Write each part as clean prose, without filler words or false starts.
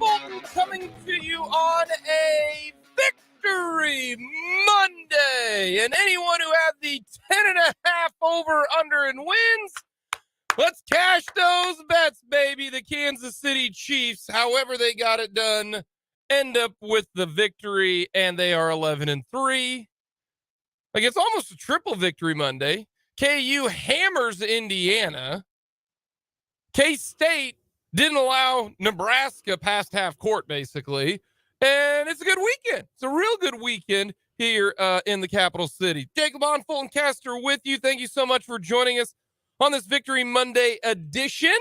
Fulton coming to you on a Victory Monday. And anyone who had the 10.5 over under and wins, let's cash those bets, baby. The Kansas City Chiefs, however they got it done, end up with the victory, and they are 11-3. Like, it's almost a triple Victory Monday. KU hammers Indiana. K-State didn't allow Nebraska past half court, basically. And it's a good weekend. It's a real good weekend here in the capital city. Jake and Fulton Caster with you. Thank you so much for joining us on this Victory Monday edition.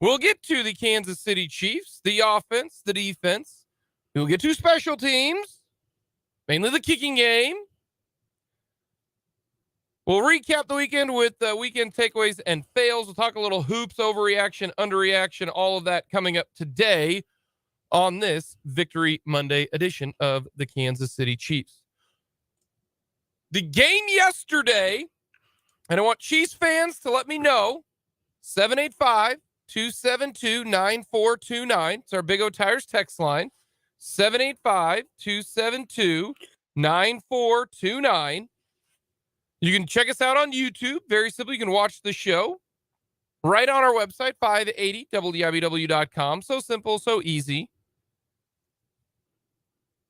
We'll get to the Kansas City Chiefs, the offense, the defense. We'll get to special teams, mainly the kicking game. We'll recap the weekend with weekend takeaways and fails. We'll talk a little hoops, overreaction, underreaction, all of that coming up today on this Victory Monday edition of the Kansas City Chiefs. The game yesterday, and I want Chiefs fans to let me know, 785-272-9429. It's our Big O Tires text line, 785-272-9429. You can check us out on YouTube. Very simply, you can watch the show right on our website, 580wibw.com. So simple, so easy.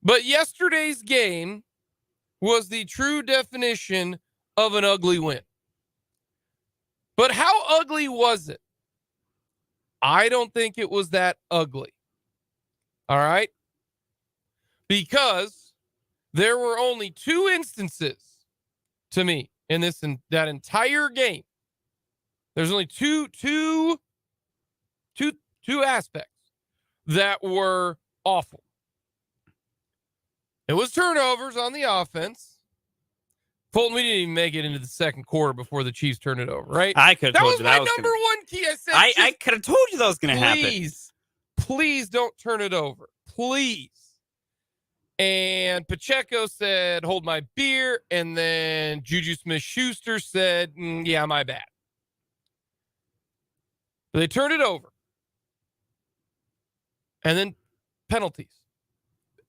But yesterday's game was the true definition of an ugly win. But how ugly was it? I don't think it was that ugly. All right? Because there were only two instances to me in that entire game. There's only two aspects that were awful. It was turnovers on the offense. Fulton, we didn't even make it into the second quarter before the Chiefs turned it over, right? I could have told you that was my number one key. I said, I could have told you that was going to happen. Please don't turn it over. Please. And Pacheco said, hold my beer. And then Juju Smith-Schuster said, yeah, my bad. But they turned it over. And then penalties.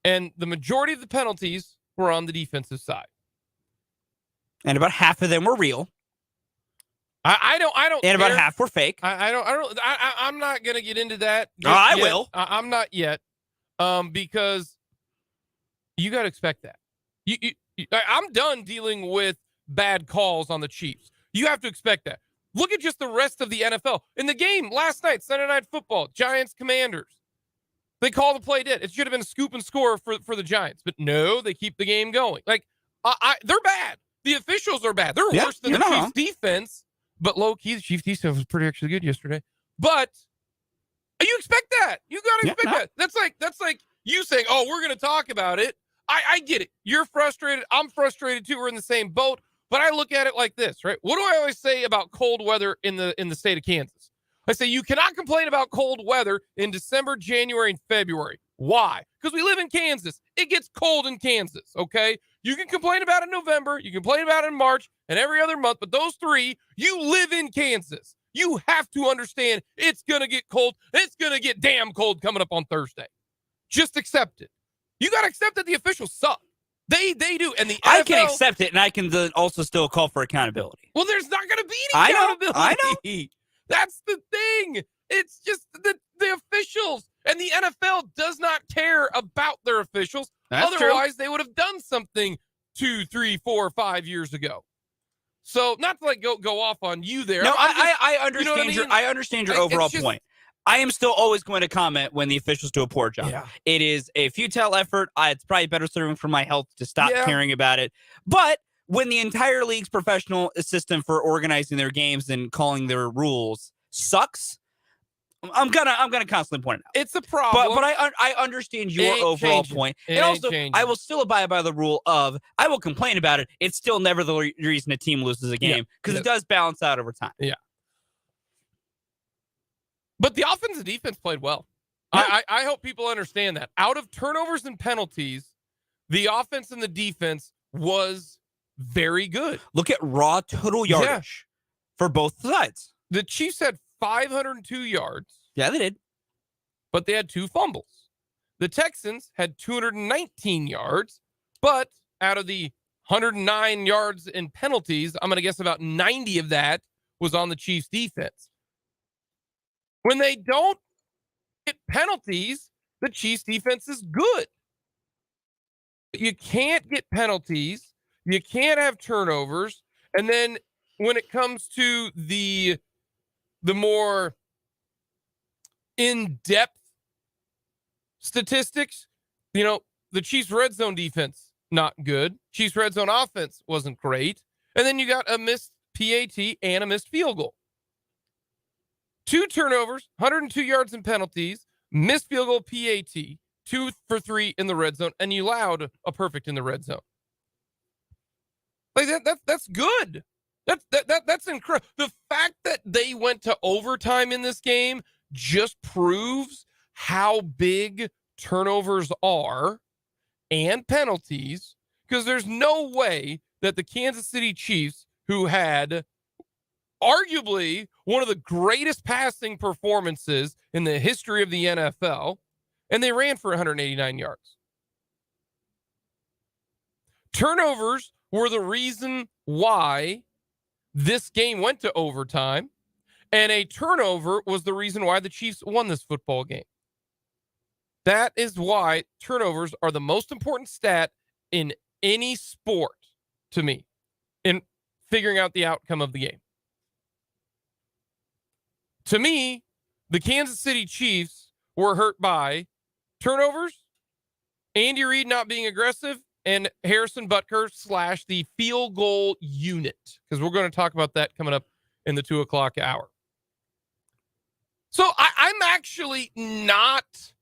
And the majority of the penalties were on the defensive side. And about half of them were real. I don't. And about half were fake. I'm not going to get into that. I will. I'm not yet. Because you got to expect that. I'm done dealing with bad calls on the Chiefs. You have to expect that. Look at just the rest of the NFL. In the game last night, Sunday Night Football, Giants Commanders. They call the play dead. It should have been a scoop and score for the Giants. But no, they keep the game going. Like, they're bad. The officials are bad. They're worse than the Chiefs defense. But low-key, the Chiefs defense was pretty actually good yesterday. But you expect that. You got to expect that. That's like you saying, oh, we're going to talk about it. I get it. You're frustrated. I'm frustrated too. We're in the same boat. But I look at it like this, right? What do I always say about cold weather in the state of Kansas? I say you cannot complain about cold weather in December, January, and February. Why? Because we live in Kansas. It gets cold in Kansas, okay? You can complain about it in November. You can complain about it in March and every other month. But those three, you live in Kansas. You have to understand it's going to get cold. It's going to get damn cold coming up on Thursday. Just accept it. You got to accept that the officials suck. They do. And the NFL, I can accept it, and I can also still call for accountability. Well, there's not going to be any accountability. I know. That's the thing. It's just the officials. And the NFL does not care about their officials. That's Otherwise, true. They would have done something 2, 3, 4, 5 years ago. So not to go off on you there. No, I understand you know what I mean? I understand your overall point. I am still always going to comment when the officials do a poor job. Yeah. It is a futile effort. It's probably better serving for my health to stop caring about it. But when the entire league's professional system for organizing their games and calling their rules sucks, I'm gonna constantly point it out. It's a problem. But I understand your overall point. And also, I will still abide by the rule of I will complain about it. It's still never the reason a team loses a game because it does balance out over time. Yeah. But the offense and defense played well. Yeah. I hope people understand that. Out of turnovers and penalties, the offense and the defense was very good. Look at raw total yardage for both sides. The Chiefs had 502 yards. Yeah, they did. but they had 2 fumbles. The Texans had 219 yards, but out of the 109 yards in penalties, I'm going to guess about 90 of that was on the Chiefs defense. When they don't get penalties, the Chiefs defense is good. You can't get penalties. You can't have turnovers. And then when it comes to the more in-depth statistics, the Chiefs' red zone defense, not good. Chiefs' red zone offense wasn't great. And then you got a missed PAT and a missed field goal. 2 turnovers, 102 yards in penalties, missed field goal PAT, 2 for 3 in the red zone, and you allowed a perfect in the red zone. Like that's good. That's incredible. The fact that they went to overtime in this game just proves how big turnovers are and penalties, because there's no way that the Kansas City Chiefs, who had arguably one of the greatest passing performances in the history of the NFL, and they ran for 189 yards. Turnovers were the reason why this game went to overtime, and a turnover was the reason why the Chiefs won this football game. That is why turnovers are the most important stat in any sport to me in figuring out the outcome of the game. To me, the Kansas City Chiefs were hurt by turnovers, Andy Reid not being aggressive, and Harrison Butker / the field goal unit, because we're going to talk about that coming up in the 2 o'clock hour. So I'm actually not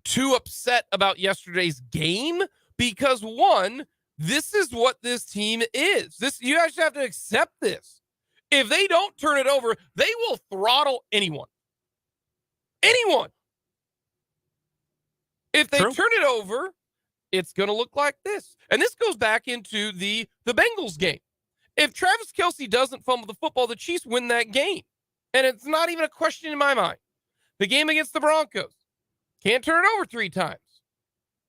too upset about yesterday's game because, one, this is what this team is. You guys have to accept this. If they don't turn it over, they will throttle anyone. Anyone. If they turn it over, it's going to look like this. And this goes back into the Bengals game. If Travis Kelce doesn't fumble the football, the Chiefs win that game. And it's not even a question in my mind. The game against the Broncos, can't turn it over 3 times.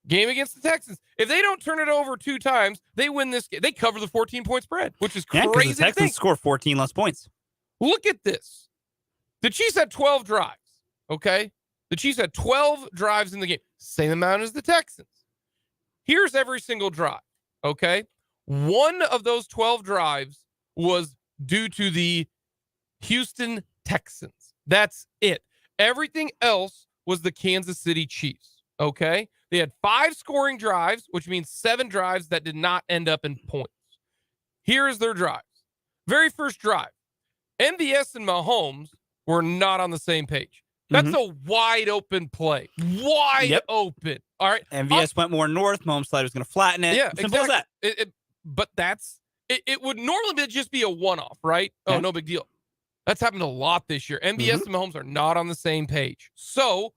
Game against the Texans, if they don't turn it over 2 times, they win this game. They cover the 14-point spread, which is crazy. Yeah, the Texans score 14 less points. Look at this. The Chiefs had 12 drives, okay? The Chiefs had 12 drives in the game. Same amount as the Texans. Here's every single drive, okay? One of those 12 drives was due to the Houston Texans. That's it. Everything else was the Kansas City Chiefs, okay? They had 5 scoring drives, which means 7 drives that did not end up in points. Here is their drives. Very first drive, MVS and Mahomes were not on the same page. That's a wide open play. Wide open. All right. MVS went more north. Mahomes thought he was going to flatten it. Yeah, simple exactly. as that. But it would normally just be a one-off, right? Oh, no big deal. That's happened a lot this year. MVS and Mahomes are not on the same page. So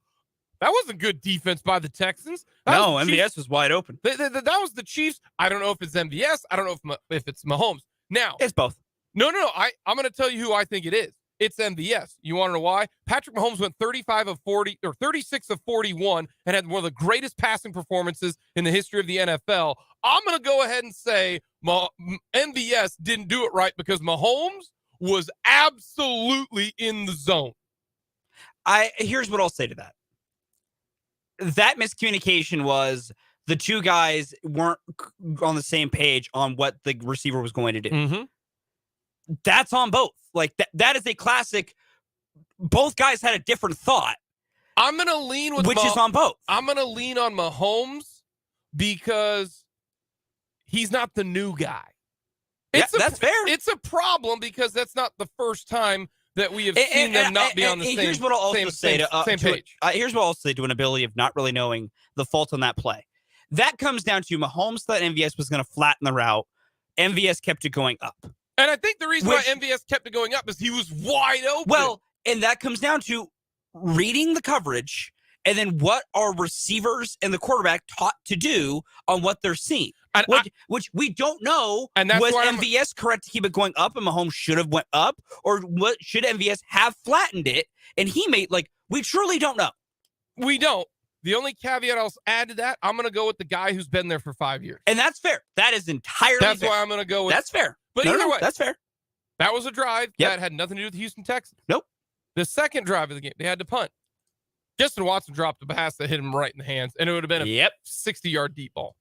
that wasn't good defense by the Texans. MVS was wide open. That was the Chiefs. I don't know if it's MVS. I don't know if it's Mahomes. Now, it's both. No. I'm going to tell you who I think it is. It's MVS. You want to know why? Patrick Mahomes went 35 of 40 or 36 of 41 and had one of the greatest passing performances in the history of the NFL. I'm going to go ahead and say MVS didn't do it right because Mahomes was absolutely in the zone. Here's what I'll say to that. That miscommunication was the 2 guys weren't on the same page on what the receiver was going to do. That's on both. Like that is a classic. Both guys had a different thought. I'm going to lean with which is on both. I'm going to lean on Mahomes because he's not the new guy. That's fair. It's a problem because that's not the first time that we have seen them not be on the same page. Here's what I'll also say here's what I'll say to an ability of not really knowing the fault on that play. That comes down to Mahomes thought MVS was going to flatten the route. MVS kept it going up. And I think the reason why MVS kept it going up is he was wide open. Well, and that comes down to reading the coverage and then what are receivers and the quarterback taught to do on what they're seeing. Which we don't know. And that's was MVS correct to keep it going up and Mahomes should have went up? Or what should MVS have flattened it? And he made, we truly don't know. We don't. The only caveat I'll add to that, I'm going to go with the guy who's been there for 5 years. And that's fair. That is entirely That's fair. why I'm going to go with. That's fair. But either way, that's fair. That was a drive that had nothing to do with the Houston Texans. Nope. The second drive of the game, they had to punt. Justin Watson dropped a pass that hit him right in the hands, and it would have been a 60-yard deep ball.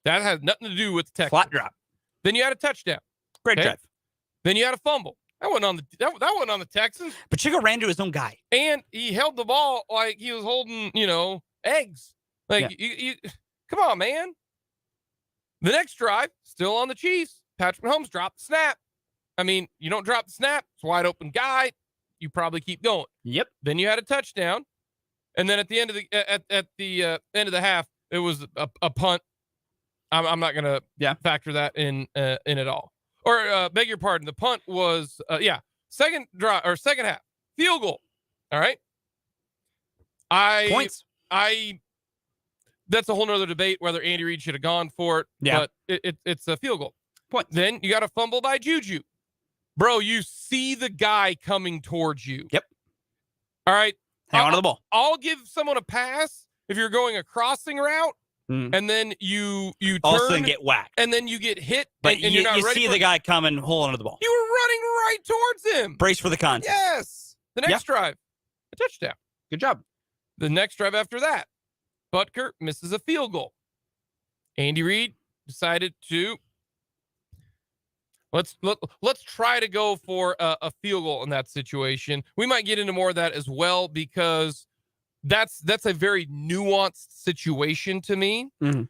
That had nothing to do with the Texans. Flat drop. Then you had a touchdown. Great drive. Then you had a fumble. That wasn't on the Texans. Pacheco ran to his own guy. And he held the ball like he was holding, eggs. Like, you come on, man. The next drive, still on the Chiefs. Patrick Mahomes dropped the snap. I mean, you don't drop the snap. It's a wide open guy. You probably keep going. Yep. Then you had a touchdown. And then at the end of the end of the half, it was a punt. I'm not going to factor that in at all. Or beg your pardon. The punt was, second drive or second half. Field goal. All right. Points. That's a whole nother debate whether Andy Reid should have gone for it. Yeah. But it's a field goal. Point. Then you got a fumble by Juju. Bro, you see the guy coming towards you. Yep. All right. Hang on to the ball. I'll give someone a pass if you're going a crossing route, and then you turn also get whacked, and then you get hit. But and you're not you ready see the guy coming, hold on to the ball. You were running right towards him. Brace for the contact. Yes. The next drive, a touchdown. Good job. The next drive after that, Butker misses a field goal. Andy Reid decided to let's try to go for a field goal in that situation. We might get into more of that as well because that's a very nuanced situation to me. Mm-hmm.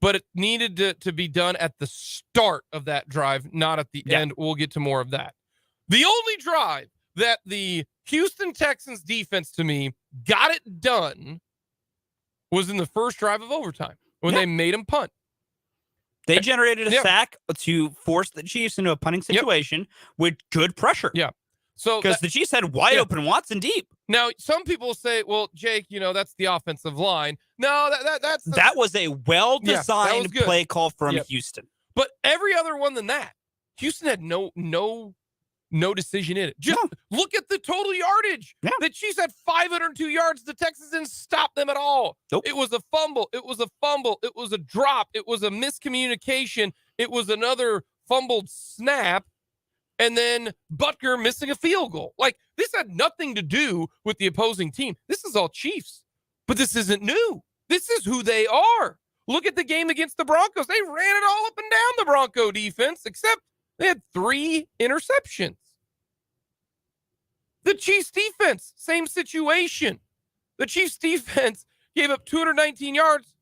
But it needed to be done at the start of that drive, not at the end. We'll get to more of that. The only drive that the Houston Texans defense, to me, got it done was in the first drive of overtime when they made him punt. They generated a sack to force the Chiefs into a punting situation with good pressure. Yeah. So because the Chiefs had wide open Watson deep. Now, some people say, well, Jake, that's the offensive line. No, that was a well-designed play call from Houston. But every other one than that, Houston had no decision in it. Just look at the total yardage. Yeah. The Chiefs had 502 yards. The Texans didn't stop them at all. Nope. It was a fumble. It was a drop. It was a miscommunication. It was another fumbled snap. And then Butker missing a field goal. Like, this had nothing to do with the opposing team. This is all Chiefs. But this isn't new. This is who they are. Look at the game against the Broncos. They ran it all up and down the Bronco defense, except they had 3 interceptions. The Chiefs defense, same situation. The Chiefs defense gave up 219 yards,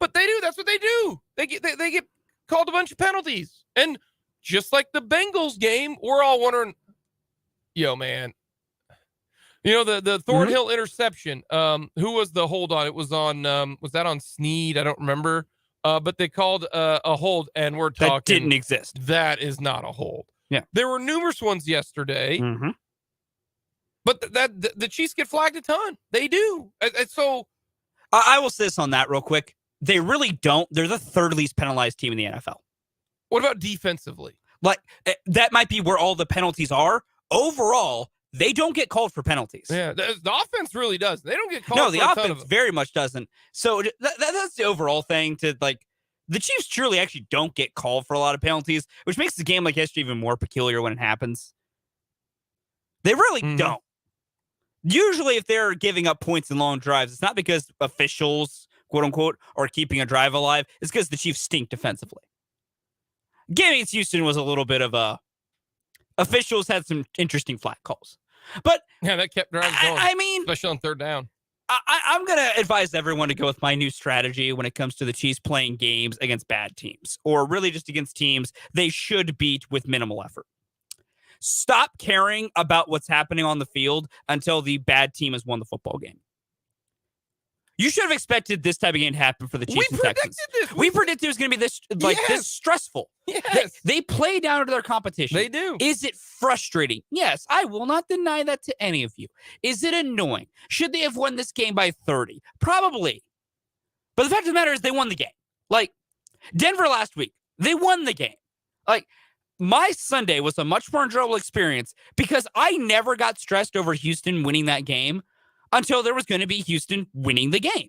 but that's what they do. They get called a bunch of penalties. And just like the Bengals game, we're all wondering, man, the Thornhill interception, who was the hold on? It was on, was that on Snead? I don't remember. But they called a hold, and we're talking. That didn't exist. That is not a hold. Yeah. There were numerous ones yesterday. Mm-hmm. But the Chiefs get flagged a ton. They do. So I will say this on that real quick. They really don't. They're the 3rd least penalized team in the NFL. What about defensively? Like, that might be where all the penalties are. Overall, they don't get called for penalties. Yeah, the offense really does. They don't get called no, for the a ton offense of them. very much doesn't. So that's the overall thing to, like, the Chiefs truly actually don't get called for a lot of penalties, which makes the game like yesterday even more peculiar when it happens. They really don't. Usually, if they're giving up points in long drives, it's not because officials, quote unquote, are keeping a drive alive. It's because the Chiefs stink defensively. Game against Houston was a little bit of officials had some interesting flat calls. But yeah, that kept drives going. I mean, especially on 3rd down. I'm going to advise everyone to go with my new strategy when it comes to the Chiefs playing games against bad teams, or really just against teams they should beat with minimal effort. Stop caring about what's happening on the field until the bad team has won the football game. You should have expected this type of game to happen for the Chiefs and Texans. We predicted it was going to be this stressful. Yes. They play down to their competition. They do. Is it frustrating? Yes, I will not deny that to any of you. Is it annoying? Should they have won this game by 30? Probably. But the fact of the matter is they won the game. Like, Denver last week, they won the game. Like, my Sunday was a much more enjoyable experience because I never got stressed over Houston winning that game. until there was going to be Houston winning the game.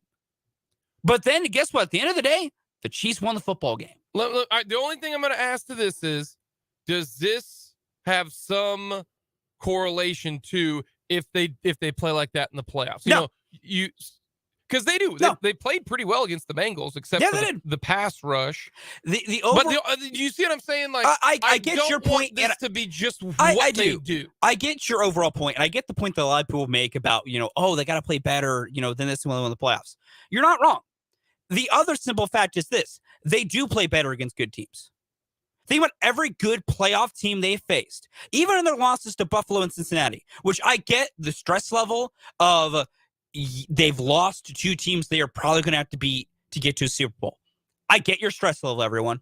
But then guess what? At the end of the day, the Chiefs won the football game. Look, the only thing I'm going to ask to this is, does this have some correlation to if they play like that in the playoffs? No. Because they do. No. They played pretty well against the Bengals, except for the pass rush. Do you see what I'm saying? Like, I get your point. This to be just what they do. I get your overall point, and I get the point that a lot of people make about, they got to play better, than this when they win the playoffs. You're not wrong. The other simple fact is this: they do play better against good teams. Think about every good playoff team they faced, even in their losses to Buffalo and Cincinnati, which I get the stress level of. They've lost to two teams they are probably going to have to beat to get to a Super Bowl. I get your stress level, everyone.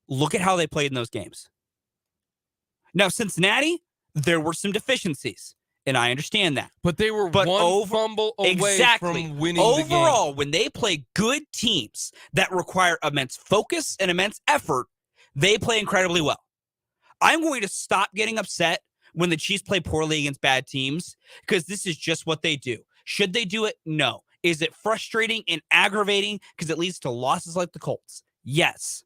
Look at how they played in those games. Now, Cincinnati, there were some deficiencies, and I understand that. But they were one fumble away from winning the game. Overall, when they play good teams that require immense focus and immense effort, they play incredibly well. I'm going to stop getting upset when the Chiefs play poorly against bad teams because this is just what they do. Should they do it? No. Is it frustrating and aggravating because it leads to losses like the Colts? Yes.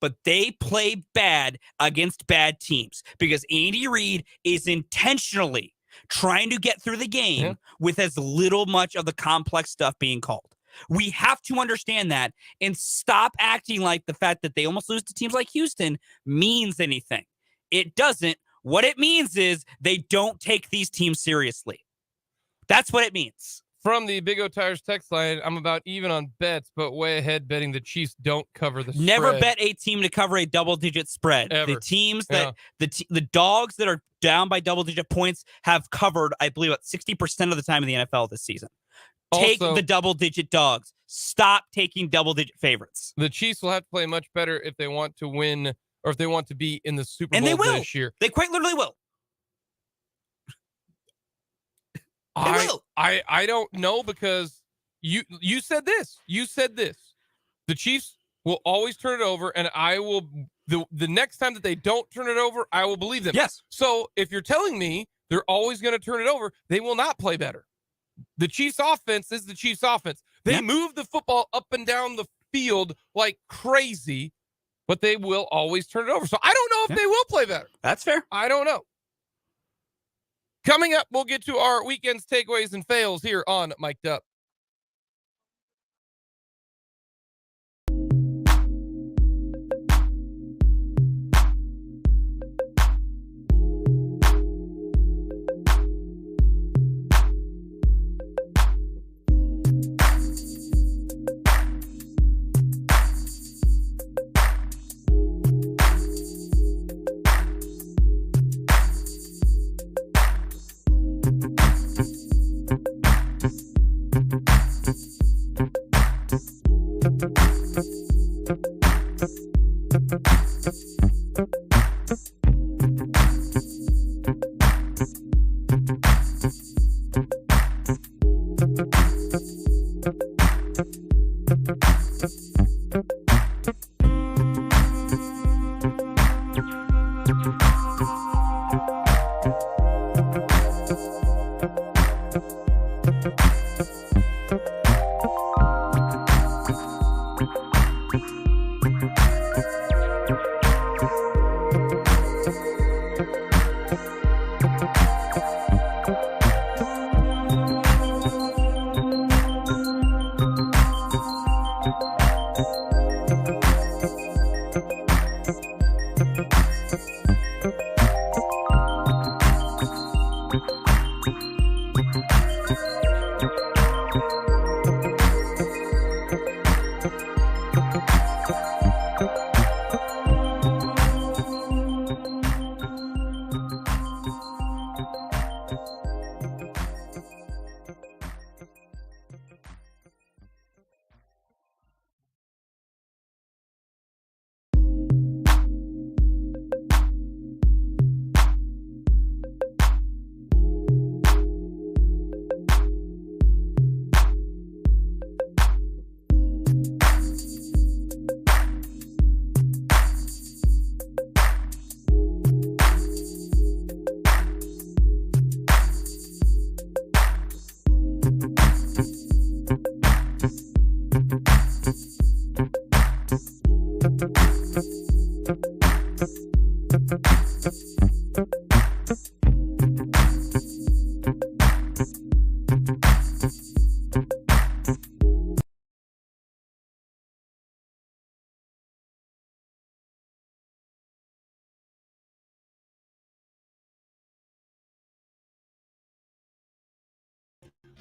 But they play bad against bad teams because Andy Reid is intentionally trying to get through the game with as little much of the complex stuff being called. We have to understand that and stop acting like the fact that they almost lose to teams like Houston means anything. It doesn't. What it means is they don't take these teams seriously. That's what it means. From the Big O Tires text line, I'm about even on bets, but way ahead betting the Chiefs don't cover the spread. Never bet a team to cover a double-digit spread. Ever. The teams that the dogs that are down by double-digit points have covered, I believe, about 60% of the time in the NFL this season. Take the double-digit dogs. Stop taking double-digit favorites. The Chiefs will have to play much better if they want to win or if they want to be in the Super Bowl this year. They quite literally will. I don't know because you said this. You said this. The Chiefs will always turn it over, and I will the next time that they don't turn it over, I will believe them. Yes. So if you're telling me they're always going to turn it over, they will not play better. The Chiefs offense is the Chiefs offense. They move the football up and down the field like crazy, but they will always turn it over. So I don't know if they will play better. That's fair. I don't know. Coming up, we'll get to our weekend's takeaways and fails here on Mic'd Up.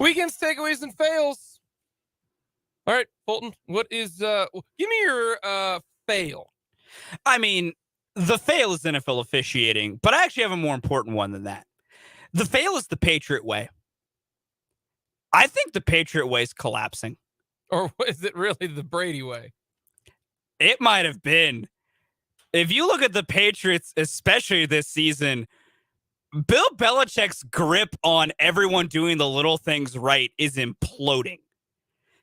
Weekends, takeaways, and fails. All right, Fulton, what is give me your fail. I mean, the fail is NFL officiating, but I actually have a more important one than that. The fail is the Patriot way. I think the Patriot way is collapsing. Or is it really the Brady way? It might have been. If you look at the Patriots, especially this season, Bill Belichick's grip on everyone doing the little things right is imploding.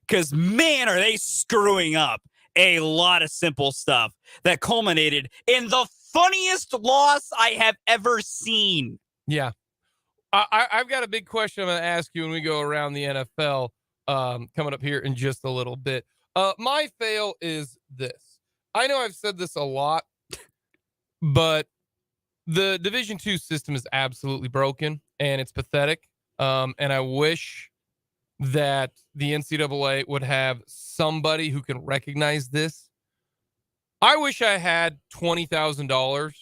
Because, man, are they screwing up a lot of simple stuff that culminated in the funniest loss I have ever seen. Yeah. I've got a big question I'm going to ask you when we go around the NFL coming up here in just a little bit. My fail is this. I know I've said this a lot, but the Division II system is absolutely broken, and it's pathetic. And I wish that the NCAA would have somebody who can recognize this. I wish I had $20,000,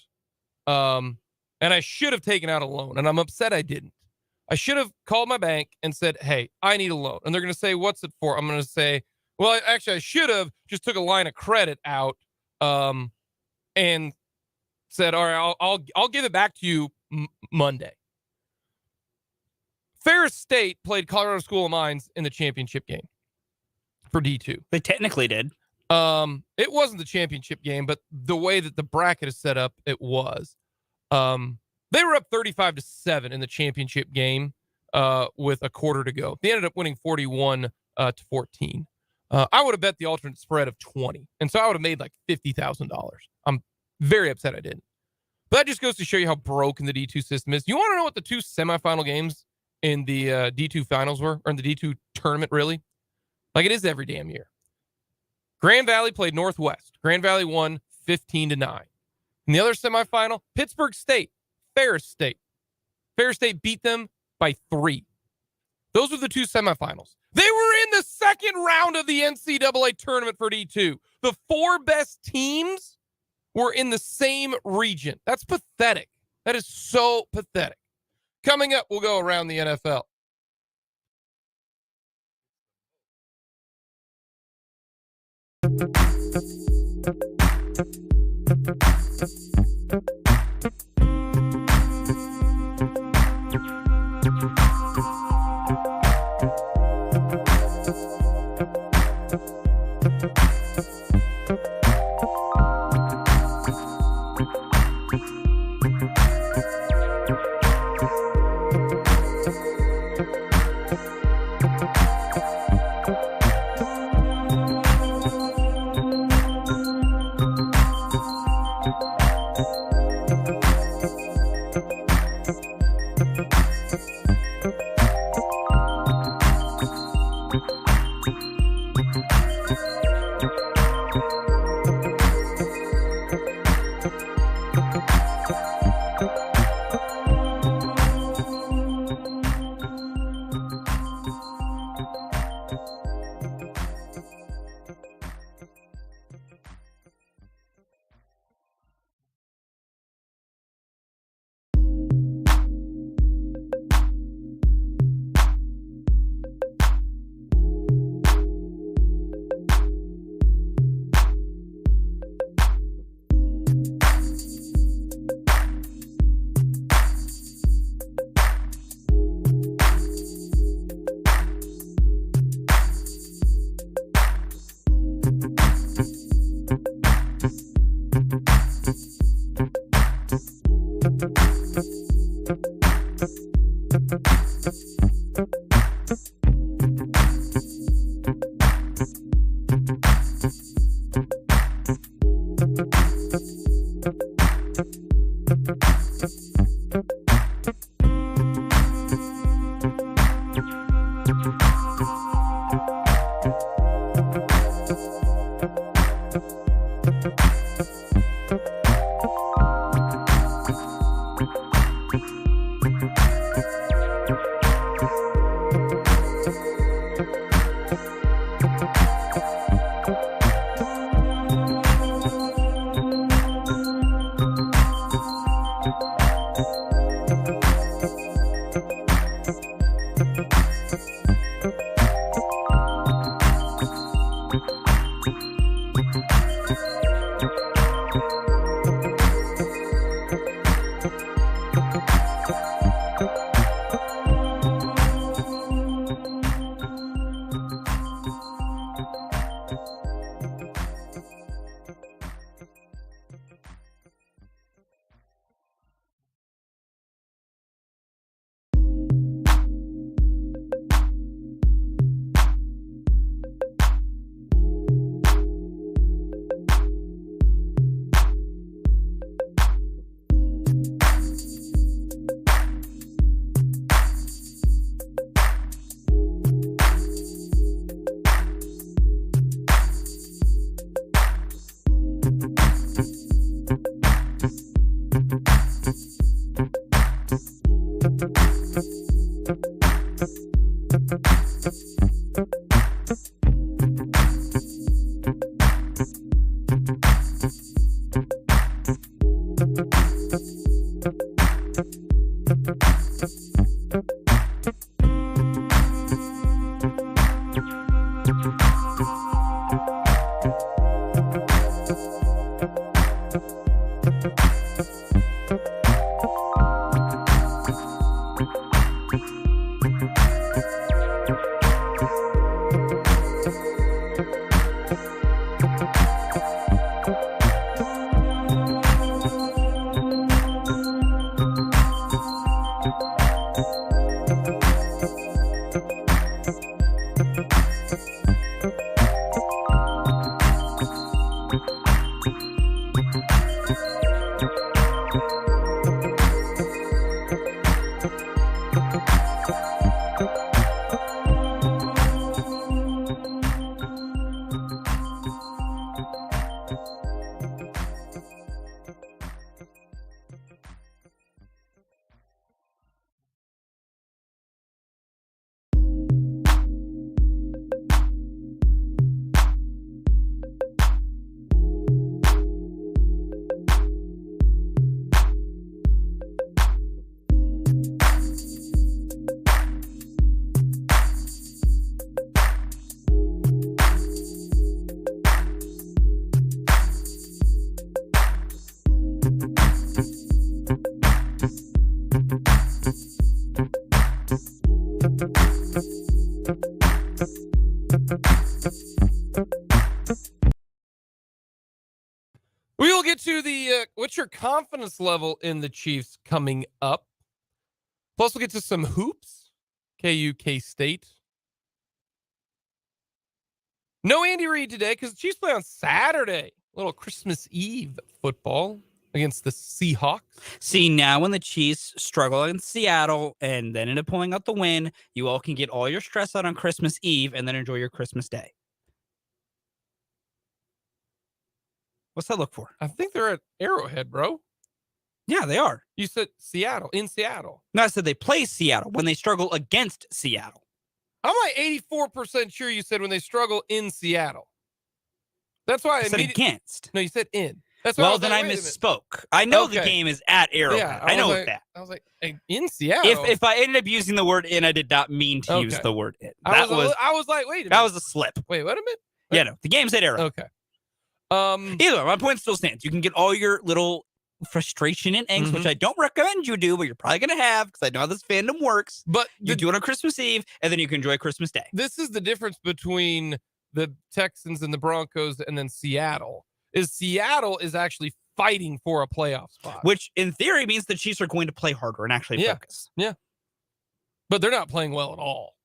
and I should have taken out a loan, and I'm upset I didn't. I should have called my bank and said, hey, I need a loan. And they're going to say, what's it for? I'm going to say, well, actually, I should have just took a line of credit out and said, all right, I'll give it back to you Monday. Ferris State played Colorado School of Mines in the championship game for D2. They technically did. It wasn't the championship game, but the way that the bracket is set up, it was. They were up 35-7 in the championship game with a quarter to go. They ended up winning 41-14. I would have bet the alternate spread of 20, and so I would have made like $50,000. I'm very upset I didn't. But that just goes to show you how broken the D2 system is. You want to know what the two semifinal games in the D2 finals were, or in the D2 tournament, really? Like it is every damn year. Grand Valley played Northwest. Grand Valley won 15-9. In the other semifinal, Pittsburgh State, Ferris State. Ferris State beat them by 3. Those were the two semifinals. They were in the second round of the NCAA tournament for D2. The 4 best teams were in the same region. That's pathetic. That is so pathetic. Coming up, we'll go around the NFL. We will get to the what's your confidence level in the Chiefs coming up. Plus, we'll get to some hoops. KU, K-State. No Andy Reid today because the Chiefs play on Saturday. Little Christmas Eve football against the Seahawks. See, now when the Chiefs struggle in Seattle and then end up pulling out the win, you all can get all your stress out on Christmas Eve and then enjoy your Christmas Day. What's that look for? I think they're at Arrowhead, bro. Yeah, they are. You said Seattle, in Seattle. No, I said they play Seattle when they struggle against Seattle. I'm like 84% sure you said when they struggle in Seattle. That's why I said against. No, you said in. That's why well, then I misspoke. I know the game is at Arrowhead. Yeah, I know that. I was like, in Seattle. If I ended up using the word in, I did not mean to use the word in. I was like, wait a minute. That was a slip. Wait, wait a minute. Yeah, no, the game's at Arrowhead. Okay. Either way, my point still stands. You can get all your little frustration and angst, which I don't recommend you do, but you're probably going to have because I know how this fandom works. But you do it on Christmas Eve, and then you can enjoy Christmas Day. This is the difference between the Texans and the Broncos and then Seattle. Seattle is actually fighting for a playoff spot. Which, in theory, means the Chiefs are going to play harder and actually focus. Yeah. But they're not playing well at all.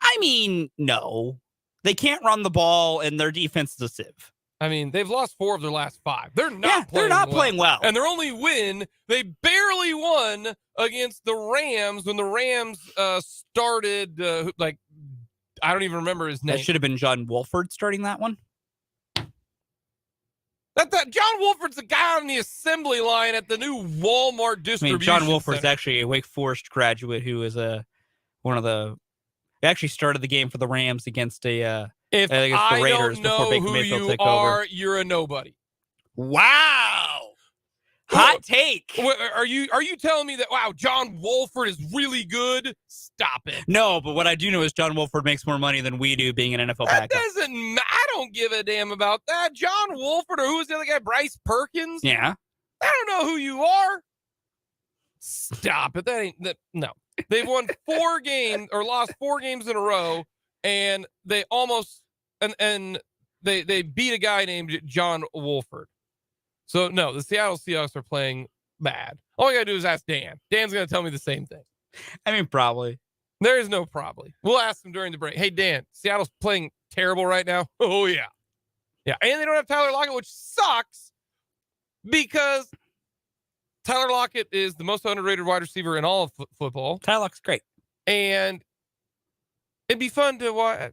I mean, no. They can't run the ball, and their defense is a sieve. I mean, they've lost 4 of their last 5. They're not playing well. And their only win, they barely won against the Rams when the Rams started, I don't even remember his name. That should have been John Wolford starting that one. That John Wolford's the guy on the assembly line at the new Walmart distribution John Wolford's center. actually a Wake Forest graduate who is he actually started the game for the Rams against the Raiders don't before know Baker who Mayfield you took are, over. you're a nobody. Wow. Hot take. Are you telling me that, wow, John Wolford is really good? Stop it. No, but what I do know is John Wolford makes more money than we do being an NFL backup. I don't give a damn about that. John Wolford, or who was the other guy? Bryce Perkins? Yeah. I don't know who you are. Stop it. No. They've won 4 games or lost 4 games in a row, and they almost and they beat a guy named John Wolford. So no, the Seattle Seahawks are playing bad. All I gotta do is ask Dan. Dan's gonna tell me the same thing. I mean, probably. There is no probably. We'll ask him during the break. Hey Dan, Seattle's playing terrible right now. Oh yeah. Yeah. And they don't have Tyler Lockett, which sucks because Tyler Lockett is the most underrated wide receiver in all of football. Tyler Lockett's great. And it'd be fun to watch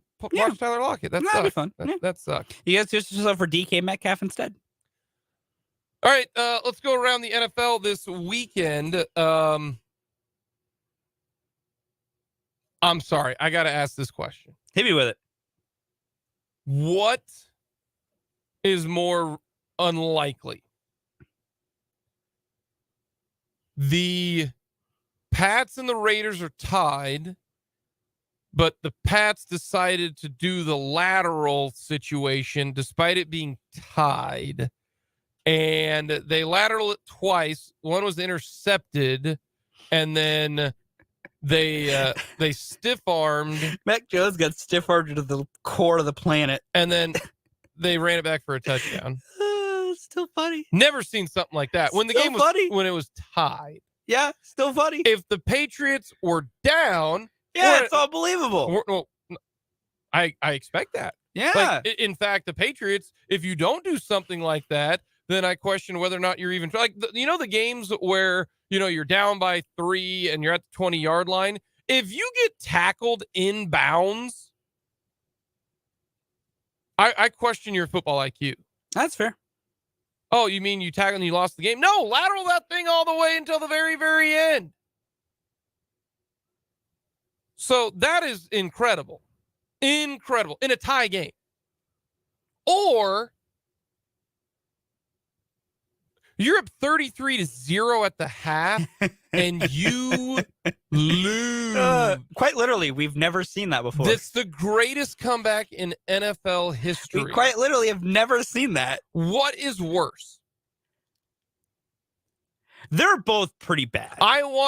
Tyler Lockett. That'd be fun. That sucks. You guys just yourself for DK Metcalf instead. All right, let's go around the NFL this weekend. I'm sorry, I got to ask this question. Hit me with it. What is more unlikely? The Pats and the Raiders are tied, but the Pats decided to do the lateral situation despite it being tied. and they lateral it twice. One was intercepted, and then they stiff-armed. Mac Jones got stiff-armed to the core of the planet. And then they ran it back for a touchdown. Still funny. Never seen something like that. When the Still game was funny. when it was tied. Yeah, still funny. If the Patriots were down, yeah, it's unbelievable. Well, I expect that. Yeah. Like, in fact, the Patriots, if you don't do something like that, then I question whether or not you're even like the games where you're down by 3 and you're at the 20-yard line. If you get tackled in bounds, I question your football IQ. That's fair. Oh, you mean you tackled and you lost the game? No, lateral that thing all the way until the very, very end. So that is incredible. Incredible. In a tie game. Or you're up 33-0 at the half and you lose. Quite literally, we've never seen that before. That's the greatest comeback in NFL history. We quite literally have never seen that. What is worse? They're both pretty bad.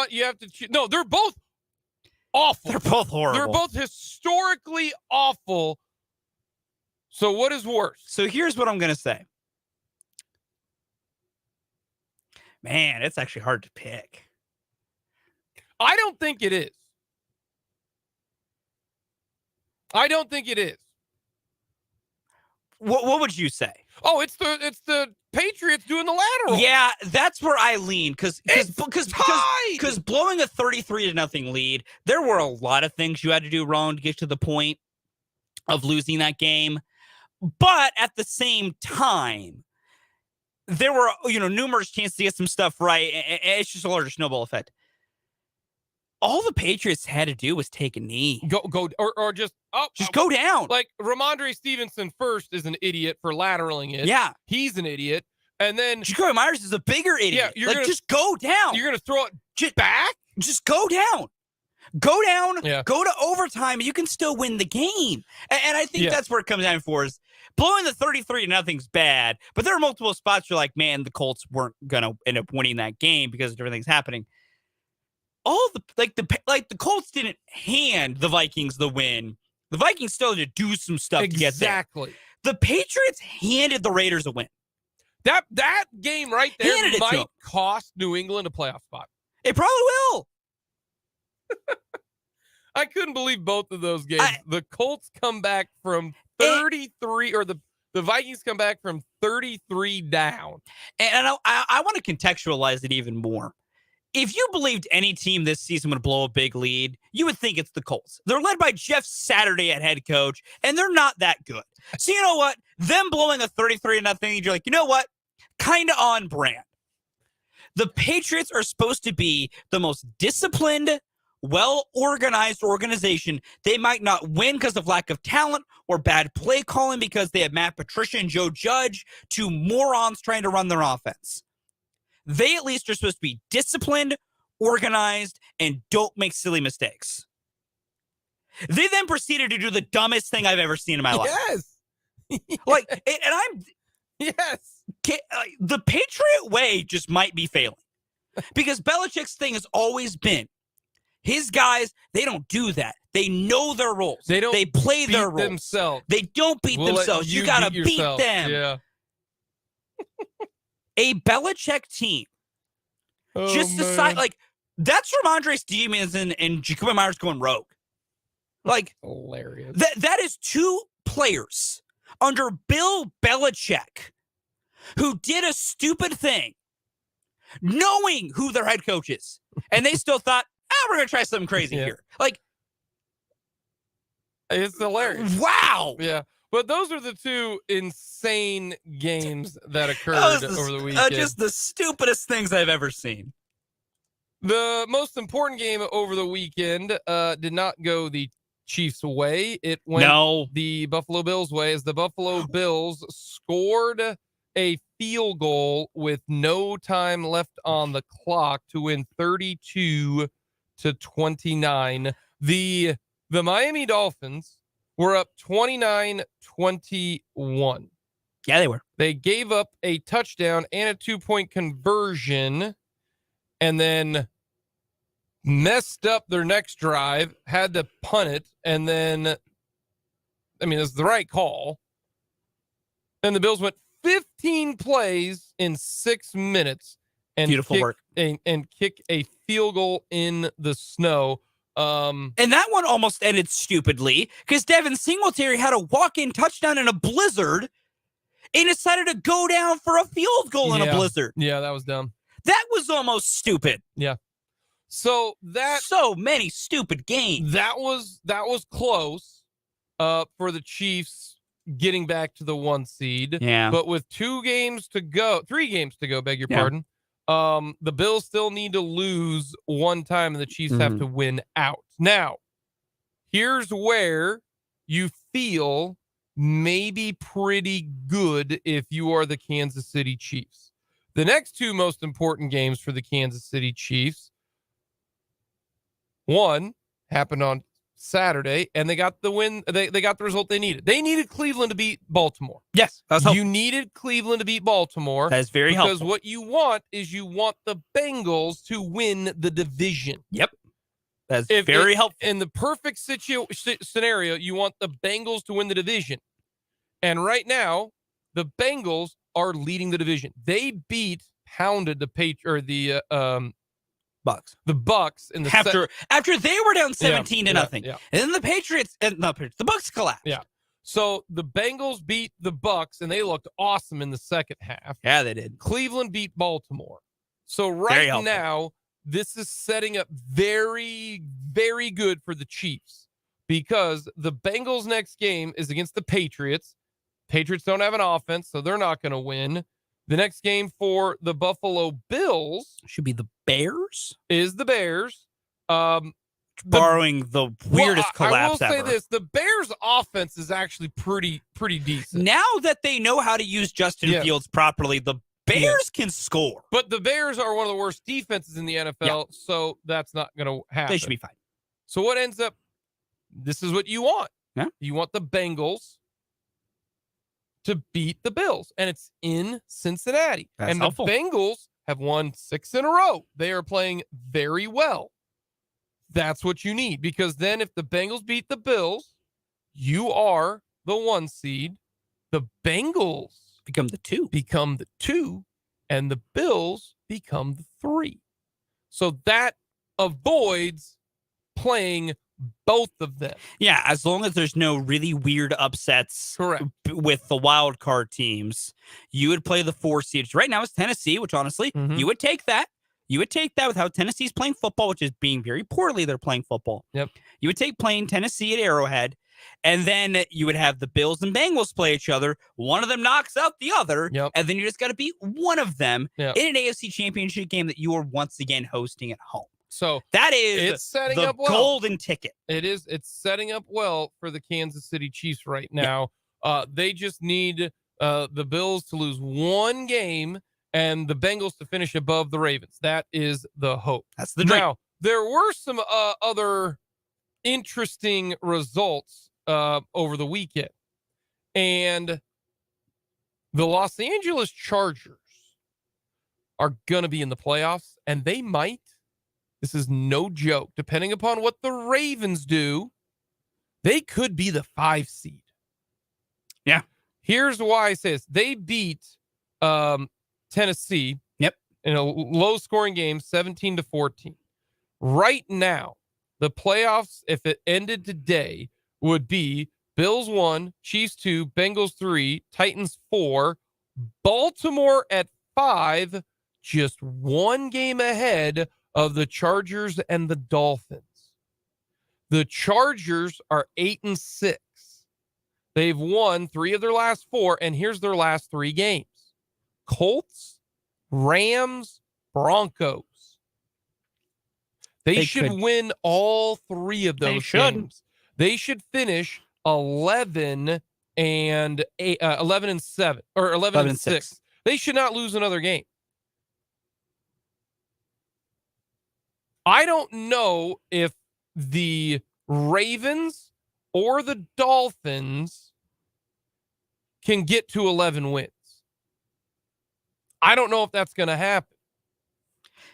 You have to choose. No, they're both awful. They're both horrible. They're both historically awful. So what is worse? So here's what I'm going to say. Man, it's actually hard to pick. I don't think it is. I don't think it is. What would you say? Oh, it's the Patriots doing the lateral. Yeah, that's where I lean because blowing a 33-0 lead, there were a lot of things you had to do wrong to get to the point of losing that game. But at the same time, there were numerous chances to get some stuff right. And it's just a larger snowball effect. All the Patriots had to do was take a knee. Or just go down. Like Ramondre Stevenson first is an idiot for lateraling it. Yeah. He's an idiot. And then Jacoby Myers is a bigger idiot. Yeah, just go down. You're gonna throw it back? Just go down. Go down, yeah. Go to overtime, and you can still win the game. And I think that's where it comes down for is blowing the 33-0's bad, but there are multiple spots you're like, man, the Colts weren't gonna end up winning that game because everything's happening. The Colts didn't hand the Vikings the win. The Vikings still had to do some stuff to get there. Exactly. The Patriots handed the Raiders a win. That game right there might cost New England a playoff spot. It probably will. I couldn't believe both of those games. The Colts come back from 33, or the Vikings come back from 33 down. And I want to contextualize it even more. If you believed any team this season would blow a big lead, you would think it's the Colts. They're led by Jeff Saturday at head coach, and they're not that good. So you know what? Them blowing a 33-0 lead, you're like, you know what? Kind of on brand. The Patriots are supposed to be the most disciplined, well-organized organization. They might not win because of lack of talent or bad play calling because they have Matt Patricia and Joe Judge, two morons trying to run their offense. They at least are supposed to be disciplined, organized, and don't make silly mistakes. They then proceeded to do the dumbest thing I've ever seen in my life. Yes. The Patriot way just might be failing. Because Belichick's thing has always been, his guys, they don't do that. They know their roles. They play their roles. Themselves. They don't beat themselves. You got to beat them. Yeah. A Belichick team decide, that's Ramondre Stevenson and Jacoby Myers going rogue. Hilarious. That is two players under Bill Belichick who did a stupid thing, knowing who their head coach is. And they still thought, we're going to try something crazy here. It's hilarious. Wow. Yeah. But those are the two insane games that occurred over the weekend. Just the stupidest things I've ever seen. The most important game over the weekend did not go the Chiefs' way. It went the Buffalo Bills' way, as the Buffalo Bills scored a field goal with no time left on the clock to win 32-29. The Miami Dolphins were up 29-21. Yeah, they were. They gave up a touchdown and a 2-point conversion and then messed up their next drive, had to punt it, and then, I mean, it's the right call. And the Bills went 15 plays in 6 minutes and Beautiful work. And kick a field goal in the snow. And that one almost ended stupidly because Devin Singletary had a walk-in touchdown in a blizzard and decided to go down for a field goal in a blizzard. Yeah, that was dumb. That was almost stupid. Yeah. So many stupid games. That was close for the Chiefs getting back to the 1 seed. Yeah. But with 3 games to go, beg your pardon. The Bills still need to lose 1 time and the Chiefs have to win out. Now, here's where you feel maybe pretty good if you are the Kansas City Chiefs. The next 2 most important games for the Kansas City Chiefs, one happened on Saturday, and they got the win. They got the result they needed. They needed Cleveland to beat Baltimore. Yes, that's helpful. You needed Cleveland to beat Baltimore. That is very helpful. Because what you want is the Bengals to win the division. Yep. That's very helpful. In the perfect scenario, you want the Bengals to win the division. And right now, the Bengals are leading the division. They pounded the Bucks. The Bucks in the after they were down 17 to nothing. Yeah. And then the Patriots the Bucks collapsed. Yeah. So the Bengals beat the Bucks and they looked awesome in the second half. Yeah, they did. Cleveland beat Baltimore. So right now, this is setting up very, very good for the Chiefs because the Bengals' next game is against the Patriots. Patriots don't have an offense, so they're not going to win. The next game for the Buffalo Bills should be the Bears. Is the Bears. Borrowing the weirdest collapse ever. I will say this. The Bears' offense is actually pretty decent. Now that they know how to use Justin Fields properly, the Bears can score. But the Bears are one of the worst defenses in the NFL, so that's not going to happen. They should be fine. So what ends up, this is what you want. Yeah. You want the Bengals to beat the Bills, and it's in Cincinnati. That's and helpful. The Bengals have won 6 in a row. They are playing very well. That's what you need, because then if the Bengals beat the Bills, you are the 1 seed. The Bengals become the 2, and the Bills become the 3. So that avoids playing both of them. Yeah, as long as there's no really weird upsets with the wild card teams, you would play the 4 seeds. Right now it's Tennessee, which honestly, you would take that. You would take that with how Tennessee's playing football, which is being very poorly. They're playing football. Yep. You would take playing Tennessee at Arrowhead, and then you would have the Bills and Bengals play each other. One of them knocks out the other, and then you just got to beat one of them in an AFC Championship game that you are once again hosting at home. So that is it's setting the up well. Golden ticket. It's setting up well for the Kansas City Chiefs right now. They just need the Bills to lose 1 game and the Bengals to finish above the Ravens. That is the hope. That's the dream. Now, there were some other interesting results over the weekend. And the Los Angeles Chargers are going to be in the playoffs, and they might. This is no joke. Depending upon what the Ravens do, they could be the 5 seed. Yeah. Here's why I say this. They beat Tennessee in a low-scoring game, 17-14. Right now, the playoffs, if it ended today, would be Bills 1, Chiefs 2, Bengals 3, Titans 4, Baltimore at 5, just 1 game ahead of the Chargers and the Dolphins. The Chargers are 8-6. They've won 3 of their last 4, and here's their last 3 games. Colts, Rams, Broncos. They should win all 3 of those games. They should finish 11 and 7 or 11 and 6. They should not lose another game. I don't know if the Ravens or the Dolphins can get to 11 wins. I don't know if that's going to happen.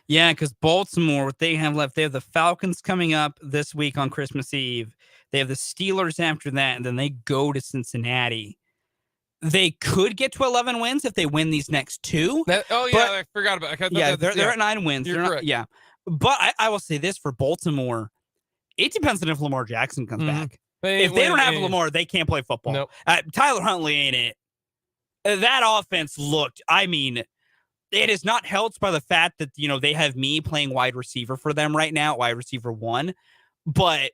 Yeah, because Baltimore, what they have left, they have the Falcons coming up this week on Christmas Eve. They have the Steelers after that, and then they go to Cincinnati. They could get to 11 wins if they win these next two. I forgot about it. They're at 9 wins. You're correct. Yeah. But I will say this for Baltimore, it depends on if Lamar Jackson comes back. If they don't have Lamar, they can't play football. Nope. Tyler Huntley ain't it. That offense looked, it is not helped by the fact that, they have me playing wide receiver for them right now, wide receiver 1. But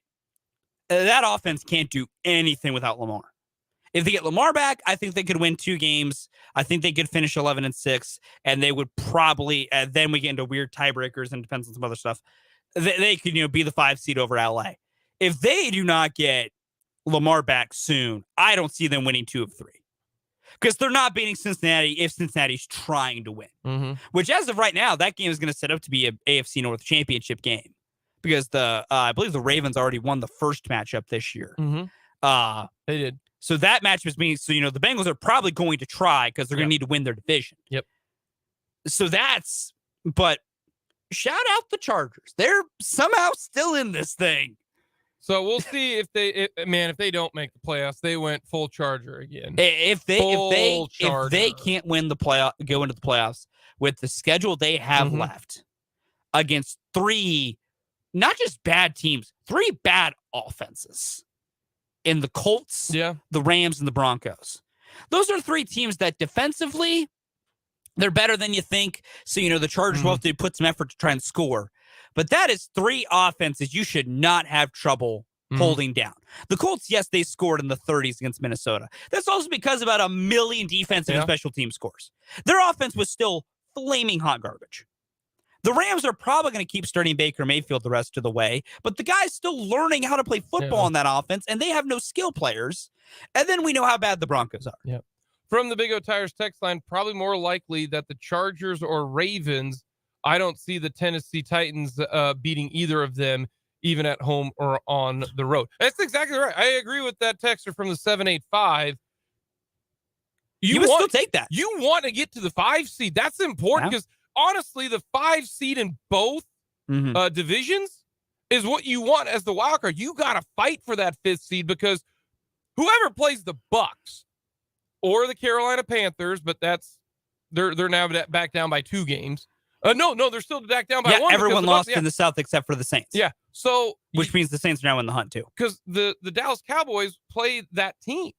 that offense can't do anything without Lamar. If they get Lamar back, I think they could win 2 games. I think they could finish 11-6, and they would probably, then we get into weird tiebreakers and depends on some other stuff. They could, be the 5 seed over LA. If they do not get Lamar back soon, I don't see them winning 2 of 3. Because they're not beating Cincinnati if Cincinnati's trying to win. Which, as of right now, that game is going to set up to be an AFC North championship game. Because I believe the Ravens already won the first matchup this year. They did. So that matchup is being, the Bengals are probably going to try because they're going to need to win their division. Yep. So but shout out the Chargers. They're somehow still in this thing. So we'll see if they don't make the playoffs, they went full Charger again. If they can't win the go into the playoffs with the schedule they have left against 3, not just bad teams, 3 bad offenses. In the Colts, the Rams, and the Broncos. Those are 3 teams that defensively, they're better than you think. So, the Chargers will have to put some effort to try and score. But that is 3 offenses you should not have trouble holding down. The Colts, yes, they scored in the 30s against Minnesota. That's also because about 1 million defensive and special team scores. Their offense was still flaming hot garbage. The Rams are probably going to keep starting Baker Mayfield the rest of the way, but the guy's still learning how to play football in that offense, and they have no skill players. And then we know how bad the Broncos are. Yeah. From the Big O Tires text line, probably more likely that the Chargers or Ravens. I don't see the Tennessee Titans beating either of them, even at home or on the road. That's exactly right. I agree with that texter from the 785. You would still take that. You want to get to the 5 seed. That's important because honestly, the 5 seed in both divisions is what you want as the wild card. You got to fight for that 5th seed because whoever plays the Bucks or the Carolina Panthers, but they're now back down by 2 games. No, they're still back down by 1. Everyone lost in the South except for the Saints. Yeah, so which means the Saints are now in the hunt too. Because the Dallas Cowboys play that team.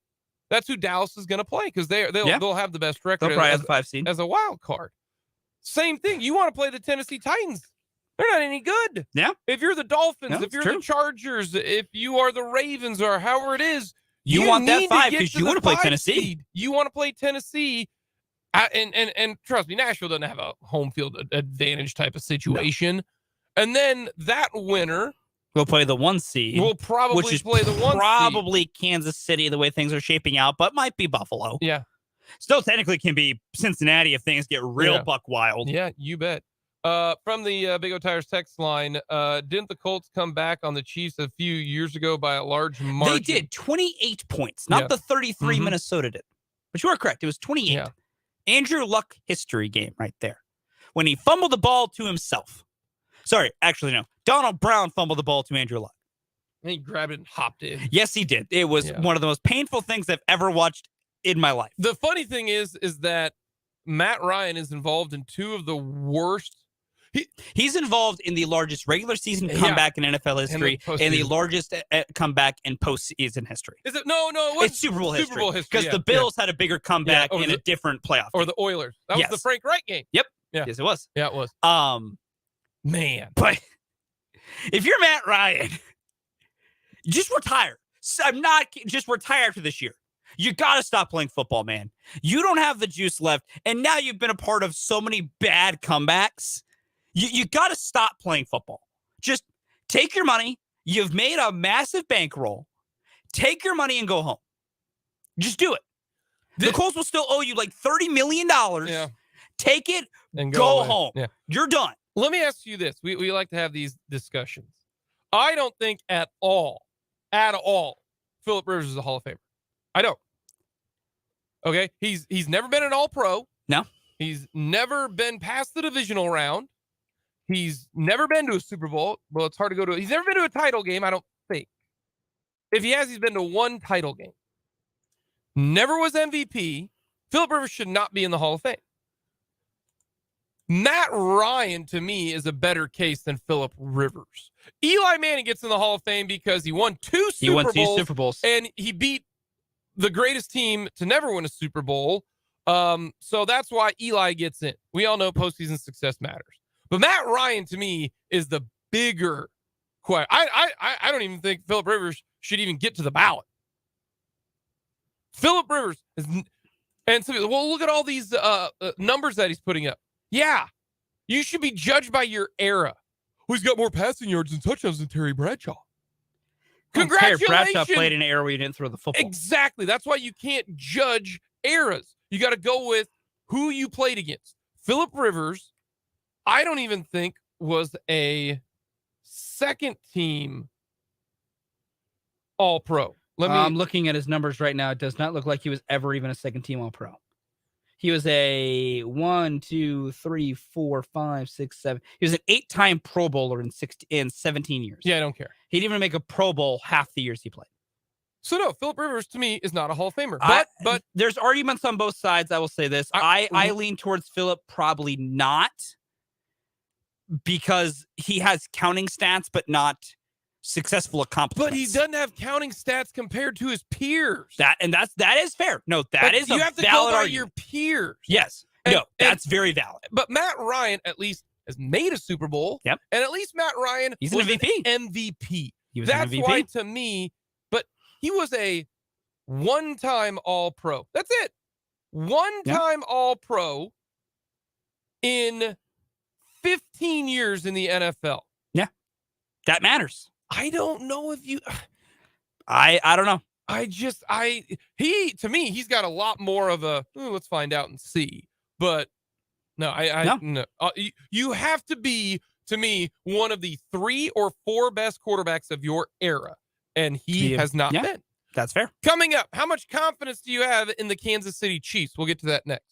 That's who Dallas is going to play because they'll have the best record. They'll probably have the 5 seed as a wild card. Same thing. You want to play the Tennessee Titans. They're not any good. Yeah. If you're the Dolphins, if you're the Chargers, if you are the Ravens or however it is, you want that 5 because you want to play Tennessee. Seed. You want to play Tennessee. And trust me, Nashville doesn't have a home field advantage type of situation. No. And then that winner will play the 1 seed. Will probably play the 1 seed. Probably Kansas City the way things are shaping out, but might be Buffalo. Yeah. Still technically can be Cincinnati if things get real buck wild. Yeah, you bet. From the Big O Tires text line, didn't the Colts come back on the Chiefs a few years ago by a large margin? They did, 28 points, not the 33 Minnesota did. But you are correct, it was 28. Yeah. Andrew Luck history game right there. When he fumbled the ball to himself. Sorry, actually no. Donald Brown fumbled the ball to Andrew Luck. And he grabbed it and hopped in. Yes, he did. It was one of the most painful things I've ever watched in my life. The funny thing is that Matt Ryan is involved in 2 of the worst. He's involved in the largest regular season comeback in NFL history and the largest comeback in postseason history. Is it? No, it's Super Bowl history. Because the Bills had a bigger comeback in a different playoff. Or the Oilers. That was the Frank Wright game. Yep. Yeah. Yes, it was. Yeah, it was. Man. But if you're Matt Ryan, just retire. I'm not just retire after this year. You got to stop playing football, man. You don't have the juice left. And now you've been a part of so many bad comebacks. You got to stop playing football. Just take your money. You've made a massive bankroll. Take your money and go home. Just do it. The Colts will still owe you like $30 million. Yeah. Take it and go home. Yeah. You're done. Let me ask you this. We like to have these discussions. I don't think at all, Phillip Rivers is a Hall of Famer. I don't. Okay, he's never been an All-Pro. No. He's never been past the divisional round. He's never been to a Super Bowl. Well, it's hard to go to. He's never been to a title game, I don't think. If he has, he's been to one title game. Never was MVP. Philip Rivers should not be in the Hall of Fame. Matt Ryan, to me, is a better case than Philip Rivers. Eli Manning gets in the Hall of Fame because he won two Super Bowls, and he beat the greatest team to never win a Super Bowl. So that's why Eli gets in. We all know postseason success matters. But Matt Ryan, to me, is the bigger question. I don't even think Philip Rivers should even get to the ballot. Philip Rivers is, and so, well, look at all these numbers that he's putting up. Yeah, you should be judged by your era. Well, he's got more passing yards and touchdowns than Terry Bradshaw. Congratulations. Terry Bradshaw played in an era where you didn't throw the football. Exactly. That's why you can't judge eras. You got to go with who you played against. Philip Rivers, I don't even think was a second team All-Pro. I'm looking at his numbers right now. It does not look like he was ever even a second team All-Pro. He was a 1, 2, 3, 4, 5, 6, 7. He was an 8-time Pro Bowler in 17 years. Yeah, I don't care. He didn't even make a Pro Bowl half the years he played. So no, Philip Rivers to me is not a Hall of Famer. But there's arguments on both sides. I will say this. I lean towards Philip probably not, because he has counting stats, but not successful accomplishments. But he doesn't have counting stats compared to his peers. That is fair. No, that is you have to go by your peers. Yes. That's very valid. But Matt Ryan at least has made a Super Bowl. Yep. And at least Matt Ryan was an MVP. He was That's an MVP. why to me, but he was a one-time All-Pro. That's it. One-time All-Pro in 15 years in the NFL. Yeah. That matters. I don't know if you I don't know. To me, he's got a lot more of a let's find out and see. But no, no. You have to be, to me, one of the 3 or 4 best quarterbacks of your era, and he has not been. That's fair. Coming up, how much confidence do you have in the Kansas City Chiefs? We'll get to that next.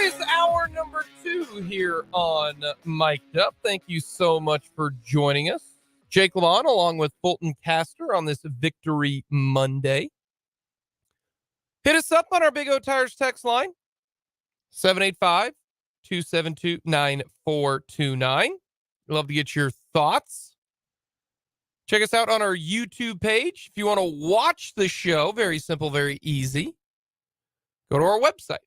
It's hour number 2 here on Mic'd Up. Thank you so much for joining us. Jake Lamont along with Fulton Caster on this Victory Monday. Hit us up on our Big O Tires text line, 785-272-9429. We'd love to get your thoughts. Check us out on our YouTube page. If you want to watch the show, very simple, very easy. Go to our website,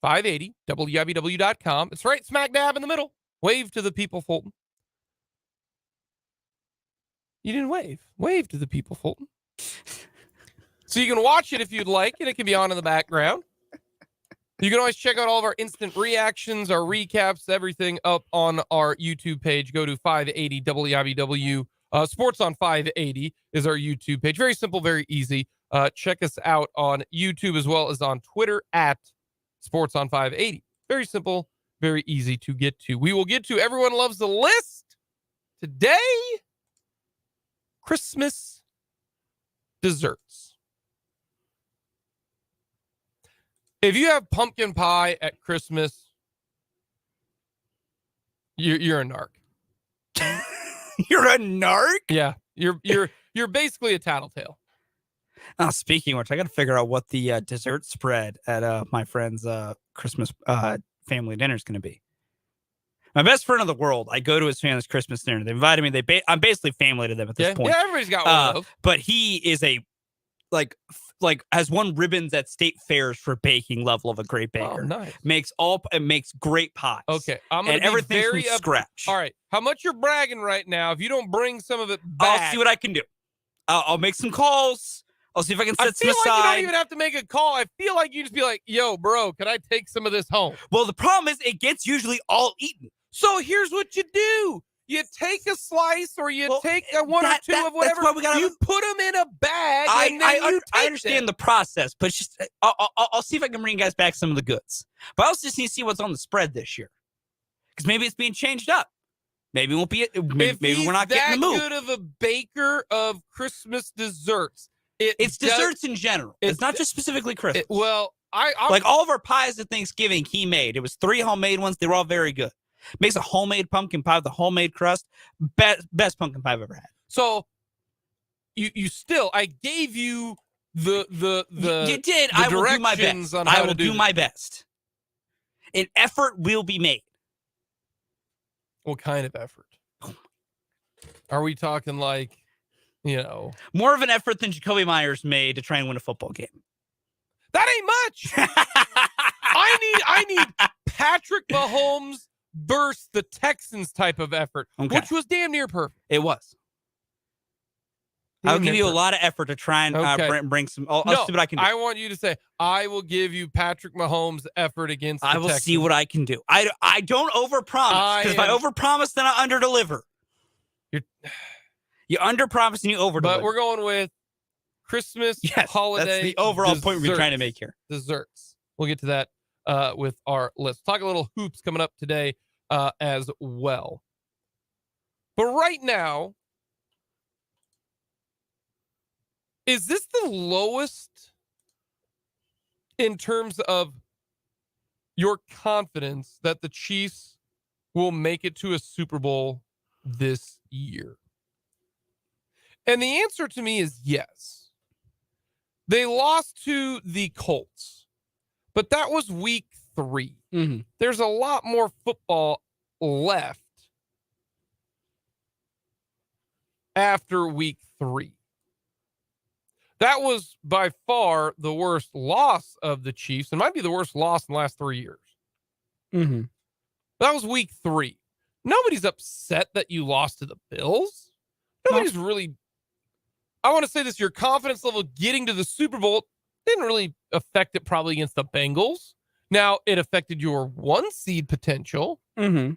580wibw.com. It's right smack dab in the middle. Wave to the people, Fulton. You didn't wave. Wave to the people, Fulton. So you can watch it if you'd like, and it can be on in the background. You can always check out all of our instant reactions, our recaps, everything up on our YouTube page. Go to 580 WIBW. Sports on 580 is our YouTube page. Very simple, very easy. Check us out on YouTube as well as on Twitter at Sports on 580. Very simple, very easy to get to. We will get to Everyone Loves the List today. Christmas desserts. If you have pumpkin pie at Christmas, you're a narc. You're a narc? Yeah, you're basically a tattletale. Oh, speaking of which, I got to figure out what the dessert spread at my friend's Christmas family dinner is going to be. My best friend in the world, I go to his family's Christmas dinner. They invited me. I'm basically family to them at this point. Yeah, everybody's got one of those. But he is a has won ribbons at state fairs for baking level of a great baker. Oh, nice. It makes great pies. Okay, I'm gonna and be everything's very from scratch. All right, how much you're bragging right now? If you don't bring some of it back, I'll see what I can do. I'll make some calls. I'll see if I can set some aside. I feel like you don't even have to make a call. I feel like you just be like, yo, bro, can I take some of this home? Well, the problem is it gets usually all eaten. So here's what you do. You take a slice or you take one or two of whatever. That's why you put them in a bag and then I understand the process, but just I'll see if I can bring you guys back some of the goods. But I also just need to see what's on the spread this year. Because maybe it's being changed up. Maybe it won't be. Maybe we're not getting the move. Good of a baker of Christmas desserts. It's desserts in general. It's not just specifically Christmas. I'm like all of our pies at Thanksgiving, he made. It was 3 homemade ones. They were all very good. Makes a homemade pumpkin pie with a homemade crust. Best pumpkin pie I've ever had. So you still, I gave you the you did. I will do my best. I will do my best. An effort will be made. What kind of effort? Are we talking like, more of an effort than Jacoby Myers made to try and win a football game? That ain't much. I need Patrick Mahomes versus the Texans type of effort, which was damn near perfect. It was. I'll give you a lot of effort to try and bring some. I'll see what I can do. I want you to say, I will give you Patrick Mahomes' effort against the Texans. I will see what I can do. I don't overpromise, because if I overpromise, then I underdeliver. You underpromise and you overdeliver. But we're going with Christmas holiday. That's the overall point we're trying to make here. Desserts. We'll get to that with our list. Talk a little hoops coming up today as well. But right now, is this the lowest in terms of your confidence that the Chiefs will make it to a Super Bowl this year? And the answer to me is yes. They lost to the Colts, but that was week 3. Mm-hmm. There's a lot more football left after week 3. That was by far the worst loss of the Chiefs. It might be the worst loss in the last 3 years. Mm-hmm. That was week 3. Nobody's upset that you lost to the Bills. Nobody's really... I want to say this, your confidence level getting to the Super Bowl didn't really affect it probably against the Bengals. Now, it affected your 1 seed potential. Mm-hmm.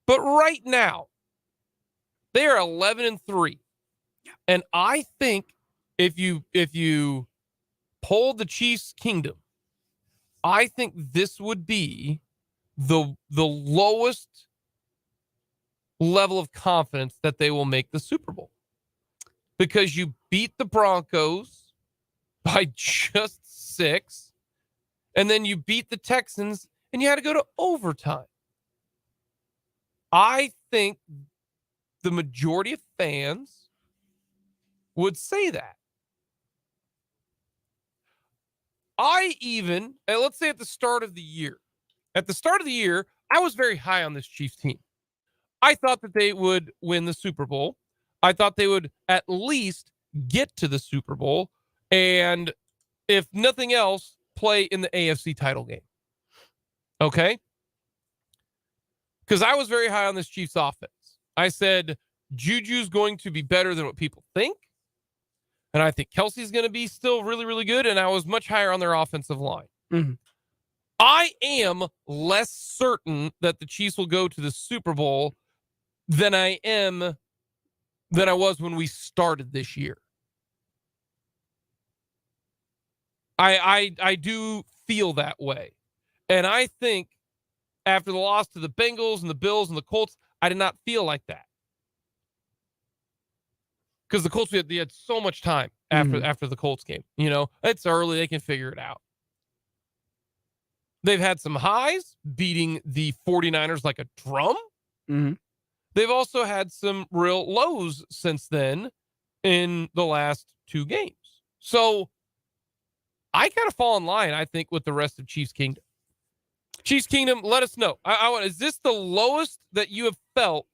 But right now, they are 11-3. And I think if you polled the Chiefs' kingdom, I think this would be the lowest level of confidence that they will make the Super Bowl. Because you beat the Broncos by just 6, and then you beat the Texans, and you had to go to overtime. I think the majority of fans would say that. Let's say at the start of the year, I was very high on this Chiefs team. I thought that they would win the Super Bowl. I thought they would at least get to the Super Bowl and, if nothing else, play in the AFC title game. Okay? Because I was very high on this Chiefs offense. I said Juju's going to be better than what people think. And I think Kelsey's going to be still really, really good. And I was much higher on their offensive line. Mm-hmm. I am less certain that the Chiefs will go to the Super Bowl than I was when we started this year. I do feel that way. And I think after the loss to the Bengals and the Bills and the Colts, I did not feel like that. Because the Colts, they had so much time after the Colts game. It's early. They can figure it out. They've had some highs, beating the 49ers like a drum. Mm-hmm. They've also had some real lows since then in the last 2 games. So I kind of fall in line, I think, with the rest of Chiefs Kingdom. Chiefs Kingdom, let us know. Is this the lowest that you have felt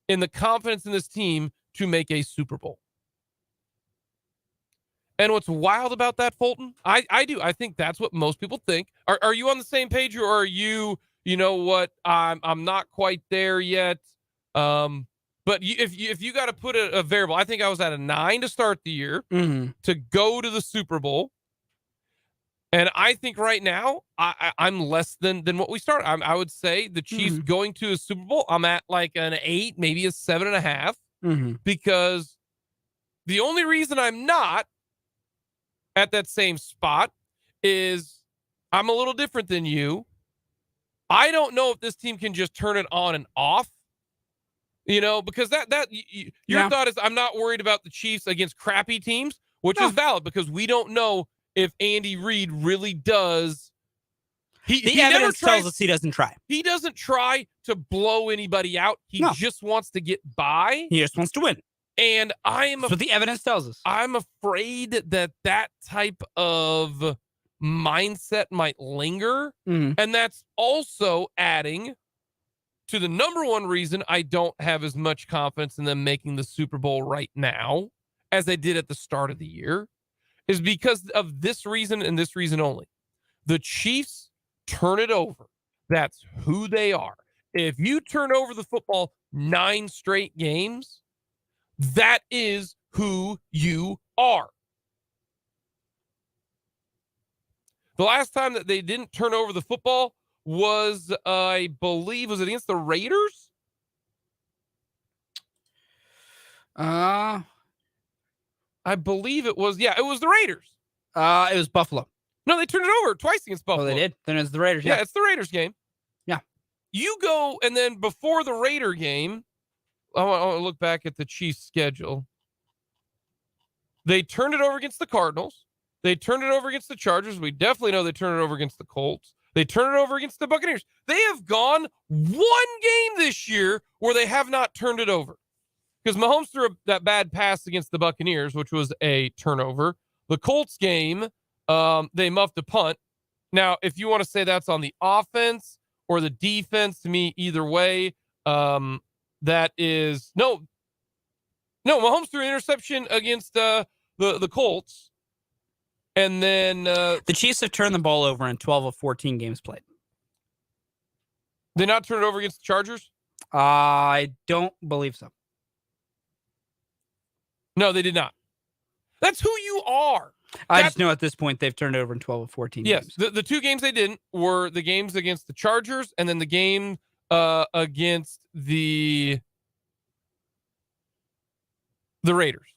in the confidence in this team to make a Super Bowl? And what's wild about that, Fulton, I do. I think that's what most people think. Are you on the same page, or are you, you know what, I'm not quite there yet. But if you got to put a variable, I think I was at a 9 to start the year to go to the Super Bowl. And I think right now I'm less than what we started. I would say the Chiefs going to a Super Bowl, I'm at like an 8, maybe a 7.5, because the only reason I'm not at that same spot is I'm a little different than you. I don't know if this team can just turn it on and off, because your thought is I'm not worried about the Chiefs against crappy teams, which is valid because we don't know if Andy Reid really does. The evidence tells us he doesn't try. He doesn't try to blow anybody out. He just wants to get by. He just wants to win. And that's what the evidence tells us. I'm afraid that type of mindset might linger. And that's also adding to the number one reason I don't have as much confidence in them making the Super Bowl right now as I did at the start of the year, is because of this reason and this reason only. The Chiefs turn it over. That's who they are. If you turn over the football 9 straight games, that is who you are. The last time that they didn't turn over the football was, I believe, was it against the Raiders? I believe it was. Yeah, it was the Raiders. It was Buffalo. No, they turned it over twice against Buffalo. Oh, they did? Then it's the Raiders. Yeah, it's the Raiders game. Yeah. You go, and then before the Raider game, I want to look back at the Chiefs' schedule. They turned it over against the Cardinals. They turned it over against the Chargers. We definitely know they turned it over against the Colts. They turned it over against the Buccaneers. They have gone one game this year where they have not turned it over. Because Mahomes threw that bad pass against the Buccaneers, which was a turnover. The Colts game, they muffed a punt. Now, if you want to say that's on the offense or the defense, to me, either way, that is no. Mahomes threw an interception against the Colts, and then the Chiefs have turned the ball over in 12 of 14 games played. They not turn it over against the Chargers? I don't believe so. No, they did not. That's who you are. I just know at this point they've turned it over in 12 of 14 games. Yes, the 2 games they didn't were the games against the Chargers and then the game against the Raiders.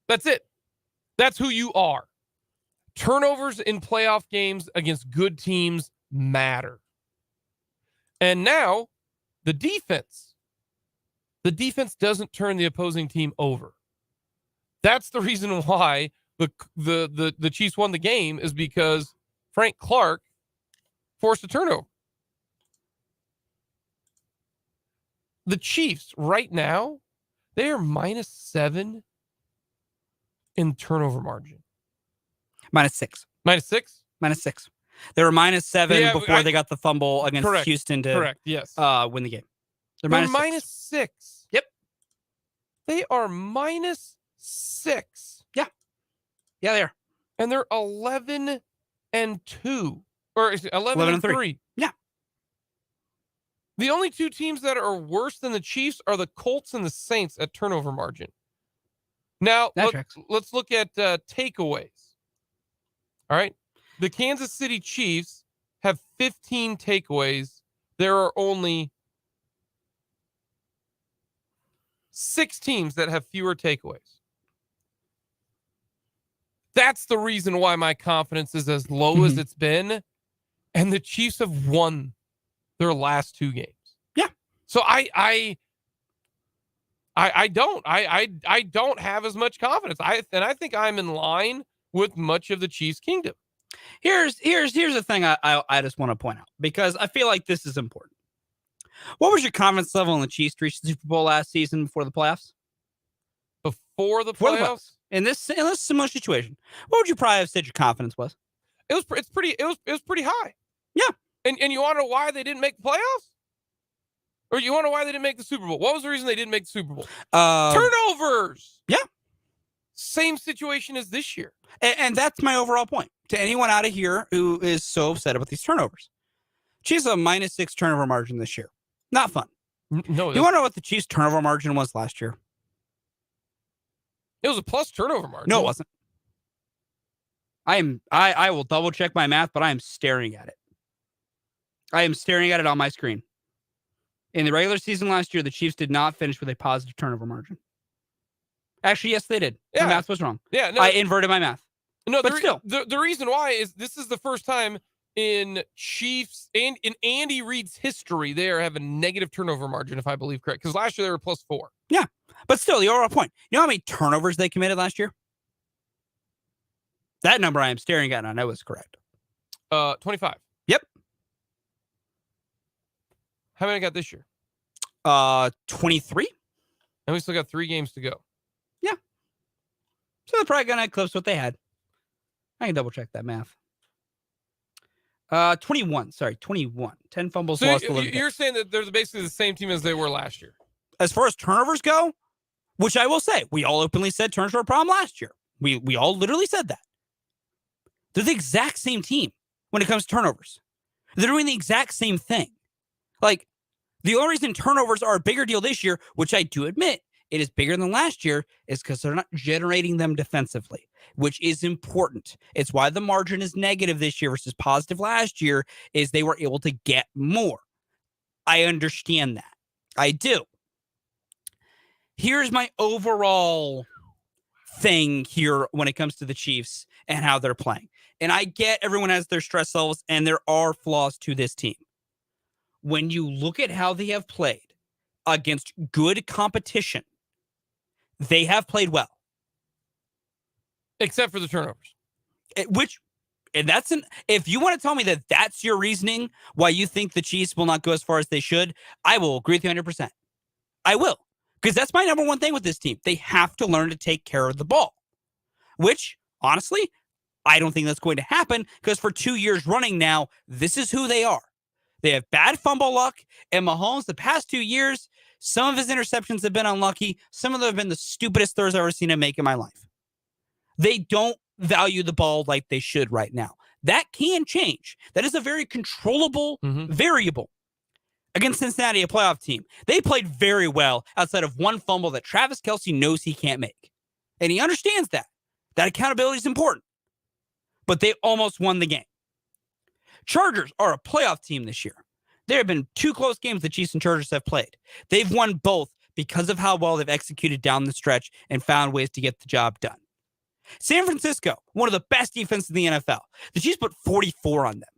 That's it. That's who you are. Turnovers in playoff games against good teams matter. And now the defense doesn't turn the opposing team over. That's the reason why the Chiefs won the game, is because Frank Clark forced a turnover. The Chiefs right now, they are -7 in turnover margin. -6. -6? -6. They were -7 before they got the fumble against Houston to yes. Win the game. They're -6. Yep. They are -6. Yeah, they are. And they're 11-2. Or 11-3. Yeah. The only 2 teams that are worse than the Chiefs are the Colts and the Saints at turnover margin. Now, let's look at takeaways. All right. The Kansas City Chiefs have 15 takeaways. There are only 6 teams that have fewer takeaways. That's the reason why my confidence is as low as it's been. And the Chiefs have won their last 2 games. Yeah. So I don't have as much confidence. I think I'm in line with much of the Chiefs kingdom. Here's the thing I just want to point out, because I feel like this is important. What was your confidence level in the Chiefs to reach the Super Bowl last season before the playoffs? Before the playoffs? In this similar situation, what would you probably have said your confidence was? It was pretty high. Yeah. And you want to know why they didn't make the playoffs? Or you want to know why they didn't make the Super Bowl? What was the reason they didn't make the Super Bowl? Turnovers. Yeah. Same situation as this year. And that's my overall point. To anyone out of here who is so upset about these turnovers. Chiefs have a -6 turnover margin this year. Not fun. No, You want to know what the Chiefs' turnover margin was last year? it was a plus turnover margin. No, it wasn't. I will double check my math, but I am staring at it. I am staring at it on my screen. In the regular season last year, the Chiefs did not finish with a positive turnover margin. Actually, yes, they did. Yeah. My math was wrong. Yeah, no, I inverted my math. No, but still, the reason why is this is the first time in Chiefs and in Andy Reid's history they have a negative turnover margin, if I believe correct. Because last year they were +4. Yeah, but still, the overall point. You know how many turnovers they committed last year? That number I am staring at, and I know is correct. 25. Yep. How many got this year? 23. And we still got 3 games to go. Yeah. So they're probably gonna eclipse what they had. I can double check that math. 21. Sorry, 21. 10 fumbles So lost. you're saying that they're basically the same team as they were last year. As far as turnovers go, which I will say, we all openly said turnovers were a problem last year. We all literally said that. They're the exact same team when it comes to turnovers. They're doing the exact same thing. Like, the only reason turnovers are a bigger deal this year, which I do admit it is bigger than last year, is because they're not generating them defensively, which is important. It's why the margin is negative this year versus positive last year, is they were able to get more. I understand that. I do. Here's my overall thing here when it comes to the Chiefs and how they're playing. And I get everyone has their stress levels, and there are flaws to this team. When you look at how they have played against good competition, they have played well. Except for the turnovers. If you want to tell me that that's your reasoning why you think the Chiefs will not go as far as they should, I will agree with you 100%. I will. Because that's my number one thing with this team. They have to learn to take care of the ball. Which, honestly, I don't think that's going to happen because for 2 years running now, this is who they are. They have bad fumble luck, and Mahomes, the past 2 years, some of his interceptions have been unlucky. Some of them have been the stupidest throws I've ever seen him make in my life. They don't value the ball like they should right now. That can change. That is a very controllable variable. Against Cincinnati, a playoff team, they played very well outside of one fumble that Travis Kelce knows he can't make. And he understands that. That accountability is important. But they almost won the game. Chargers are a playoff team this year. There have been 2 close games the Chiefs and Chargers have played. They've won both because of how well they've executed down the stretch and found ways to get the job done. San Francisco, one of the best defenses in the NFL. The Chiefs put 44 on them.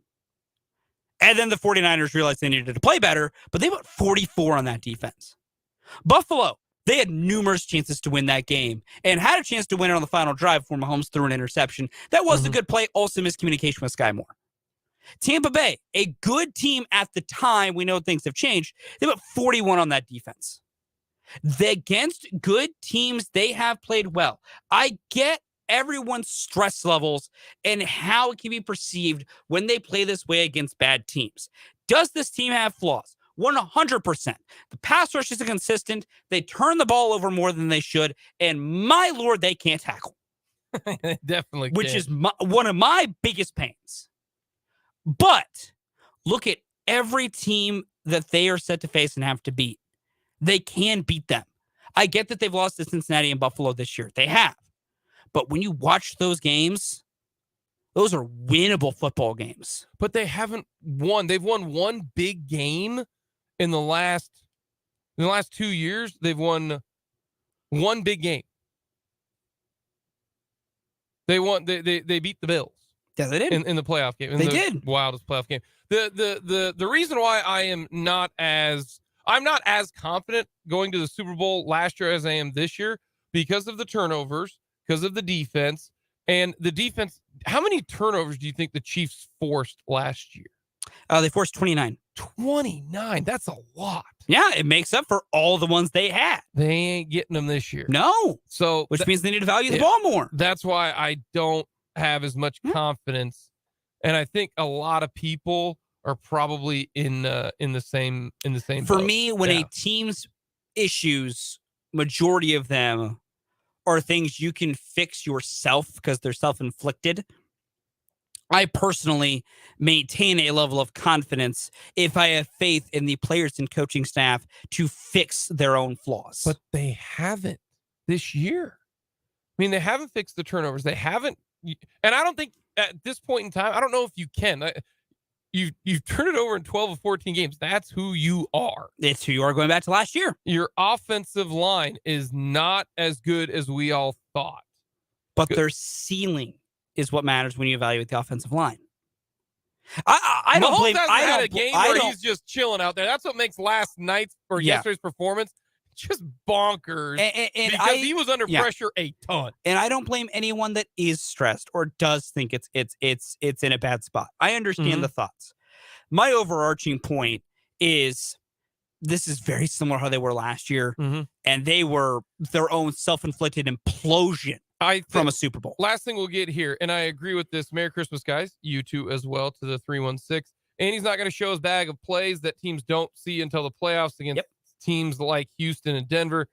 And then the 49ers realized they needed to play better, but they put 44 on that defense. Buffalo, they had numerous chances to win that game and had a chance to win it on the final drive before Mahomes threw an interception. That was a good play, also miscommunication with Sky Moore. Tampa Bay, a good team at the time. We know things have changed. They put 41 on that defense. Against good teams, they have played well. I get everyone's stress levels and how it can be perceived when they play this way against bad teams. Does this team have flaws? 100%. The pass rush isn't consistent. They turn the ball over more than they should. And my Lord, they can't tackle. Definitely. Which is one of my biggest pains. But look at every team that they are set to face and have to beat. They can beat them. I get that they've lost to Cincinnati and Buffalo this year. They have. But when you watch those games, those are winnable football games. But they haven't won. They've won one big game in the last 2 years. They've won one big game. They beat the Bills. Yeah, they did in the playoff game. They did. Wildest playoff game. The reason why I'm not as confident going to the Super Bowl last year as I am this year because of the turnovers, because of the defense. And the defense, how many turnovers do you think the Chiefs forced last year? They forced 29. 29. That's a lot. Yeah, it makes up for all the ones they had. They ain't getting them this year. No. So which means they need to value the ball more. That's why I don't have as much confidence. And I think a lot of people are probably in the same For boat. me, when a team's issues, majority of them are things you can fix yourself because they're self-inflicted, I personally maintain a level of confidence if I have faith in the players and coaching staff to fix their own flaws. But they haven't this year. I mean, they haven't fixed the turnovers. They haven't. And I don't think at this point in time, I don't know if you can. You've turned it over in 12 of 14 games. That's who you are. It's who you are going back to last year. Your offensive line is not as good as we all thought. But their ceiling is what matters when you evaluate the offensive line. I don't blame. I had a game where he's just chilling out there. That's what makes last night's or yesterday's performance just bonkers. And because he was under pressure a ton. And I don't blame anyone that is stressed or does think it's in a bad spot. I understand the thoughts. My overarching point is this is very similar how they were last year, and they were their own self-inflicted implosion from a Super Bowl. Last thing we'll get here, and I agree with this. Merry Christmas, guys. You too as well to the 316. And he's not going to show his bag of plays that teams don't see until the playoffs against teams like Houston and Denver.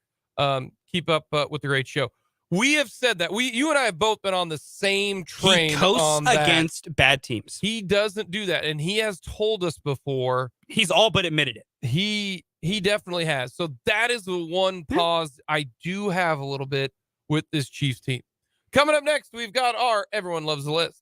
Keep up with the great show. We have said that. You and I have both been on the same train. He coasts against bad teams. He doesn't do that, and he has told us before. He's all but admitted it. He definitely has. So that is the one pause I do have a little bit with this Chiefs team. Coming up next, we've got our Everyone Loves the List.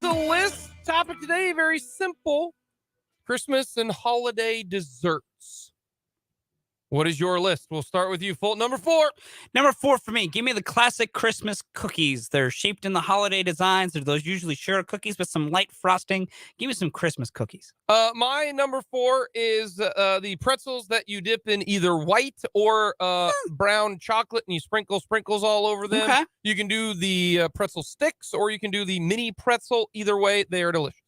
The list topic today, very simple. Christmas and holiday desserts. What is your list? We'll start with you, Fulton. Number 4. Number 4 for me. Give me the classic Christmas cookies. They're shaped in the holiday designs. They're those usually sugar cookies with some light frosting. Give me some Christmas cookies. My number 4 is the pretzels that you dip in either white or brown chocolate, and you sprinkles all over them. Okay. You can do the pretzel sticks, or you can do the mini pretzel. Either way, they are delicious.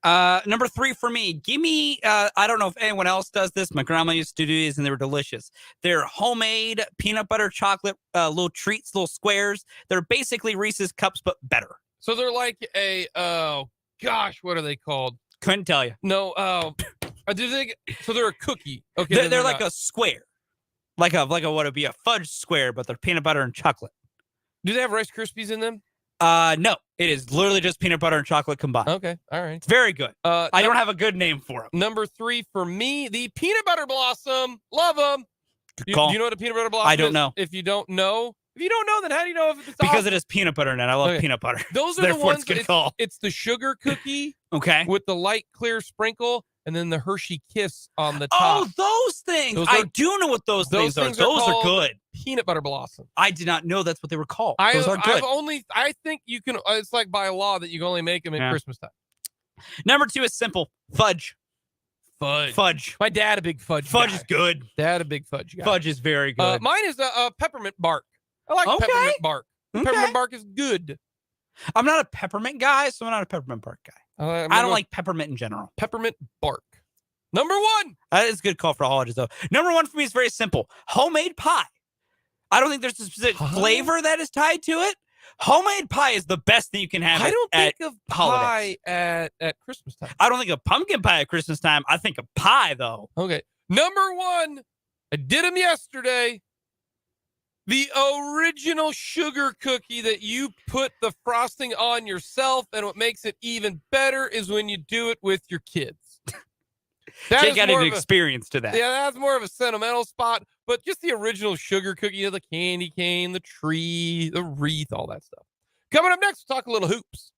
Number 3 for me. Give me, I don't know if anyone else does this. My grandma used to do these and they were delicious. They're homemade peanut butter chocolate, little treats, little squares. They're basically Reese's Cups, but better. So they're like what are they called? Couldn't tell you. No. So they're a cookie. Okay. They're like a square. Like what would be a fudge square, but they're peanut butter and chocolate. Do they have Rice Krispies in them? No, it is literally just peanut butter and chocolate combined. Okay, all right. It's very good. I don't have a good name for them. Number 3 for me, the peanut butter blossom. Love them. Do you know what a peanut butter blossom is? I don't know. If you don't know, If you don't know, then how do you know if it's Because awesome? it is peanut butter in it. I love Okay. peanut butter. Those are the Therefore, ones. it's a good call. It's the sugar cookie Okay. with the light clear sprinkle, and then the Hershey Kiss on the top. Oh, those things. I do know what those things are. Those are good. Peanut butter blossom. I did not know that's what they were called. Those are good. I think you can. It's like by law that you can only make them at Christmas time. Number 2 is simple. Fudge. Fudge. My dad a big fudge. Fudge is good. Dad a big fudge guy. Fudge is very good. Mine is a peppermint bark. I like peppermint bark. Peppermint bark is good. I'm not a peppermint guy, so I'm not a peppermint bark guy. I don't like peppermint in general. Peppermint bark. Number 1. That is a good call for holidays, though. Number 1 for me is very simple. Homemade pie. I don't think there's a specific flavor that is tied to it. Homemade pie is the best thing you can have. I don't think of holidays. pie at Christmas time. I don't think of pumpkin pie at Christmas time. I think of pie, though. Okay. Number 1. I did them yesterday. The original sugar cookie that you put the frosting on yourself, and what makes it even better is when you do it with your kids. Jake got an experience to that. Yeah, that's more of a sentimental spot, but just the original sugar cookie, the candy cane, the tree, the wreath, all that stuff. Coming up next, we'll talk a little hoops.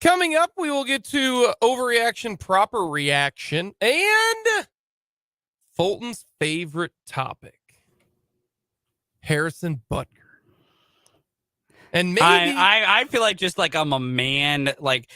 Coming up, we will get to overreaction, proper reaction, and Fulton's favorite topic, Harrison Butker. And maybe I feel like just like I'm a man. Like,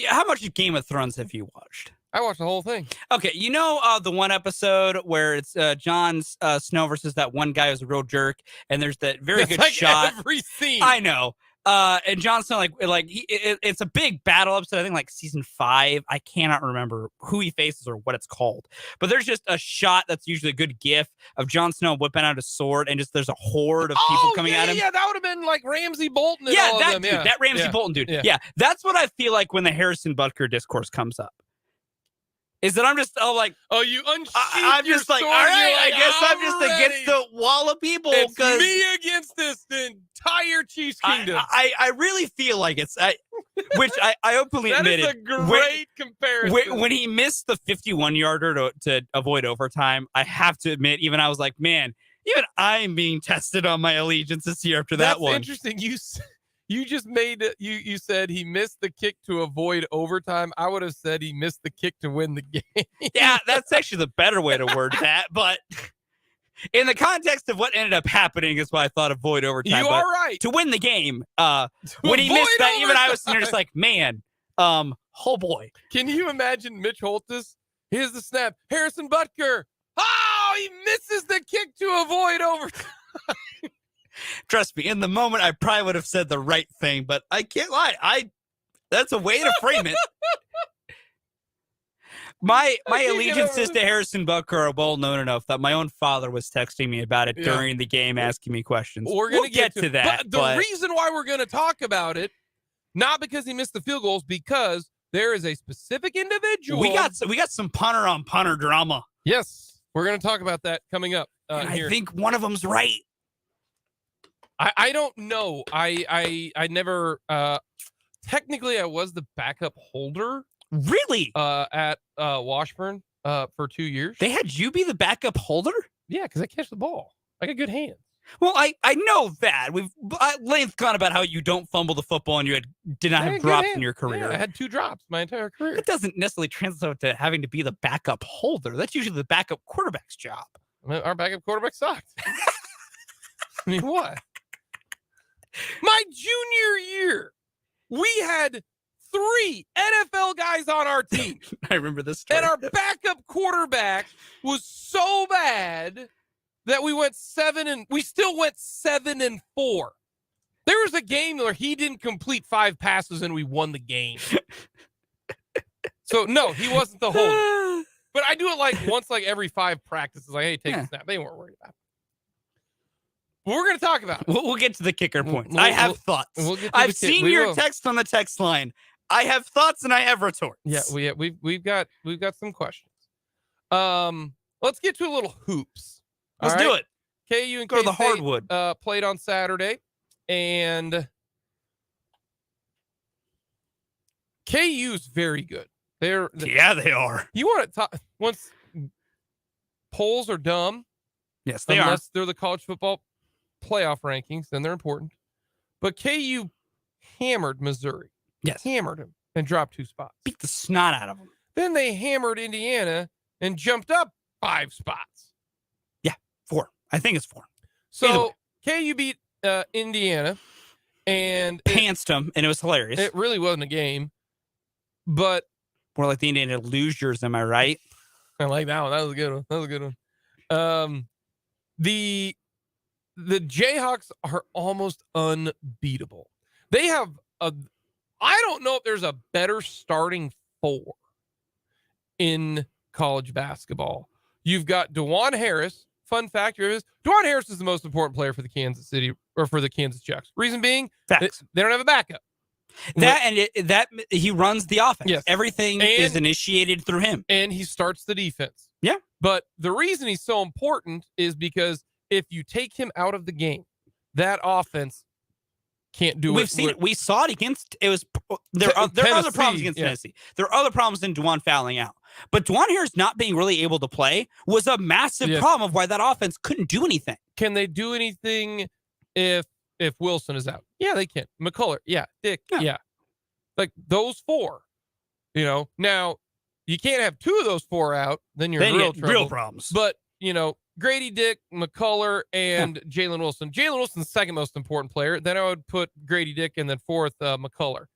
how much of Game of Thrones have you watched? I watched the whole thing. Okay, you know the one episode where it's Jon Snow versus that one guy who's a real jerk, and there's that very good like shot. Every scene. I know. And Jon Snow, it's a big battle episode. I think like season 5. I cannot remember who he faces or what it's called. But there's just a shot that's usually a good gif of Jon Snow whipping out a sword, and just there's a horde of people coming at him. Yeah, that would have been like Ramsey Bolton. And Yeah, all that of them. dude, Yeah. that Ramsey Bolton dude. Yeah, that's what I feel like when the Harrison Butker discourse comes up. Is that I'm just like, oh, you unsheathed I'm your just like, sword, all right, like, I guess I'm just ready. against the wall of people. It's because me against this, the entire Chiefs kingdom. I really feel like it's, which I openly that admitted. is a great comparison. When he missed the 51-yarder to avoid overtime, I have to admit, even I was like, man, even I'm being tested on my allegiances here after that one. That's interesting. You just made it. You said he missed the kick to avoid overtime. I would have said he missed the kick to win the game. Yeah, that's actually the better way to word that. But in the context of what ended up happening is why I thought avoid overtime. You are right. To win the game, when he missed that, even I was sitting there just like, man, oh boy. Can you imagine Mitch Holthus? Here's the snap. Harrison Butker. Oh, he misses the kick to avoid overtime. Trust me, in the moment, I probably would have said the right thing, but I can't lie. That's a way to frame it. My allegiances to Harrison Butker are well known enough that my own father was texting me about it during the game, asking me questions. We're going to get to that. But the reason why we're going to talk about it, not because he missed the field goals, because there is a specific individual. We got some punter on punter drama. Yes, we're going to talk about that coming up. I think one of them's right. I don't know. I never technically I was the backup holder. Really? At Washburn for 2 years. They had you be the backup holder? Yeah, because I catch the ball. I got good hands. Well, I know that. We've at length gone about how you don't fumble the football and you did not have drops in your career. Yeah, I had 2 drops my entire career. It doesn't necessarily translate to having to be the backup holder. That's usually the backup quarterback's job. I mean, our backup quarterback sucked. I mean, what? My junior year, we had 3 NFL guys on our team. I remember this story. And our backup quarterback was so bad that we still went 7-4. There was a game where he didn't complete 5 passes and we won the game. So no, he wasn't the holder. But I do it like once like every 5 practices. Like, hey, take a snap. They weren't worried about it. We're going to talk about it. We'll get to the kicker points. I have thoughts. I've seen your text on the text line. I have thoughts and I have retorts. Yeah, we've got some questions. Let's get to a little hoops. Let's do it. KU and go to the hardwood. Played on Saturday, and KU's very good. They are. You want to talk once polls are dumb? Yes, they unless they're the college football playoff rankings, then they're important. But KU hammered Missouri. Yes. Hammered him and dropped 2 spots. Beat the snot out of them. Then they hammered Indiana and jumped up 5 spots. Yeah, 4. I think it's 4. So KU beat Indiana and pantsed them, and it was hilarious. It really wasn't a game, but more like the Indiana losers. Am I right? I like that one. That was a good one. The Jayhawks are almost unbeatable. They have I don't know if there's a better starting 4 in college basketball. You've got DeJuan Harris. Fun fact here is DeJuan Harris is the most important player for the Kansas City or for the Kansas Jacks. Reason being, they don't have a backup. That he runs the offense. Yes. Everything is initiated through him. And he starts the defense. Yeah. But the reason he's so important is because if you take him out of the game, that offense can't do it. We saw it against. There are other problems against Tennessee. There are other problems in DeJuan fouling out. But DeJuan Harris not being really able to play was a massive problem of why that offense couldn't do anything. Can they do anything if Wilson is out? Yeah, they can. McCullough, yeah. Dick, yeah. Like those four, now you can't have two of those four out. Then you're in real trouble. Real problems. But, Grady Dick, McCullough, and Jalen Wilson. Jalen Wilson's the second most important player. Then I would put Grady Dick and then fourth, McCullough.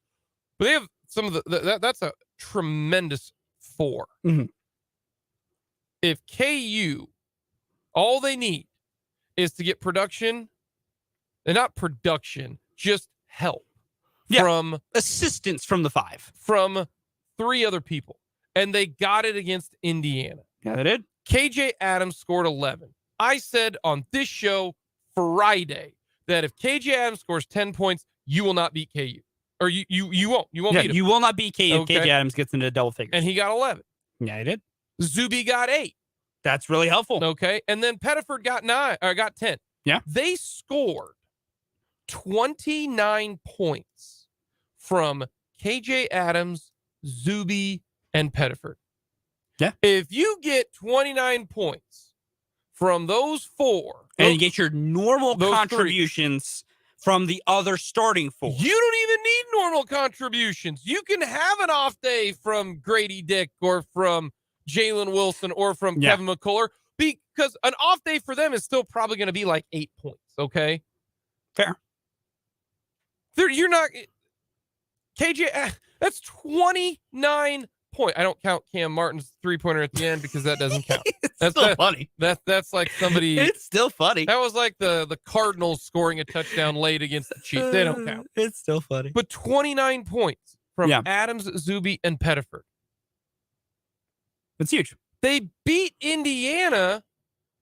But they have some of that's a tremendous four. Mm-hmm. If KU, all they need is to get production, and not production, just help from assistance from the five, from three other people. And they got it against Indiana. Yeah, they did. KJ Adams scored 11. I said on this show Friday that if KJ Adams scores 10 points, you will not beat KU. Or you won't. You won't beat him. You will not beat KU Okay. if KJ Adams gets into double figures. And he got 11. Yeah, he did. Zuby got 8. That's really helpful. Okay. And then Pettiford got 10. Yeah. They scored 29 points from KJ Adams, Zuby, and Pettiford. Yeah. If you get 29 points from those four, and you get your normal those contributions from the other starting four, you don't even need normal contributions. You can have an off day from Grady Dick or from Jalen Wilson or from Kevin McCullough, because an off day for them is still probably going to be like 8 points. Okay. Fair. You're not KJ. That's 29 points. I don't count Cam Martin's 3-pointer at the end because that doesn't count. That's still funny. That's like somebody. It's still funny. That was like the Cardinals scoring a touchdown late against the Chiefs. They don't count. It's still funny. But 29 points from Adams, Zuby, and Pettiford. It's huge. They beat Indiana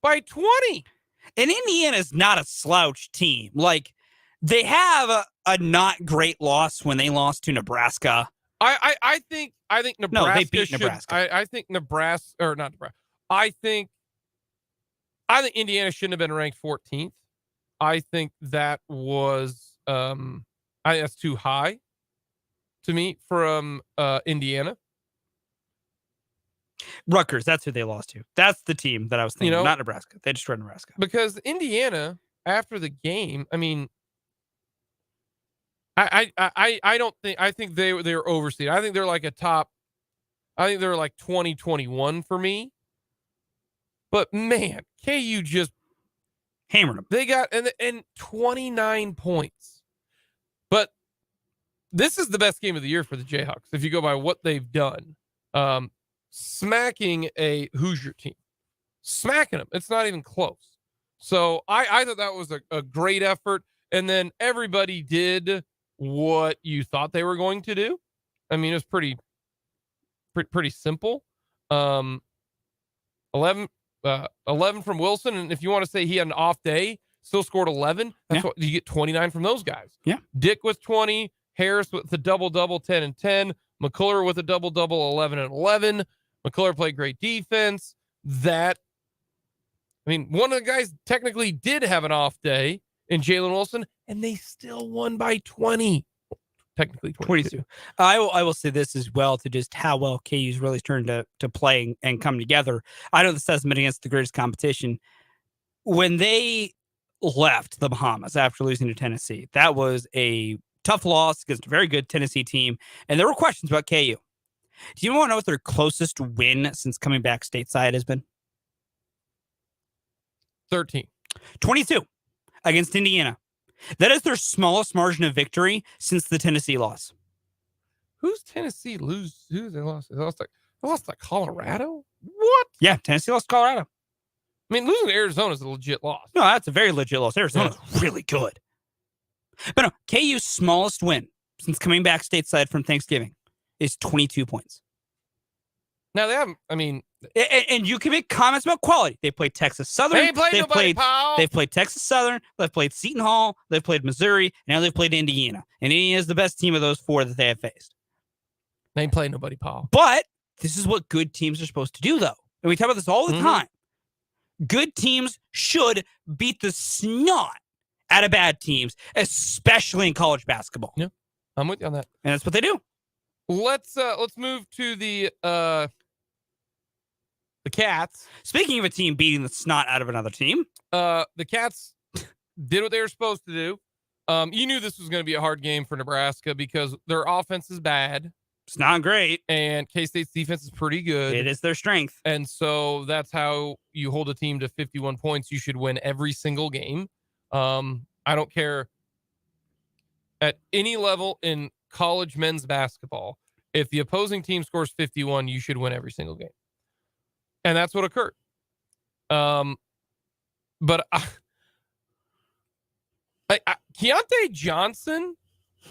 by 20. And Indiana's not a slouch team. Like, they have a not great loss when they lost to Nebraska. I think Nebraska. No, they beat Nebraska. I think Nebraska, or not Nebraska. I think Indiana shouldn't have been ranked 14th. I think that was that's too high to me from Indiana. Rutgers, that's who they lost to. That's the team that I was thinking, not Nebraska. They destroyed Nebraska. Because Indiana, after the game, I mean, I don't think, I think they were overseeded. I think they're like I think they're like 2021 for me. But man, KU just hammered them. They got and 29 points. But this is the best game of the year for the Jayhawks if you go by what they've done. Smacking a Hoosier team. Smacking them. It's not even close. So I thought that was a great effort. And then everybody did what you thought they were going to do. I mean, it was pretty simple. 11 from Wilson, and if you want to say he had an off day, still scored 11. That's what you get 29 from those guys. Yeah. Dick with 20, Harris with the double 10 and 10, McCullough with a double 11 and 11. McCullough played great defense. One of the guys technically did have an off day in Jalen Wilson, and they still won by 20. Technically 22. I will say this as well, to just how well KU's really turned to play and come together. I know this hasn't been against the greatest competition. When they left the Bahamas after losing to Tennessee, that was a tough loss against a very good Tennessee team, and there were questions about KU. Do you want to know what their closest win since coming back stateside has been? 13. 22 against Indiana. That is their smallest margin of victory since the Tennessee loss. Who's Tennessee lose? Who they lost? They lost to Colorado? What? Yeah, Tennessee lost to Colorado. I mean, losing to Arizona is a legit loss. No, that's a very legit loss. Arizona's really good. But no, KU's smallest win since coming back stateside from Thanksgiving is 22 points. Now they haven't, and you can make comments about quality. They played Texas Southern. They ain't played nobody, pal. They've played Texas Southern. They've played Seton Hall. They've played Missouri. And now they've played Indiana. And Indiana is the best team of those four that they have faced. They ain't played nobody, pal. But this is what good teams are supposed to do, though. And we talk about this all the time. Good teams should beat the snot out of bad teams, especially in college basketball. Yeah, I'm with you on that. And that's what they do. Let's move to the Cats. Speaking of a team beating the snot out of another team, the Cats did what they were supposed to do. You knew this was going to be a hard game for Nebraska because their offense is bad. It's not great. And K-State's defense is pretty good. It is their strength. And so that's how you hold a team to 51 points. You should win every single game. I don't care at any level in college men's basketball. If the opposing team scores 51, you should win every single game. And that's what occurred. But Keontae Johnson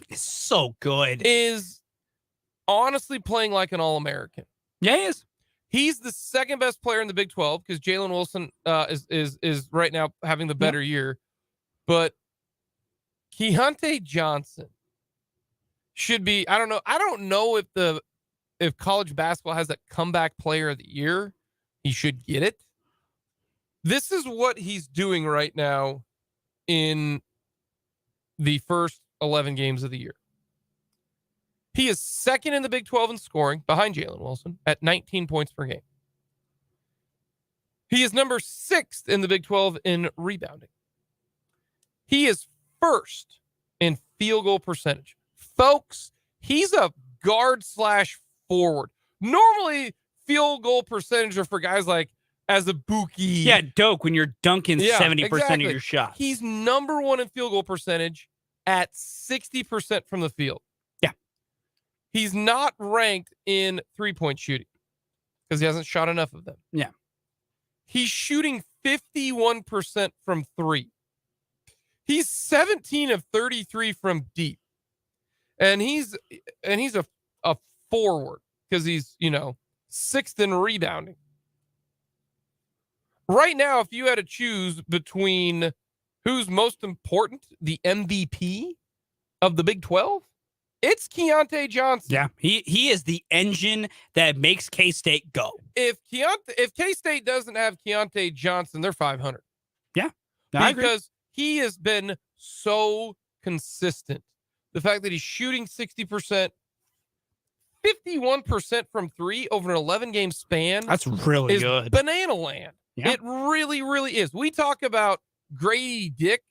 is so good. Is honestly playing like an All-American. Yeah, he is. He's the second best player in the Big 12 because Jalen Wilson is right now having the better year. But Keontae Johnson should be, I don't know if college basketball has a comeback player of the year. He should get it. This is what he's doing right now in the first 11 games of the year. He is second in the Big 12 in scoring behind Jalen Wilson at 19 points per game. He is number 6th in the Big 12 in rebounding. He is first in field goal percentage. Folks, he's a guard / forward. Normally, field goal percentage are for guys like Azubuike. Yeah, Doak, when you're dunking 70% exactly. of your shots. He's number 1 in field goal percentage at 60% from the field. Yeah. He's not ranked in three-point shooting because he hasn't shot enough of them. Yeah. He's shooting 51% from 3. He's 17 of 33 from deep. And he's a forward because he's, 6th in rebounding. Right now, if you had to choose between who's most important, the MVP of the Big 12, it's Keontae Johnson. Yeah, he is the engine that makes K-State go. If K-State doesn't have Keontae Johnson, they're 500. Yeah, because he has been so consistent. The fact that he's shooting 60%, 51% from 3 over an 11-game span. That's really good. Banana land. Yeah. It really, really is. We talk about Grady Dick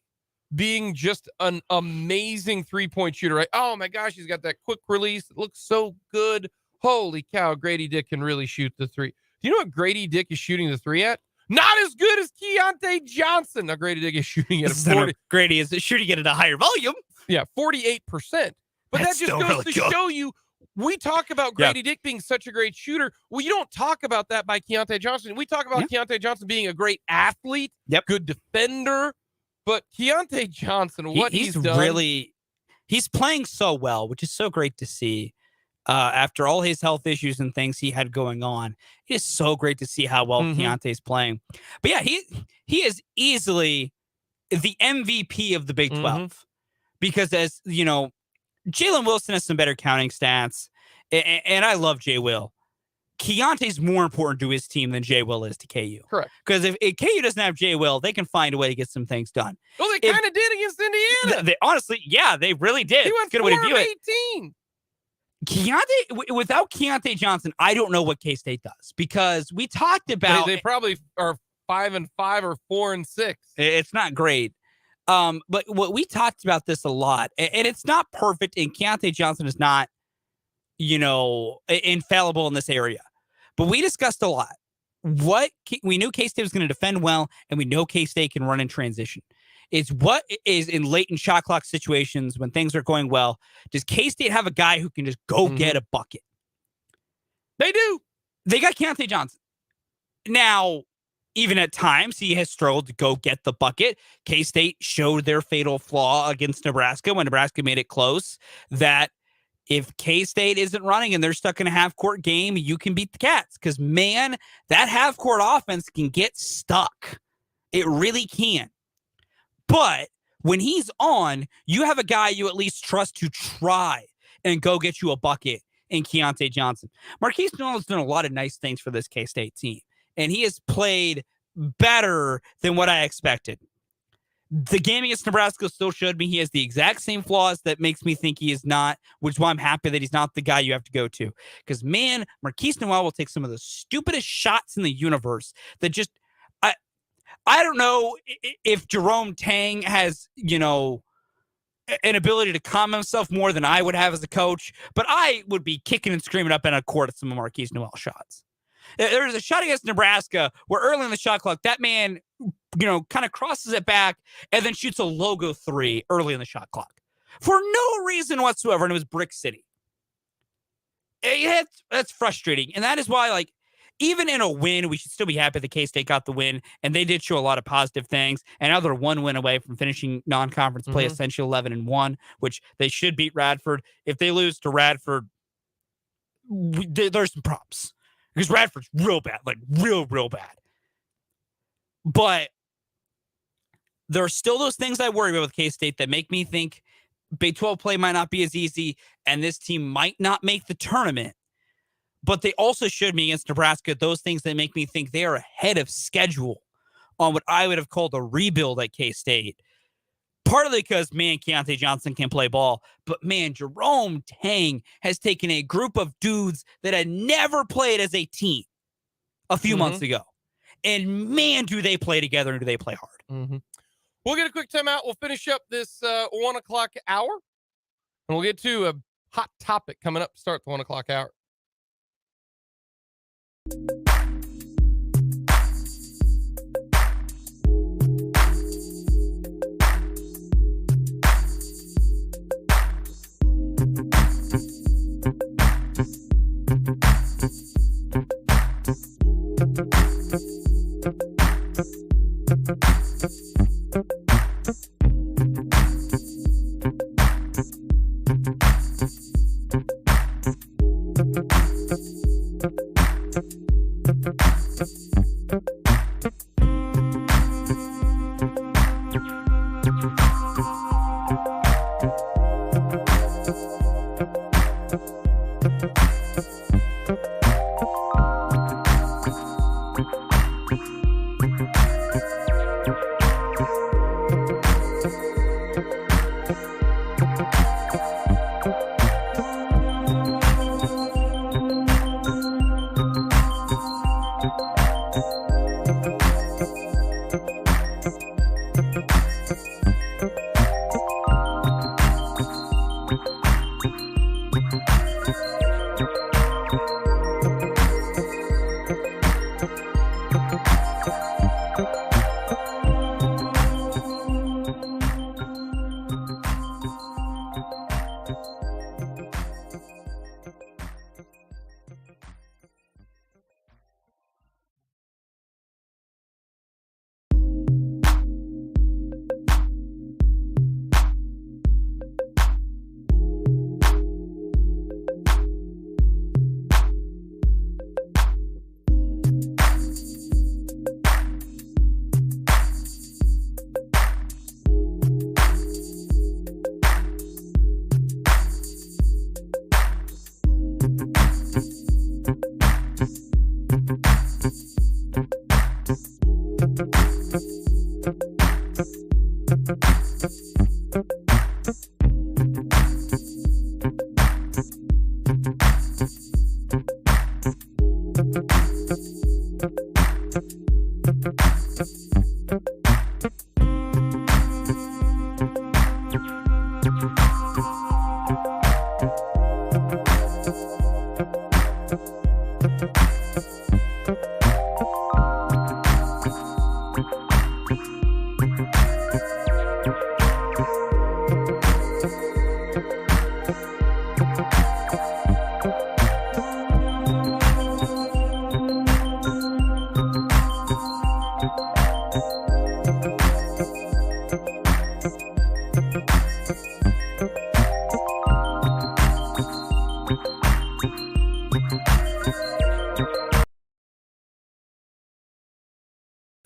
being just an amazing three-point shooter, right? Oh my gosh, he's got that quick release. It looks so good. Holy cow, Grady Dick can really shoot the 3. Do you know what Grady Dick is shooting the 3 at? Not as good as Keontae Johnson. Now Grady Dick is shooting at 40. Grady is shooting it at a higher volume. Yeah, 48%. But that just goes really to show you, we talk about Grady Dick being such a great shooter. Well, you don't talk about that by Keontae Johnson. We talk about Keontae Johnson being a great athlete, good defender. But Keontae Johnson, he's done. He's playing so well, which is so great to see. After all his health issues and things he had going on, it is so great to see how well Keontae's playing. But yeah, he is easily the MVP of the Big 12 because, as you know, Jalen Wilson has some better counting stats, and I love Jay Will. Keontae's more important to his team than Jay Will is to KU. Correct. Because if KU doesn't have Jay Will, they can find a way to get some things done. Well, they kind of did against Indiana. Honestly, they really did. He went 4 of 18. Keontae, without Keontae Johnson, I don't know what K-State does because we talked about they probably are 5-5 or 4-6. It's not great. But what we talked about this a lot, and it's not perfect, and Keontae Johnson is not, infallible in this area. But we discussed a lot. We knew K-State was going to defend well, and we know K-State can run in transition. It's what is in late and shot clock situations when things are going well. Does K-State have a guy who can just go get a bucket? They do. They got Keontae Johnson. Now, even at times, he has struggled to go get the bucket. K-State showed their fatal flaw against Nebraska when Nebraska made it close, that if K-State isn't running and they're stuck in a half-court game, you can beat the Cats. Because, man, that half-court offense can get stuck. It really can. But when he's on, you have a guy you at least trust to try and go get you a bucket in Keontae Johnson. Marquise Noel has done a lot of nice things for this K-State team, and he has played better than what I expected. The game against Nebraska still showed me he has the exact same flaws that makes me think he is not, which is why I'm happy that he's not the guy you have to go to. Because, man, Marquise Noel will take some of the stupidest shots in the universe that just, I don't know if Jerome Tang has, an ability to calm himself more than I would have as a coach, but I would be kicking and screaming up in a court at some of Marquise Noel shots. There was a shot against Nebraska where early in the shot clock, that man, kind of crosses it back and then shoots a logo 3 early in the shot clock for no reason whatsoever, and it was Brick City. That's frustrating, and that is why, even in a win, we should still be happy that K-State got the win, and they did show a lot of positive things. And now they're 1 win away from finishing non-conference play, essentially 11-1, which they should beat Radford. If they lose to Radford, there's some props because Radford's real bad, real bad. But there are still those things I worry about with K-State that make me think Big 12 play might not be as easy, and this team might not make the tournament. But they also showed me against Nebraska those things that make me think they are ahead of schedule on what I would have called a rebuild at K-State. Partly because, man, Keontae Johnson can play ball. But, man, Jerome Tang has taken a group of dudes that had never played as a team a few months ago. And, man, do they play together and do they play hard. We'll get a quick timeout. We'll finish up this 1 o'clock hour. And we'll get to a hot topic coming up to start the 1 o'clock hour.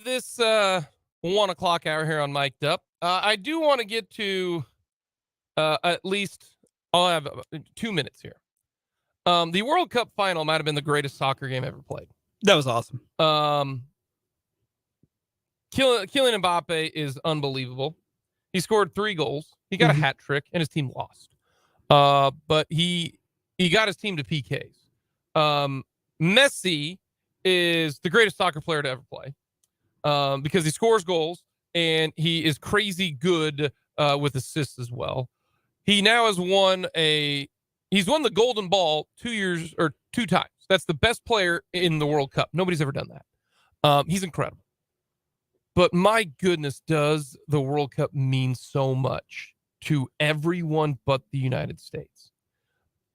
This 1 o'clock hour here on Mic'd Up. I do want to get to at least, I'll have 2 minutes here. The World Cup final might have been the greatest soccer game ever played. That was awesome. Kylian Mbappe is unbelievable. He scored 3 goals. He got a hat trick, and his team lost. But he got his team to PKs. Messi is the greatest soccer player to ever play. Because he scores goals and he is crazy good with assists as well. He now has he's won the Golden Ball 2 times. That's the best player in the World Cup. Nobody's ever done that. He's incredible. But my goodness, does the World Cup mean so much to everyone but the United States.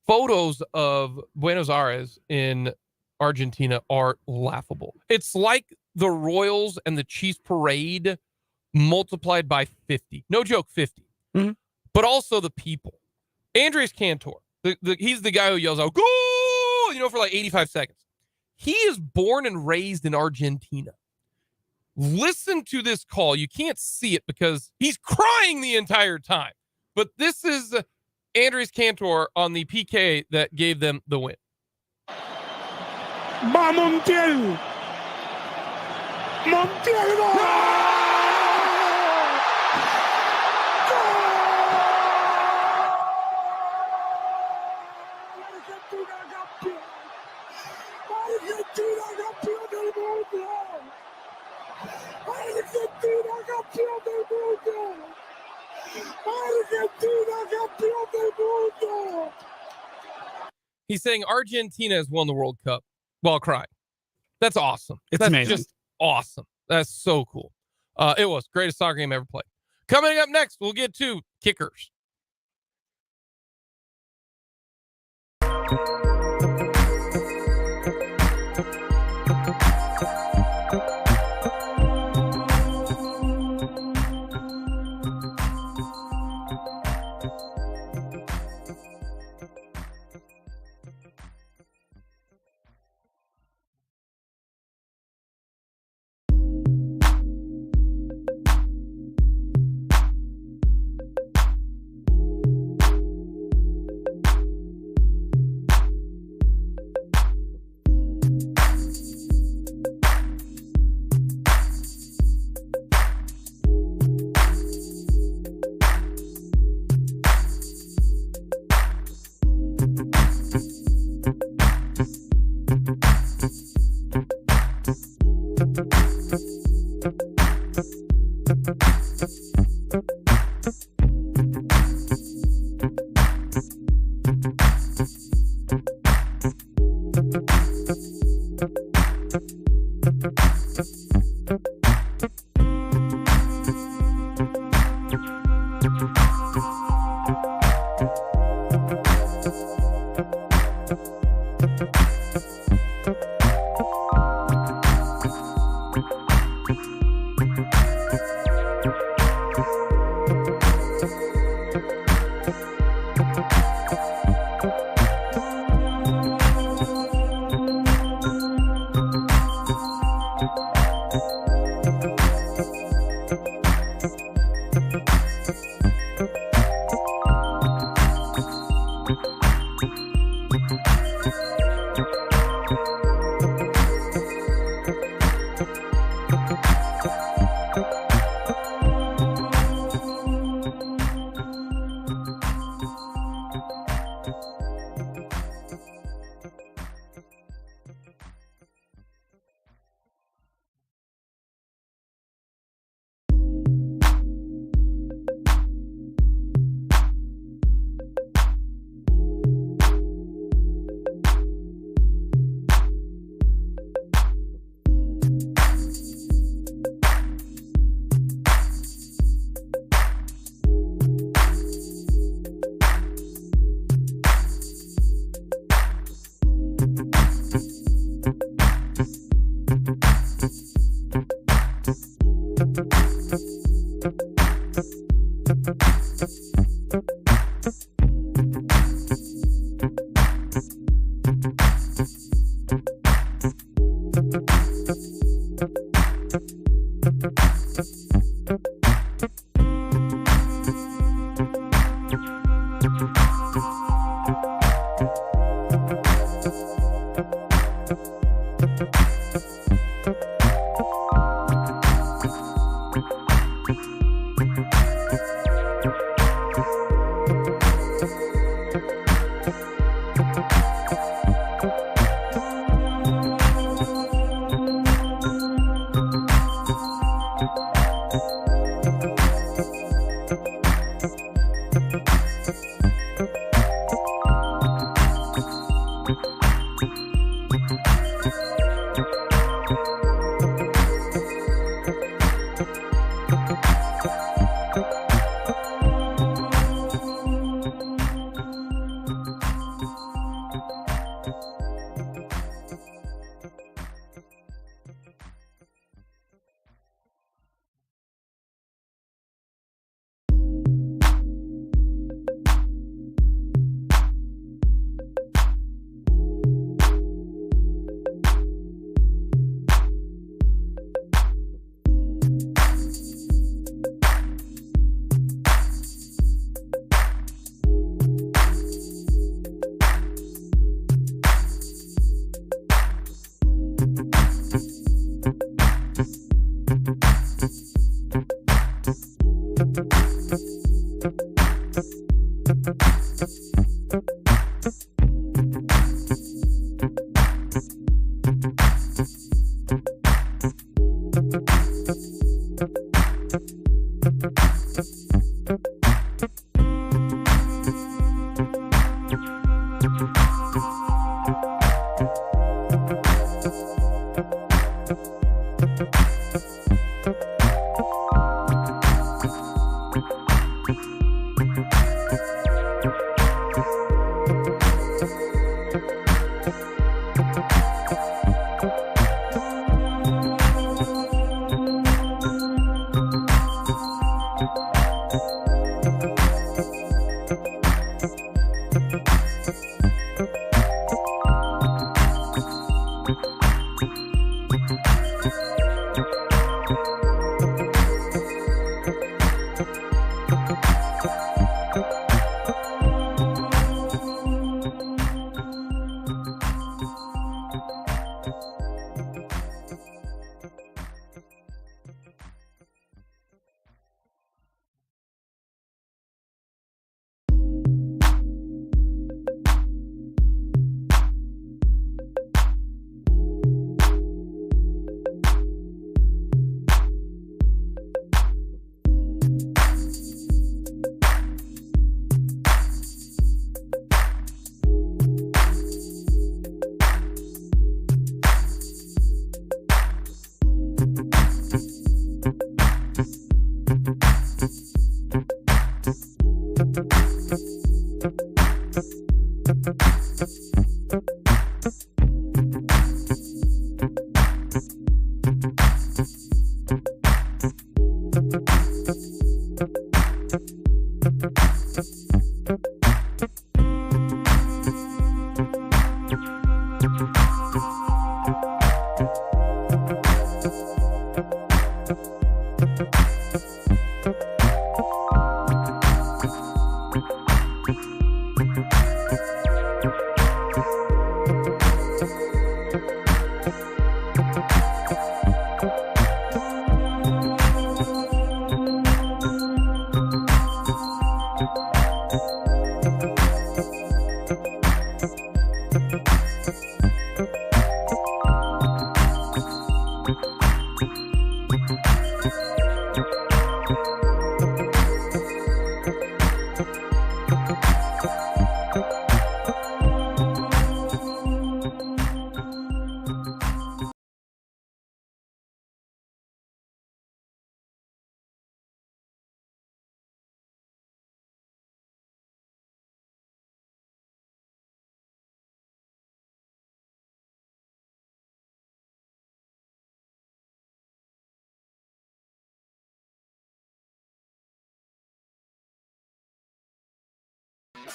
Photos of Buenos Aires in Argentina are laughable. It's like the Royals and the Chiefs parade multiplied by 50. No joke, 50. Mm-hmm. But also the people. Andres Cantor, he's the guy who yells out, "Goal!" For like 85 seconds. He is born and raised in Argentina. Listen to this call. You can't see it because he's crying the entire time. But this is Andres Cantor on the PK that gave them the win. Va Montiel! Montiel! No! Argentina campeón del mundo! Argentina campeón del mundo! Argentina campeón del mundo! He's saying Argentina has won the World Cup while crying. That's awesome. It's That's amazing. Just awesome. That's so cool. It was greatest soccer game ever played. Coming up next, we'll get to kickers.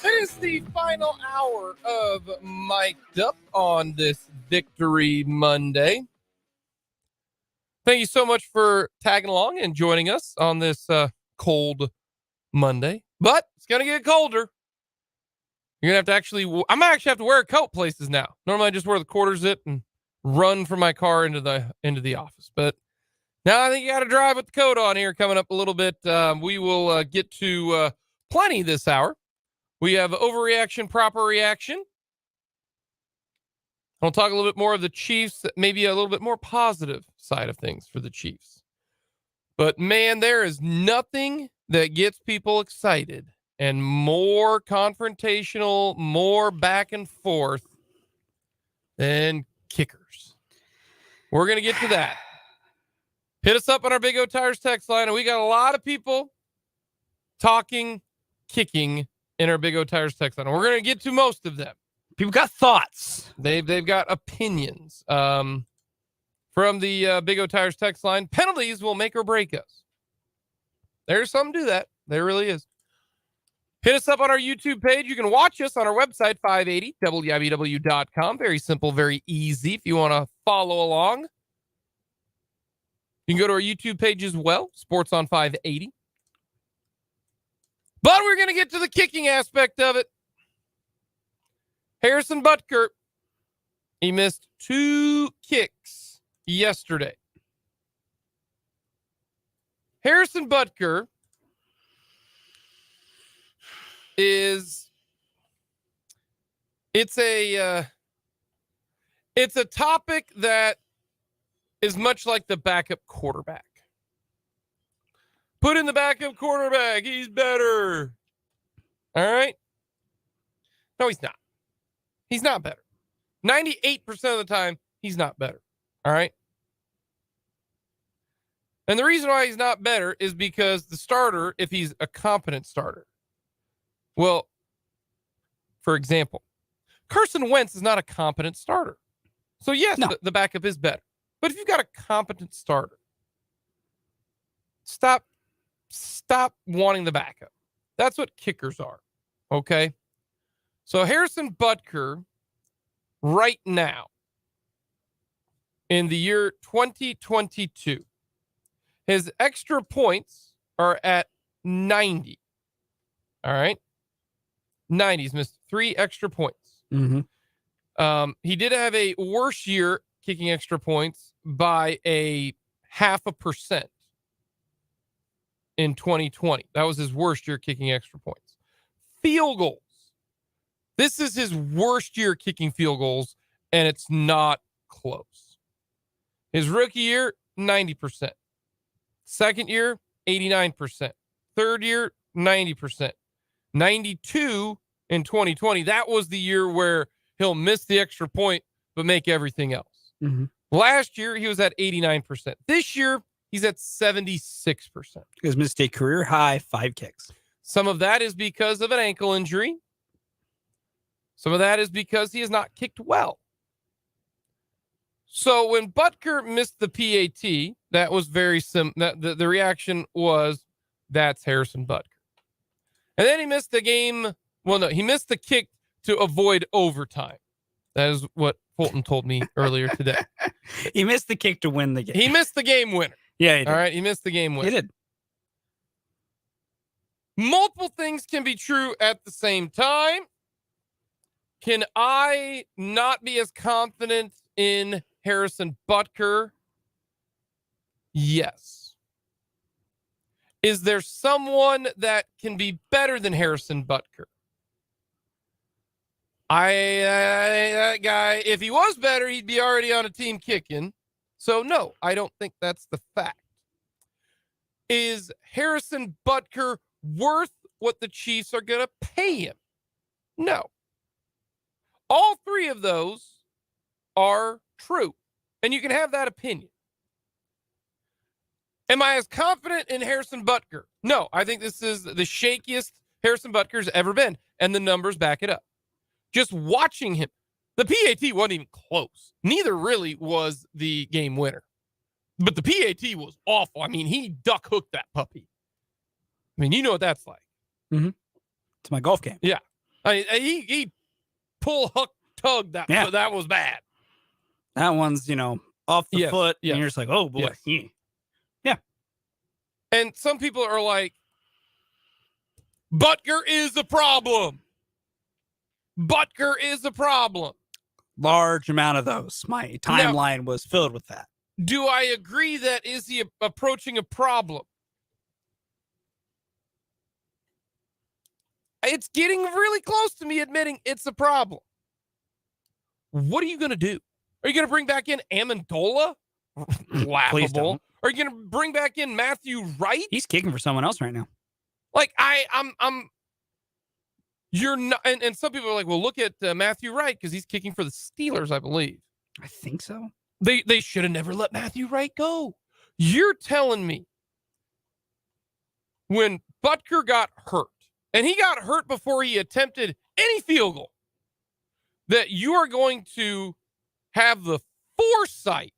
It is the final hour of Mic'd Up on this Victory Monday. Thank you so much for tagging along and joining us on this cold Monday. But it's going to get colder. You're going to have to I'm going to actually have to wear a coat places now. Normally I just wear the quarter zip and run from my car into the office. But now I think you got to drive with the coat on here coming up a little bit. We will get to plenty this hour. We have overreaction, proper reaction. I'll talk a little bit more of the Chiefs, maybe a little bit more positive side of things for the Chiefs. But man, there is nothing that gets people excited and more confrontational, more back and forth than kickers. We're going to get to that. Hit us up on our Big O Tires text line, and we got a lot of people talking, kicking in our Big O Tires text line. We're going to get to most of them. People got thoughts. They've got opinions. From the Big O Tires text line, penalties will make or break us. There's something to that. There really is. Hit us up on our YouTube page. You can watch us on our website, 580wibw.com. Very simple, very easy if you want to follow along. You can go to our YouTube page as well, Sports on 580. But we're going to get to the kicking aspect of it. Harrison Butker, he missed 2 kicks yesterday. Harrison Butker is it's a topic that is much like the backup quarterback. Put in the backup quarterback. He's better. All right. No, he's not. He's not better. 98% of the time, he's not better. All right. And the reason why he's not better is because the starter, if he's a competent starter, well, for example, Carson Wentz is not a competent starter. So, yes, No. the backup is better. But if you've got a competent starter, stop wanting the backup. That's what kickers are. Okay. So Harrison Butker right now in the year 2022, his extra points are at 90. All right. 90. He's missed 3 extra points. He did have a worse year kicking extra points by a 0.5% in 2020. That was his worst year kicking extra points. Field goals. This is his worst year kicking field goals, and it's not close. His rookie year, 90%. Second year, 89%. Third year, 90%. 92 in 2020. That was the year where he'll miss the extra point, but make everything else. Last year, he was at 89%. This year, he's at 76%. He's missed a career high 5 kicks. Some of that is because of an ankle injury. Some of that is because he has not kicked well. So when Butker missed the PAT, that was very the reaction was, that's Harrison Butker. And then he missed the game. Well, no, he missed the kick to avoid overtime. That is what Fulton told me earlier today. He missed the kick to win the game. He missed the game winner. Yeah, he did. All right, he missed the game winner. He did. Multiple things can be true at the same time. Can I not be as confident in Harrison Butker? Yes. Is there someone that can be better than Harrison Butker? That guy, if he was better, he'd be already on a team kicking. So no, I don't think that's the fact. Is Harrison Butker worth what the Chiefs are going to pay him? No. All 3 of those are true, and you can have that opinion. Am I as confident in Harrison Butker? No, I think this is the shakiest Harrison Butker's ever been, and the numbers back it up. Just watching him, the PAT wasn't even close. Neither really was the game winner. But the PAT was awful. I mean, he duck hooked that puppy. I mean, you know what that's like. It's my golf game. Yeah. I mean, he pull, hook, tug. That was bad. That one's, off the foot. Yes. And you're just like, oh, boy. Yes. Yeah. And some people are like, Butker is a problem. Butker is a problem. Large amount of those. My timeline was filled with that. Do I agree that is he approaching a problem? It's getting really close to me admitting it's a problem. What are you going to do? Are you going to bring back in Amendola? Laughable. Are you going to bring back in Matthew Wright? He's kicking for someone else right now. Like you're not, and some people are like, well, look at Matthew Wright because he's kicking for the Steelers, I believe. I think so. They should have never let Matthew Wright go. You're telling me when Butker got hurt, and he got hurt before he attempted any field goal, that you are going to have the foresight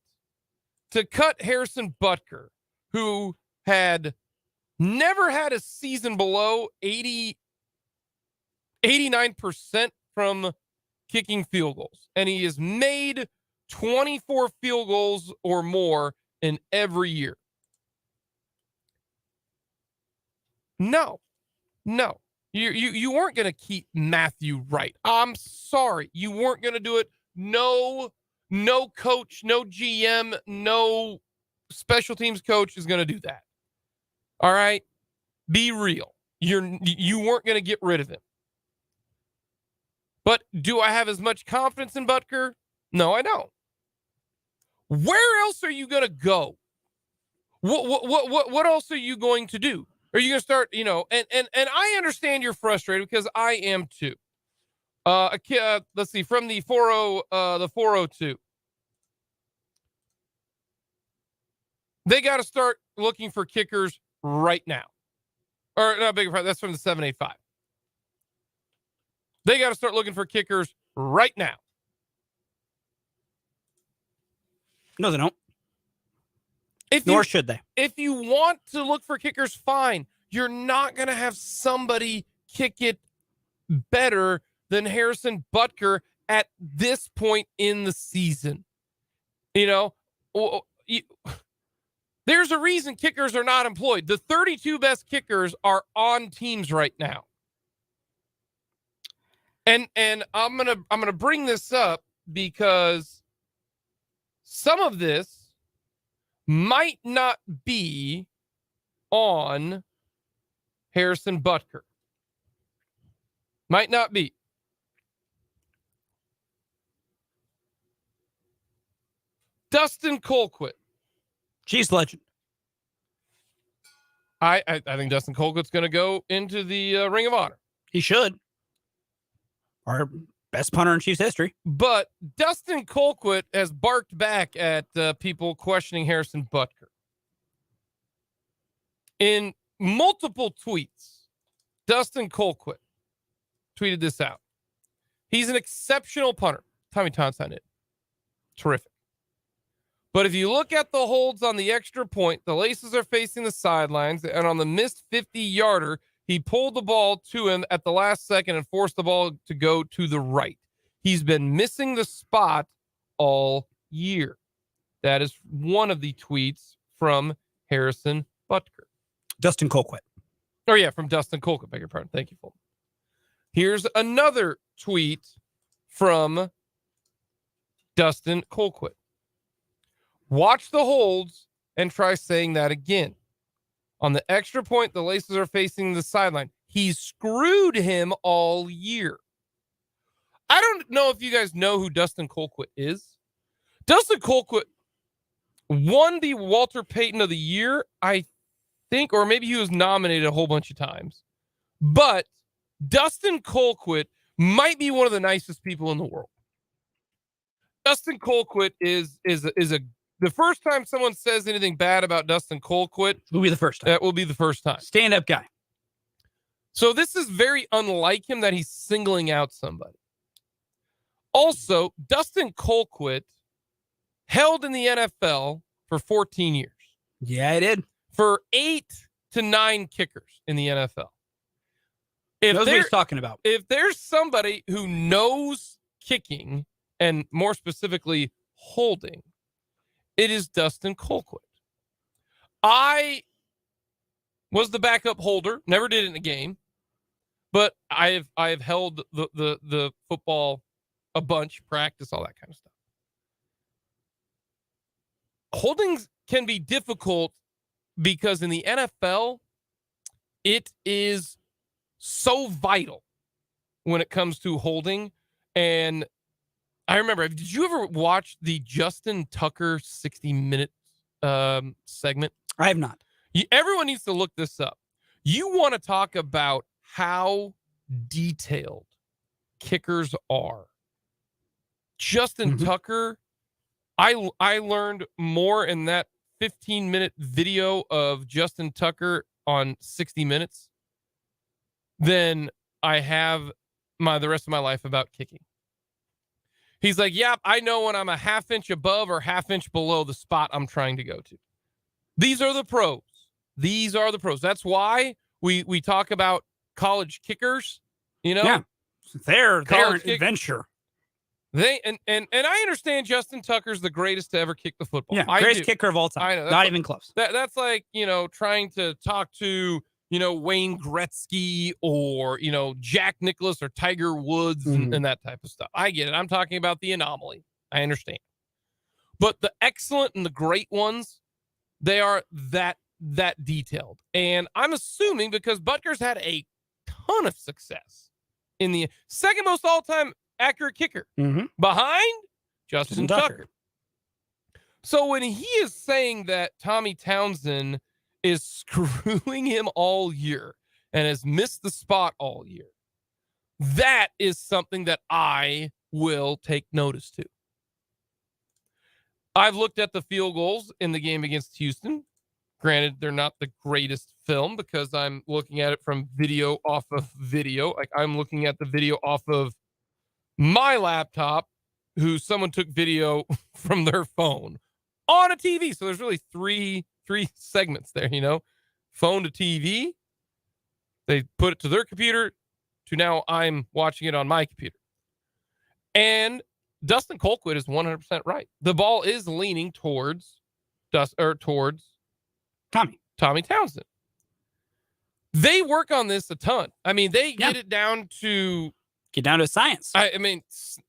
to cut Harrison Butker, who had never had a season below 89% from kicking field goals. And he has made 24 field goals or more in every year. No. You weren't going to keep Matthew Wright. I'm sorry. You weren't going to do it. No coach, no GM, no special teams coach is going to do that. All right? Be real. you weren't going to get rid of him. But do I have as much confidence in Butker? No, I don't. Where else are you going to go? What else are you going to do? Are you going to start, and I understand you're frustrated because I am too. Let's see, from the 402. They got to start looking for kickers right now. Or no, bigger part, that's from the 785. They got to start looking for kickers right now. No, they don't. Nor should they. If you want to look for kickers, fine. You're not going to have somebody kick it better than Harrison Butker at this point in the season. There's a reason kickers are not employed. The 32 best kickers are on teams right now. And I'm gonna bring this up because some of this might not be on Harrison Butker. Might not be. Dustin Colquitt. Chiefs legend. I think Dustin Colquitt's going to go into the Ring of Honor. He should. Our best punter in Chiefs history. But Dustin Colquitt has barked back at people questioning Harrison Butker. In multiple tweets, Dustin Colquitt tweeted this out. He's an exceptional punter. Tommy Tonstein did. Terrific. But if you look at the holds on the extra point, the laces are facing the sidelines, and on the missed 50-yarder, he pulled the ball to him at the last second and forced the ball to go to the right. He's been missing the spot all year. That is one of the tweets from Harrison Butker. Dustin Colquitt. Oh, yeah, from Dustin Colquitt. Beg your pardon. Thank you, Fulton. Here's another tweet from Dustin Colquitt. Watch the holds and try saying that again. On the extra point, the laces are facing the sideline. He's screwed him all year. I don't know if you guys know who Dustin Colquitt is. Dustin Colquitt won the Walter Payton of the Year, I think, or maybe he was nominated a whole bunch of times. But Dustin Colquitt might be one of the nicest people in the world. Dustin Colquitt is the first time someone says anything bad about Dustin Colquitt will be the first time. That will be the first time. Stand-up guy. So this is very unlike him that he's singling out somebody. Also, Dustin Colquitt held in the NFL for 14 years. Yeah, I did. For 8 to 9 kickers in the NFL. Knows what he's talking about. If there's somebody who knows kicking, and more specifically holding, it is Dustin Colquitt. I was the backup holder, never did it in a game, but I have held the football a bunch, practice, all that kind of stuff. Holdings can be difficult because in the NFL, it is so vital when it comes to holding. And I remember, did you ever watch the Justin Tucker 60-minute segment? I have not. Everyone needs to look this up. You want to talk about how detailed kickers are. Justin Tucker, I learned more in that 15-minute video of Justin Tucker on 60 Minutes than I have the rest of my life about kicking. He's like, yeah, I know when I'm a half inch above or half inch below the spot I'm trying to go to. These are the pros. These are the pros. That's why we talk about college kickers, Yeah. They're an adventure. And I understand Justin Tucker's the greatest to ever kick the football. Yeah, greatest kicker of all time. I know. Not even close. That's like, trying to talk to, Wayne Gretzky or, Jack Nicklaus or Tiger Woods and that type of stuff. I get it. I'm talking about the anomaly. I understand. But the excellent and the great ones, they are that that detailed. And I'm assuming because Butker's had a ton of success in the second most all-time accurate kicker behind Justin Tucker. So when he is saying that Tommy Townsend is screwing him all year and has missed the spot all year, that is something that I will take notice to. I've looked at the field goals in the game against Houston. Granted, they're not the greatest film because I'm looking at it from video off of video. Like I'm looking at the video off of my laptop, who someone took video from their phone on a TV. So there's really three segments there, you know, phone to TV. They put it to their computer to now I'm watching it on my computer. And Dustin Colquitt is 100% right. The ball is leaning towards Tommy Townsend. They work on this a ton. I mean, they get it down to science. I mean,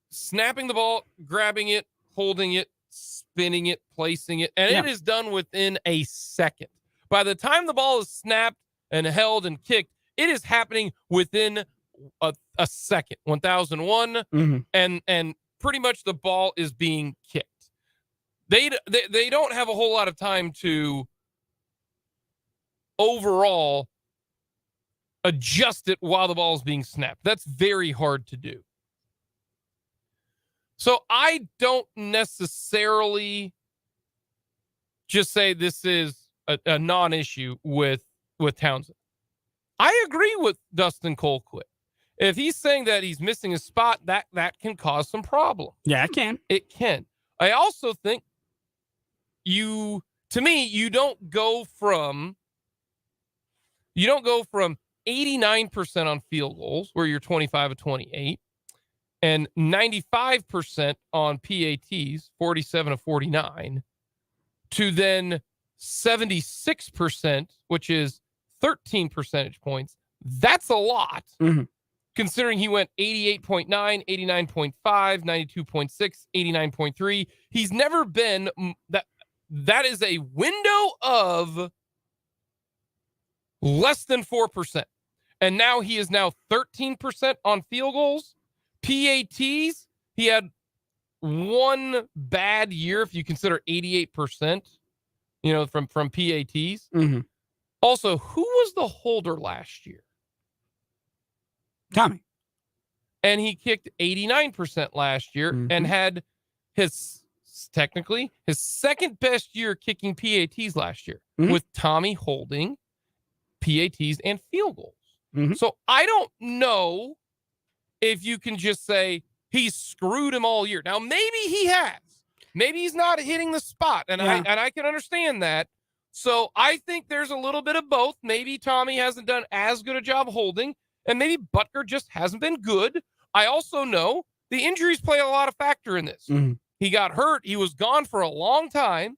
snapping the ball, grabbing it, holding it, spinning it, placing it, and it is done within a second. By the time the ball is snapped and held and kicked, it is happening within a second. 1001, and pretty much the ball is being kicked. They don't have a whole lot of time to overall adjust it while the ball is being snapped. That's very hard to do. So I don't necessarily just say this is a non-issue with Townsend. I agree with Dustin Colquitt. If he's saying that he's missing a spot, that can cause some problem. Yeah, it can. It can. I also think you don't go from 89% on field goals, where you're 25 of 28, and 95% on PATs, 47 of 49, to then 76%, which is 13 percentage points. That's a lot, considering he went 88.9, 89.5, 92.6, 89.3. He's never been that is a window of less than 4%. And now he is now 13% on field goals. PATs, he had one bad year if you consider 88%, you know, from PATs. Also, who was the holder last year? Tommy. And he kicked 89% last year and had his second best year kicking PATs last year with Tommy holding PATs and field goals. So I don't know if you can just say he's screwed him all year. Now, maybe he has. Maybe he's not hitting the spot, and I can understand that. So I think there's a little bit of both. Maybe Tommy hasn't done as good a job holding, and maybe Butker just hasn't been good. I also know the injuries play a lot of factor in this. He got hurt. He was gone for a long time.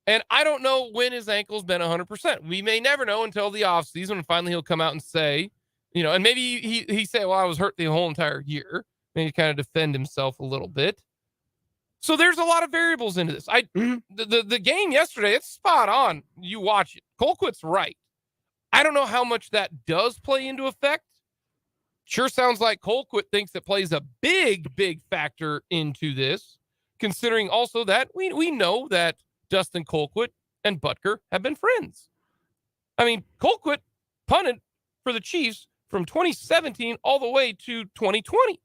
And I don't know when his ankle's been 100%. We may never know until the offseason, and finally he'll come out and say, you know, and maybe he say, well, I was hurt the whole entire year. Maybe kind of defend himself a little bit. So there's a lot of variables into this. The game yesterday, it's spot on. You watch it. Colquitt's right. I don't know how much that does play into effect. Sure sounds like Colquitt thinks it plays a big, big factor into this, considering also that we know that Dustin Colquitt and Butker have been friends. I mean, Colquitt punted for the Chiefs from 2017 all the way to 2020.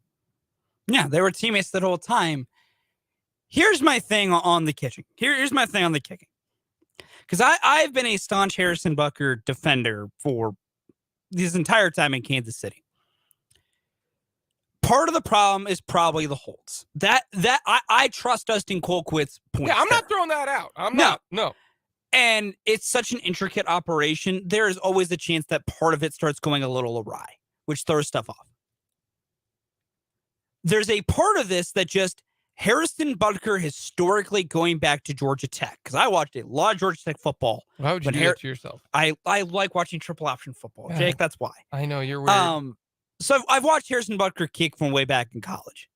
Yeah, they were teammates that whole time. Here's my thing on the kicking. Here's my thing on the kicking. Because I've been a staunch Harrison Butker defender for this entire time in Kansas City. Part of the problem is probably the holds. I trust Dustin Colquitt's point. Yeah, I'm not throwing that out. No. And it's such an intricate operation. There is always a chance that part of it starts going a little awry, which throws stuff off. There's a part of this that just Harrison Butker historically going back to Georgia Tech, because I watched a lot of Georgia Tech football. Why would you do that to yourself? I like watching triple option football, Yeah. Jake. That's why. I know you're weird. So I've watched Harrison Butker kick from way back in college.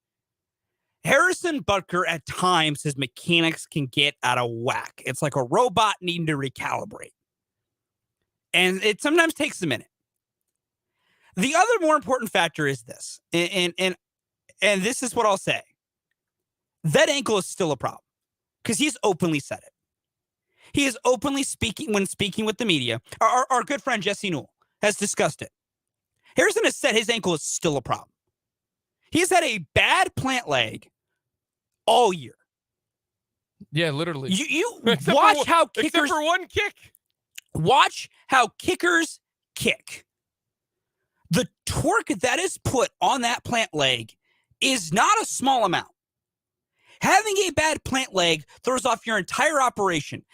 Harrison Butker, at times, his mechanics can get out of whack. It's like a robot needing to recalibrate. And it sometimes takes a minute. The other more important factor is this, and this is what I'll say. That ankle is still a problem because he's openly said it. He is openly speaking with the media. Our good friend Jesse Newell has discussed it. Harrison has said his ankle is still a problem. He's had a bad plant leg all year. Yeah, literally. You watch how kickers... Except for one kick. Watch how kickers kick. The torque that is put on that plant leg is not a small amount. Having a bad plant leg throws off your entire operation.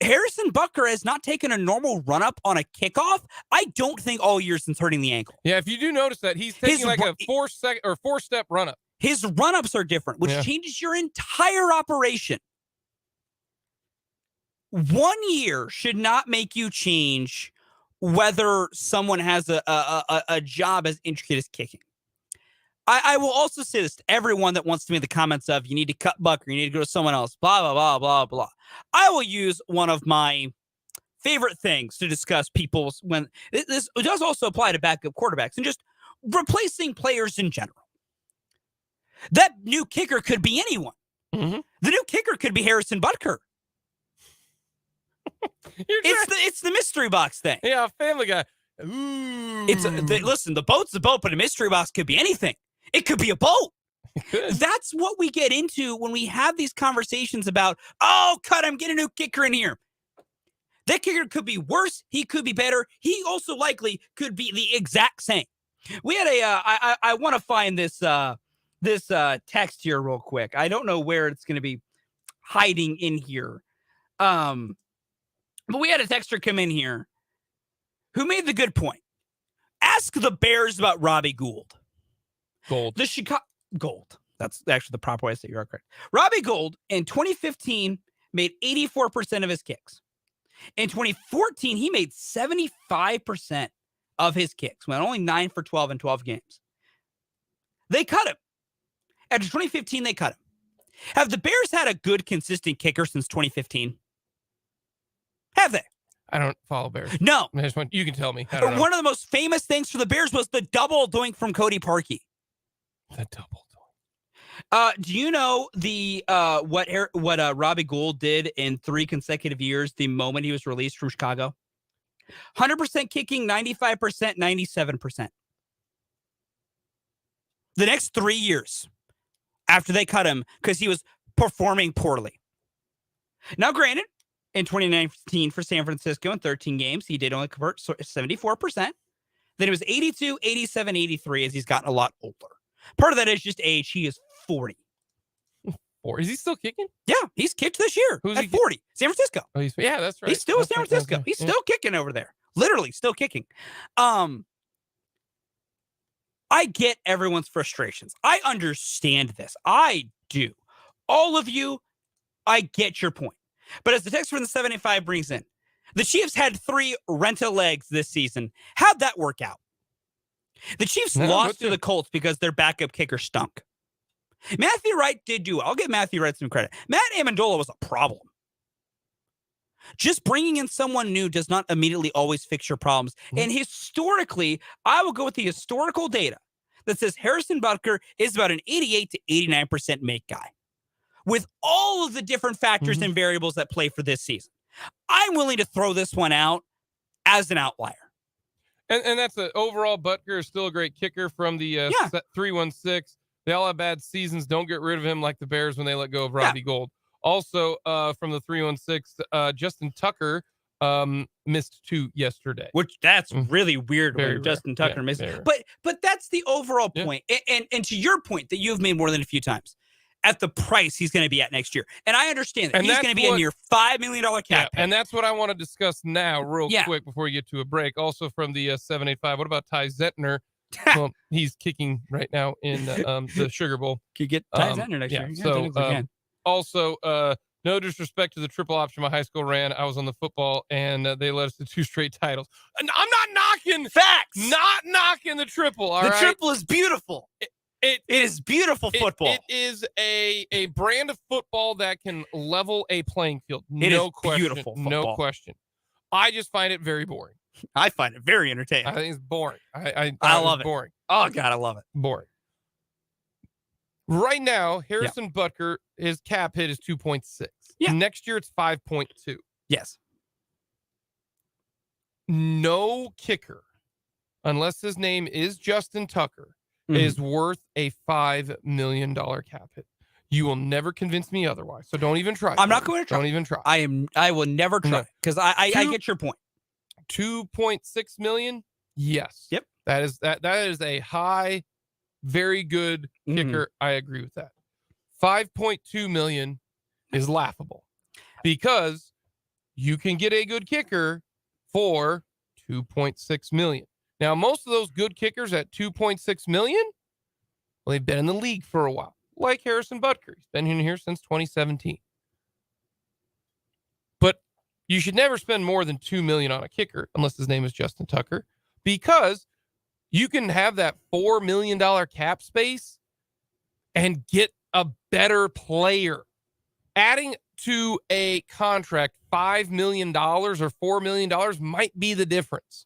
Harrison Butker has not taken a normal run-up on a kickoff, I don't think, all year since hurting the ankle. Yeah, if you do notice that, he's taking like a four-step run-up. His run-ups are different, which changes your entire operation. 1 year should not make you change whether someone has a job as intricate as kicking. I will also say this to everyone that wants to make the comments of, you need to cut Butker, you need to go to someone else, blah, blah, blah, blah, blah. I will use one of my favorite things to discuss people's when this does also apply to backup quarterbacks and just replacing players in general. That new kicker could be anyone. Mm-hmm. The new kicker could be Harrison Butker. It's the mystery box thing. Yeah, Family Guy. Ooh. Listen, the boat's the boat, but a mystery box could be anything. It could be a boat. That's what we get into when we have these conversations about, oh, cut him, get a new kicker in here. That kicker could be worse. He could be better. He also likely could be the exact same. We had I want to find this text here real quick. I don't know where it's going to be hiding in here. But we had a texter come in here who made the good point. Ask the Bears about Robbie Gould. Gold. The Chicago Gold. That's actually the proper way to say you are correct. Robbie Gould in 2015 made 84% of his kicks. In 2014, he made 75% of his kicks. Went only 9 for 12 in 12 games. They cut him. After 2015, they cut him. Have the Bears had a good, consistent kicker since 2015? Have they? I don't follow Bears. No. You can tell me. I don't know. One of the most famous things for the Bears was the double doink from Cody Parkey. The double doink. Do you know what Robbie Gould did in 3 consecutive years the moment he was released from Chicago? 100% kicking, 95%, 97%. The next 3 years after they cut him because he was performing poorly. Now, granted, in 2019 for San Francisco in 13 games, he did only convert 74%. Then it was 82, 87, 83 as he's gotten a lot older. Part of that is just age. He is 40. Or is he still kicking? Yeah, he's kicked this year. Who's at 40? San Francisco. Oh, yeah, that's right. He's still in San Francisco. He's still kicking over there. Literally still kicking. I get everyone's frustrations. I understand this. I do. All of you, I get your point. But as the text from the 75 brings in, the Chiefs had 3 rental legs this season. How'd that work out? The Chiefs lost to the Colts because their backup kicker stunk. Matthew Wright did do it. I'll give Matthew Wright some credit. Matt Amendola was a problem. Just bringing in someone new does not immediately always fix your problems. Mm-hmm. And historically, I will go with the historical data that says Harrison Butker is about an 88 to 89% make guy. With all of the different factors and variables that play for this season, I'm willing to throw this one out as an outlier. And that's overall, Butker is still a great kicker from the 316. They all have bad seasons. Don't get rid of him like the Bears when they let go of Robbie Gould. Also, from the 316, Justin Tucker missed 2 yesterday. Which that's really weird when Justin Tucker missed. But that's the overall point. And to your point that you've made more than a few times, at the price he's going to be at next year. And I understand that. He's going to be in your $5 million cap. And that's what I want to discuss now real quick before we get to a break. Also from the 785, what about Ty Zentner? Well, he's kicking right now in the Sugar Bowl. Could get Ty Zentner next year. So also, no disrespect to the triple option my high school ran. I was on the football, and they led us to 2 straight titles. And I'm not knocking. Facts. Not knocking the triple, all right? The triple is beautiful. It is beautiful football. It is a brand of football that can level a playing field. No question. Beautiful football. No question. I just find it very boring. I find it very entertaining. I think it's boring. I love it. Boring. Oh, God, I love it. Boring. Right now, Harrison Butker, his cap hit is 2.6. Yeah. Next year, it's 5.2. Yes. No kicker, unless his name is Justin Tucker, Mhm. is worth a $5 million cap hit. You will never convince me otherwise. So don't even try. I'm not going to try. Don't even try. I will never try because I get your point. 2.6 million. Yes. Yep. That is a high, very good kicker. I agree with that. 5.2 million is laughable because you can get a good kicker for 2.6 million. Now, most of those good kickers at 2.6 million, well, they've been in the league for a while, like Harrison Butker. He's been in here since 2017. But you should never spend more than 2 million on a kicker unless his name is Justin Tucker, because you can have that $4 million cap space and get a better player. Adding to a contract $5 million or $4 million might be the difference.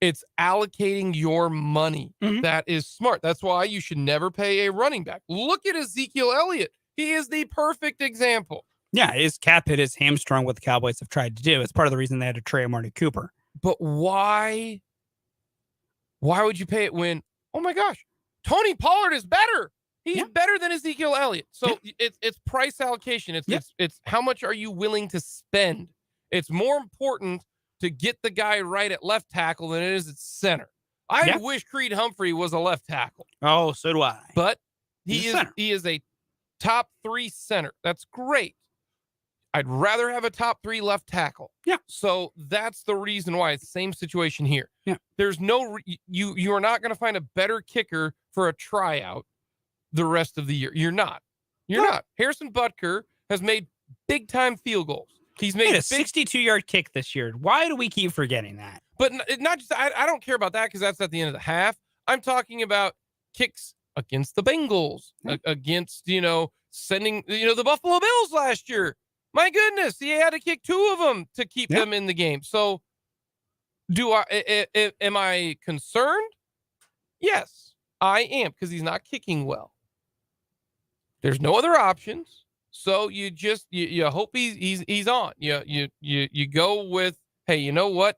It's allocating your money. That is smart. That's why you should never pay a running back. Look at Ezekiel Elliott. He is the perfect example. Yeah, his cap hit is hamstrung what the Cowboys have tried to do. It's part of the reason they had to trade Amari Cooper. But why would you pay it when, oh my gosh, Tony Pollard is better. He's better than Ezekiel Elliott. So it's price allocation. It's how much are you willing to spend? It's more important to get the guy right at left tackle than it is at center. I wish Creed Humphrey was a left tackle. Oh, so do I. But he is a top 3 center. That's great. I'd rather have a top 3 left tackle. Yeah. So that's the reason why. It's the same situation here. Yeah. There's no you are not going to find a better kicker for a tryout the rest of the year. You're not. Harrison Butker has made big time field goals. He's made a 62-yard kick this year. Why do we keep forgetting that? But not just, I don't care about that because that's at the end of the half. I'm talking about kicks against the Bengals, against, sending, the Buffalo Bills last year. My goodness, he had to kick 2 of them to keep them in the game. So am I concerned? Yes, I am, because he's not kicking well. There's no other options. So you just you hope he's on. You go with, hey, you know what?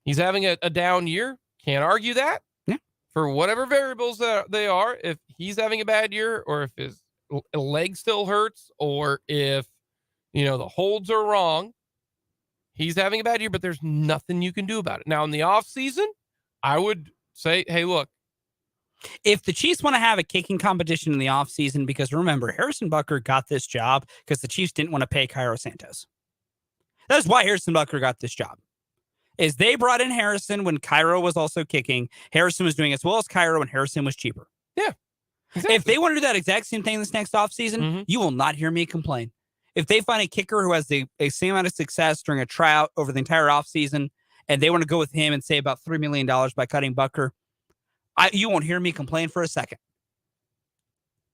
He's having a down year. Can't argue that. Yeah. For whatever variables that they are, if he's having a bad year, or if his leg still hurts, or if the holds are wrong, he's having a bad year, but there's nothing you can do about it. Now in the off season, I would say, hey, look, if the Chiefs want to have a kicking competition in the offseason, because remember, Harrison Butker got this job because the Chiefs didn't want to pay Cairo Santos. That's why Harrison Butker got this job. Is they brought in Harrison when Cairo was also kicking. Harrison was doing as well as Cairo, and Harrison was cheaper. Yeah. Exactly. If they want to do that exact same thing this next offseason, you will not hear me complain. If they find a kicker who has the same amount of success during a tryout over the entire offseason, and they want to go with him and save about $3 million by cutting Butker, you won't hear me complain for a second.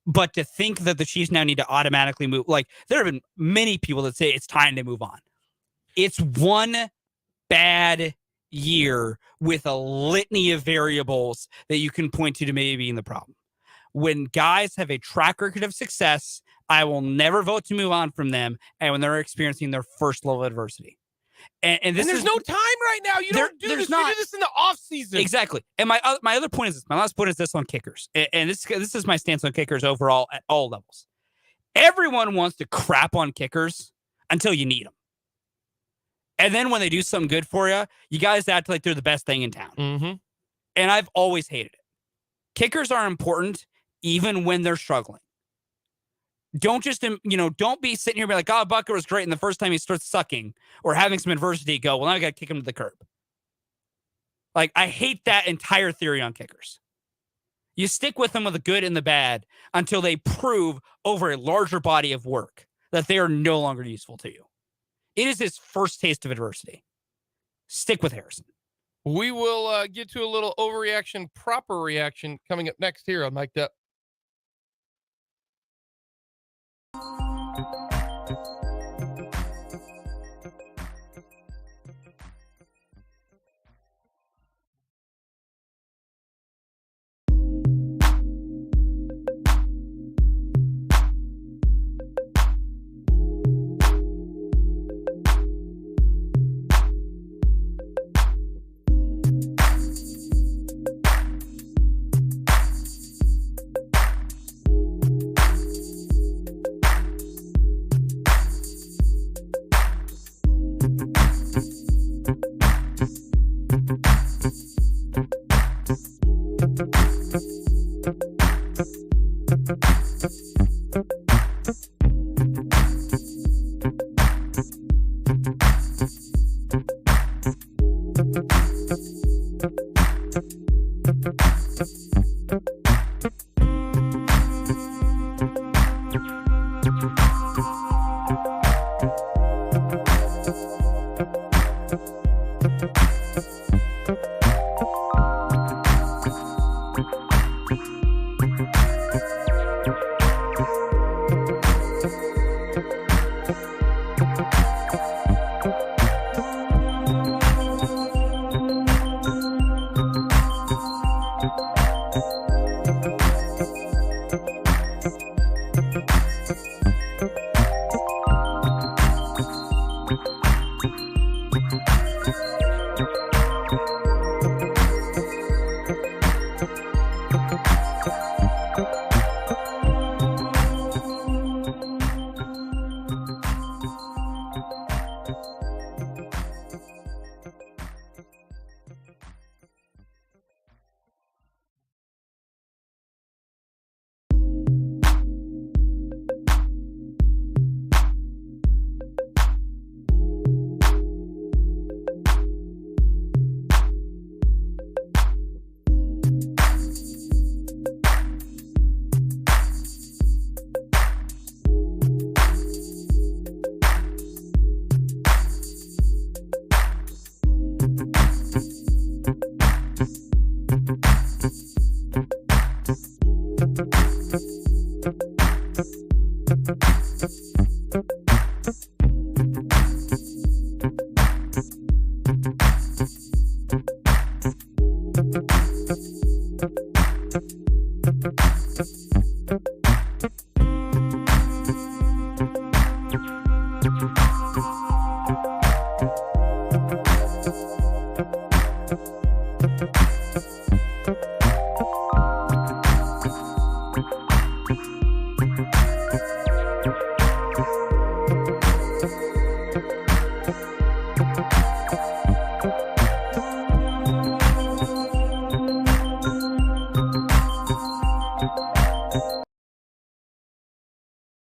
But to think that the Chiefs now need to automatically move, like there have been many people that say it's time to move on. It's one bad year with a litany of variables that you can point to maybe being the problem. When guys have a track record of success, I will never vote to move on from them. And when they're experiencing their first level of adversity. And there's no time right now. You don't do this. You do this in the off season. Exactly. And my other point is this. My last point is this on kickers. And this is my stance on kickers overall at all levels. Everyone wants to crap on kickers until you need them. And then when they do something good for you, you guys act like they're the best thing in town. Mm-hmm. And I've always hated it. Kickers are important even when they're struggling. Don't just, don't be sitting here and be like, oh, Butker was great. And the first time he starts sucking or having some adversity, go, well, now I got to kick him to the curb. Like, I hate that entire theory on kickers. You stick with them with the good and the bad until they prove over a larger body of work that they are no longer useful to you. It is his first taste of adversity. Stick with Harrison. We will get to a little overreaction, proper reaction coming up next here on Mic'd Up.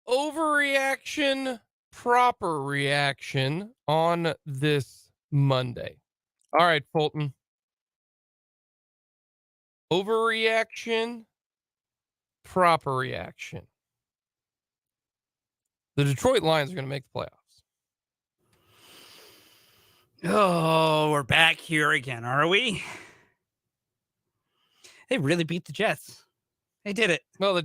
Overreaction, proper reaction on this Monday. All right, Fulton. Overreaction, proper reaction. The Detroit Lions are going to make the playoffs. Oh, we're back here again, are we? They really beat the Jets. They did it. Well,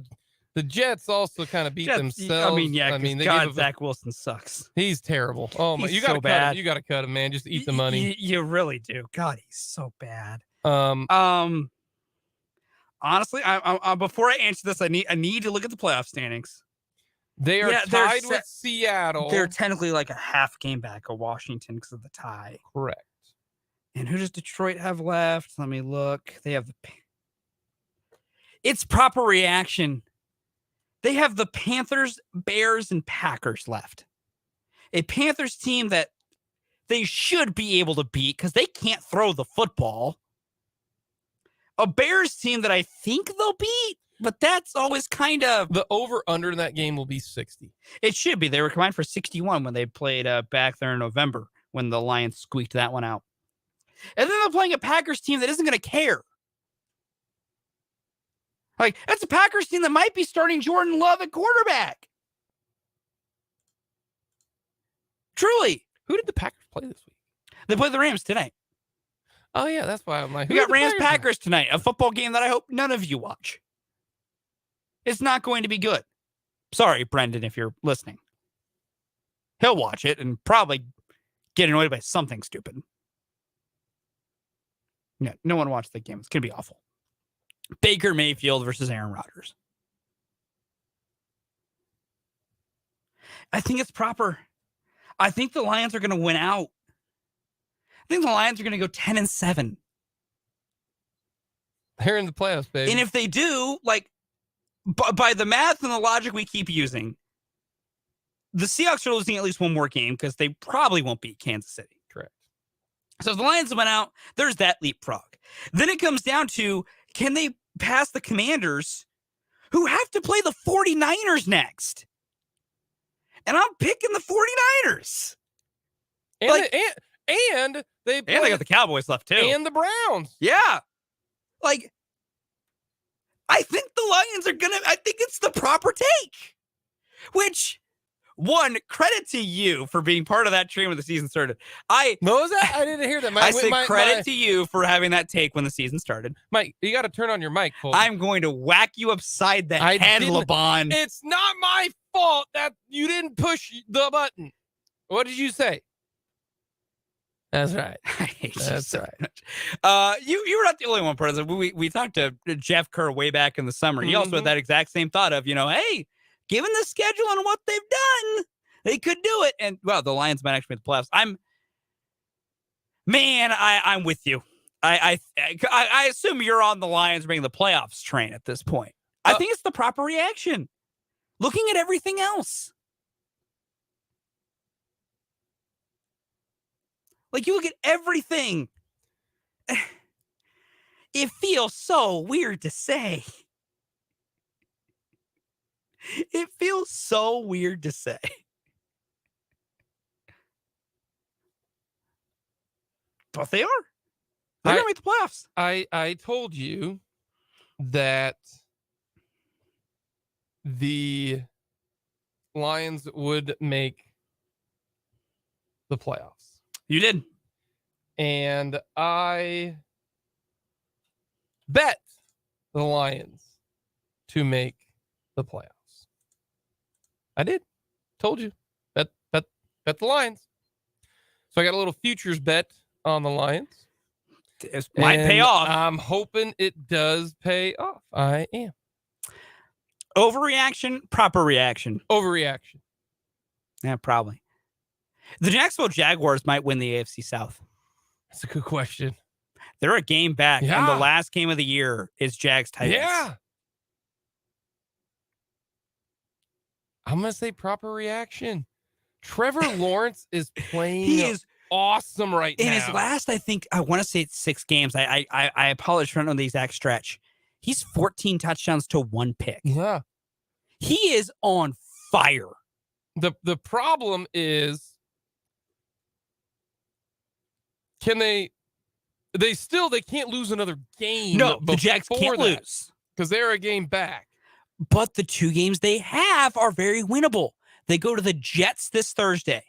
the Jets also kind of beat themselves. I mean, yeah, they God, Zach Wilson sucks. He's terrible. Oh my, He's you got to so cut him. bad. You got to cut him, man. Just eat the money. You really do. God, he's so bad. Honestly, I before I answer this, I need to look at the playoff standings. They are tied with Seattle. They're technically like a half game back of Washington because of the tie. Correct. And who does Detroit have left? Let me look. They have it's proper reaction. They have the Panthers, Bears, and Packers left. A Panthers team that they should be able to beat because they can't throw the football. A Bears team that I think they'll beat, but that's always kind of... The over-under in that game will be 60. It should be. They were combined for 61 when they played back there in November when the Lions squeaked that one out. And then they're playing a Packers team that isn't going to care. Like, that's a Packers team that might be starting Jordan Love at quarterback. Truly. Who did the Packers play this week? They played the Rams tonight. Oh, yeah, that's why I'm like, we got Rams-Packers tonight, a football game that I hope none of you watch. It's not going to be good. Sorry, Brendan, if you're listening. He'll watch it and probably get annoyed by something stupid. Yeah, no one watched that game. It's going to be awful. Baker Mayfield versus Aaron Rodgers. I think it's proper. I think the Lions are going to win out. I think the Lions are going to go 10-7. They're in the playoffs, baby. And if they do, like, by the math and the logic we keep using, the Seahawks are losing at least one more game because they probably won't beat Kansas City. Correct. So if the Lions went out, there's that leapfrog. Then it comes down to, can they pass the Commanders, who have to play the 49ers next? And I'm picking the 49ers. And, like, and they got the Cowboys left, too. And the Browns. Yeah. Like, I think the Lions are going to, I think it's the proper take. Which, one, credit to you for being part of that train when the season started. What was that? I didn't hear that. I say credit to you for having that take when the season started. Mike, you got to turn on your mic, Fulton. I'm going to whack you upside the head, LeBon. It's not my fault that you didn't push the button. What did you say? That's right. I hate That's you so right. much. You were not the only one, President. We talked to Jeff Kerr way back in the summer. He also had that exact same thought of, hey, given the schedule and what they've done, they could do it. And, well, the Lions might actually make the playoffs. I'm with you. I assume you're on the Lions bringing the playoffs train at this point. I think it's the proper reaction. Looking at everything else. Like, you look at everything. It feels so weird to say. It feels so weird to say. But they are. They're going to make the playoffs. I told you that the Lions would make the playoffs. You did. And I bet the Lions to make the playoffs. I did. Told you. Bet the Lions. So I got a little futures bet on the Lions. It might pay off. I'm hoping it does pay off. I am. Overreaction, proper reaction. Overreaction. Yeah, probably. The Jacksonville Jaguars might win the AFC South. That's a good question. They're a game back, and the Yeah. last game of the year is Jags Titans. Yeah. I'm going to say proper reaction. Trevor Lawrence is playing He is awesome right now. in his last, I want to say it's 6 games. I apologize for not knowing the exact stretch. He's 14 touchdowns to 1 pick. Yeah. He is on fire. The problem is, can they can't lose another game. No, the Jags can't lose. Because they're a game back. But the 2 games they have are very winnable. They go to the Jets this Thursday.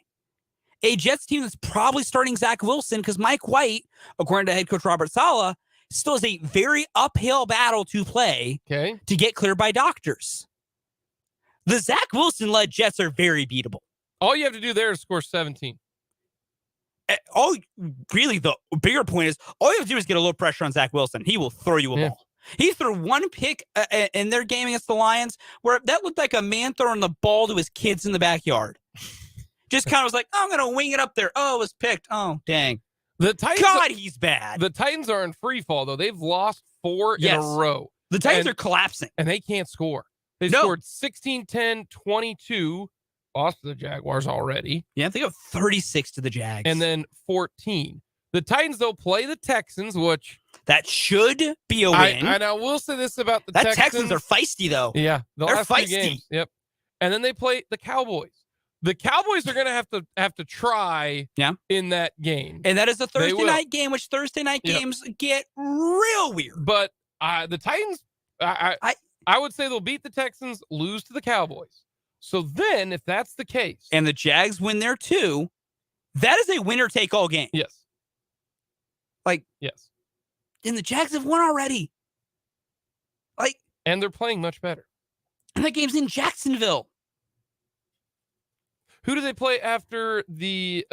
A Jets team that's probably starting Zach Wilson because Mike White, according to head coach Robert Saleh, still has a very uphill battle to play to get cleared by doctors. The Zach Wilson-led Jets are very beatable. All you have to do there is score 17. Really, the bigger point is all you have to do is get a little pressure on Zach Wilson. He will throw you a ball. He threw 1 pick in their game against the Lions where that looked like a man throwing the ball to his kids in the backyard. Just kind of was like, oh, I'm going to wing it up there. Oh, it was picked. Oh, dang. The Titans, God, he's bad. The Titans are in free fall, though. They've lost 4 in a row. The Titans are collapsing. And they can't score. They scored 16, 10, 22. Lost to the Jaguars already. Yeah, they go 36 to the Jags. And then 14. The Titans, though, play the Texans, which... That should be a win. And I will say this about the Texans. Texans are feisty, though. Yeah. They're last 2 feisty. games. Yep. And then they play the Cowboys. The Cowboys are going to have to try in that game. And that is a Thursday night game, which Thursday night games get real weird. But the Titans, I would say they'll beat the Texans, lose to the Cowboys. So then, if that's the case. And the Jags win there too, that is a winner-take-all game. Yes. Yes. And the Jags have won already. And they're playing much better. And that game's in Jacksonville. Who do they play after the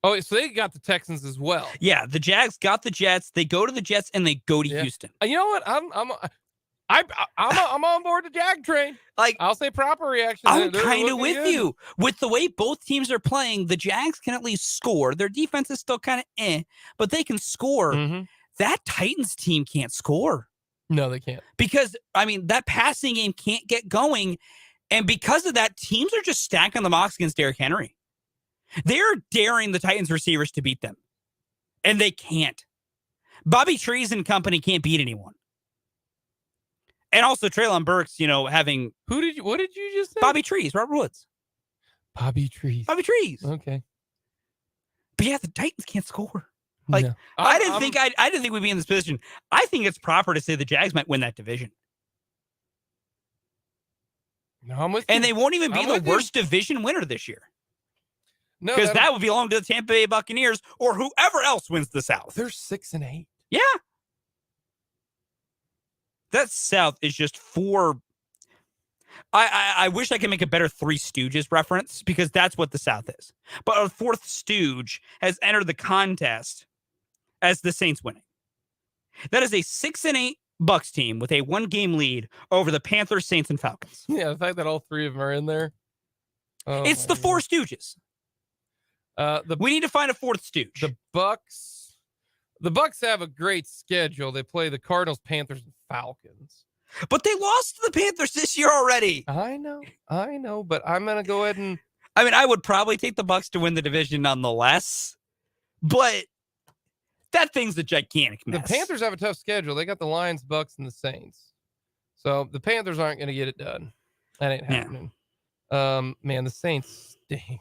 Oh, so they got the Texans as well. Yeah, the Jags got the Jets. They go to the Jets and they go to Houston. You know what? I'm on board the Jag train. I'll say proper reaction. I'm kind of with you. With the way both teams are playing, the Jags can at least score. Their defense is still kind of but they can score. Mm-hmm. That Titans team can't score. No, they can't. Because, that passing game can't get going. And because of that, teams are just stacking the box against Derrick Henry. They're daring the Titans receivers to beat them. And they can't. Bobby Trees and company can't beat anyone. And also Treylon Burks, having... What did you just say? Bobby Trees, Robert Woods. Bobby Trees. Okay. But yeah, the Titans can't score. No. I didn't think we'd be in this position. I think it's proper to say the Jags might win that division. No, I'm with you. And they won't even be the worst division winner this year. No, because that would belong to the Tampa Bay Buccaneers or whoever else wins the South. They're 6-8. Yeah. That South is just 4. I wish I could make a better Three Stooges reference because that's what the South is. But a 4th Stooge has entered the contest as the Saints winning. That is a 6-8 Bucs team with a 1-game lead over the Panthers, Saints, and Falcons. Yeah, the fact that all 3 of them are in there. It's the 4 Stooges. We need to find a 4th Stooge. The Bucs have a great schedule. They play the Cardinals, Panthers, and Falcons. But they lost to the Panthers this year already. I know, but I'm going to go ahead and... I would probably take the Bucs to win the division nonetheless, but that thing's a gigantic mess. The Panthers have a tough schedule. They got the Lions, Bucs, and the Saints. So the Panthers aren't going to get it done. That ain't happening. Man, the Saints stink.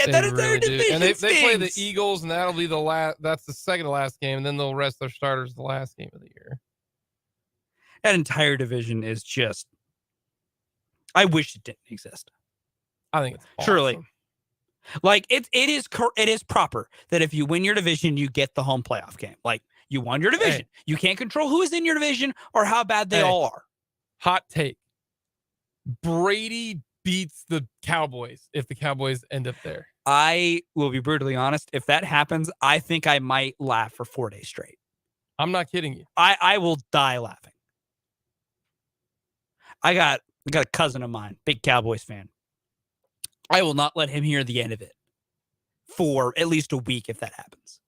That is their division. And they play the Eagles, and that'll be the last. That's the second to last game, and then they'll rest their starters the last game of the year. That entire division is just. I wish it didn't exist. I think it's awesome. Truly. It is proper that if you win your division, you get the home playoff game. You won your division. Hey. You can't control who is in your division or how bad they all are. Hot take. Brady beats the Cowboys if the Cowboys end up there. I will be brutally honest. If that happens, I think I might laugh for 4 days straight. I'm not kidding you. I will die laughing. I got a cousin of mine, big Cowboys fan. I will not let him hear the end of it for at least a week if that happens.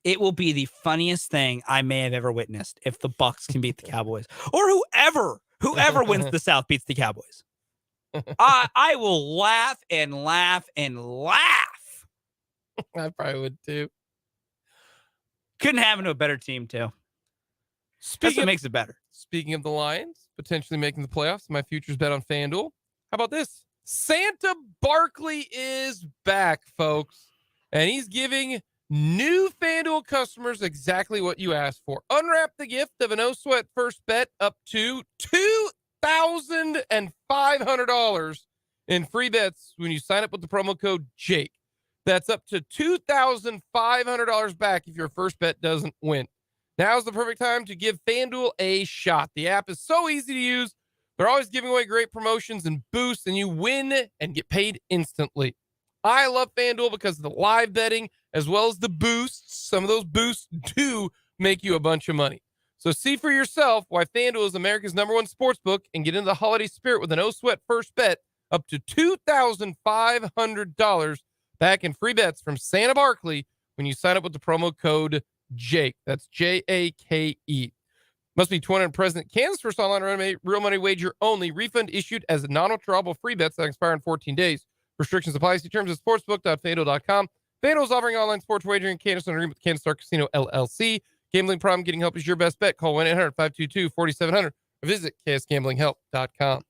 It will be the funniest thing I may have ever witnessed if the Bucs can beat the Cowboys, or whoever wins the South beats the Cowboys. I will laugh and laugh and laugh. I probably would too. Couldn't happen to a better team too. That's what makes it better. Speaking of the Lions potentially making the playoffs, my future's bet on FanDuel. How about this? Santa Barkley is back, folks, and he's giving new FanDuel customers exactly what you asked for. Unwrap the gift of a no-sweat first bet up to $2,500 in free bets when you sign up with the promo code Jake. That's up to $2,500 back if your first bet doesn't win. Now's the perfect time to give FanDuel a shot. The app is so easy to use. They're always giving away great promotions and boosts, and you win and get paid instantly. I love FanDuel because of the live betting as well as the boosts. Some of those boosts do make you a bunch of money. So see for yourself why FanDuel is America's #1 sportsbook and get into the holiday spirit with a no-sweat first bet up to $2,500 back in free bets from Santa Barkley when you sign up with the promo code Jake. That's Jake. Must be 21 and present. Kansas first online real money wager only. Refund issued as a non-withdrawable free bets that expire in 14 days. Restrictions apply. See terms at sportsbook.fanduel.com. FanDuel is offering online sports wagering in Kansas under agreement with Kansas Star Casino LLC. Gambling problem, getting help is your best bet. Call 1-800-522-4700 or visit ksgamblinghelp.com.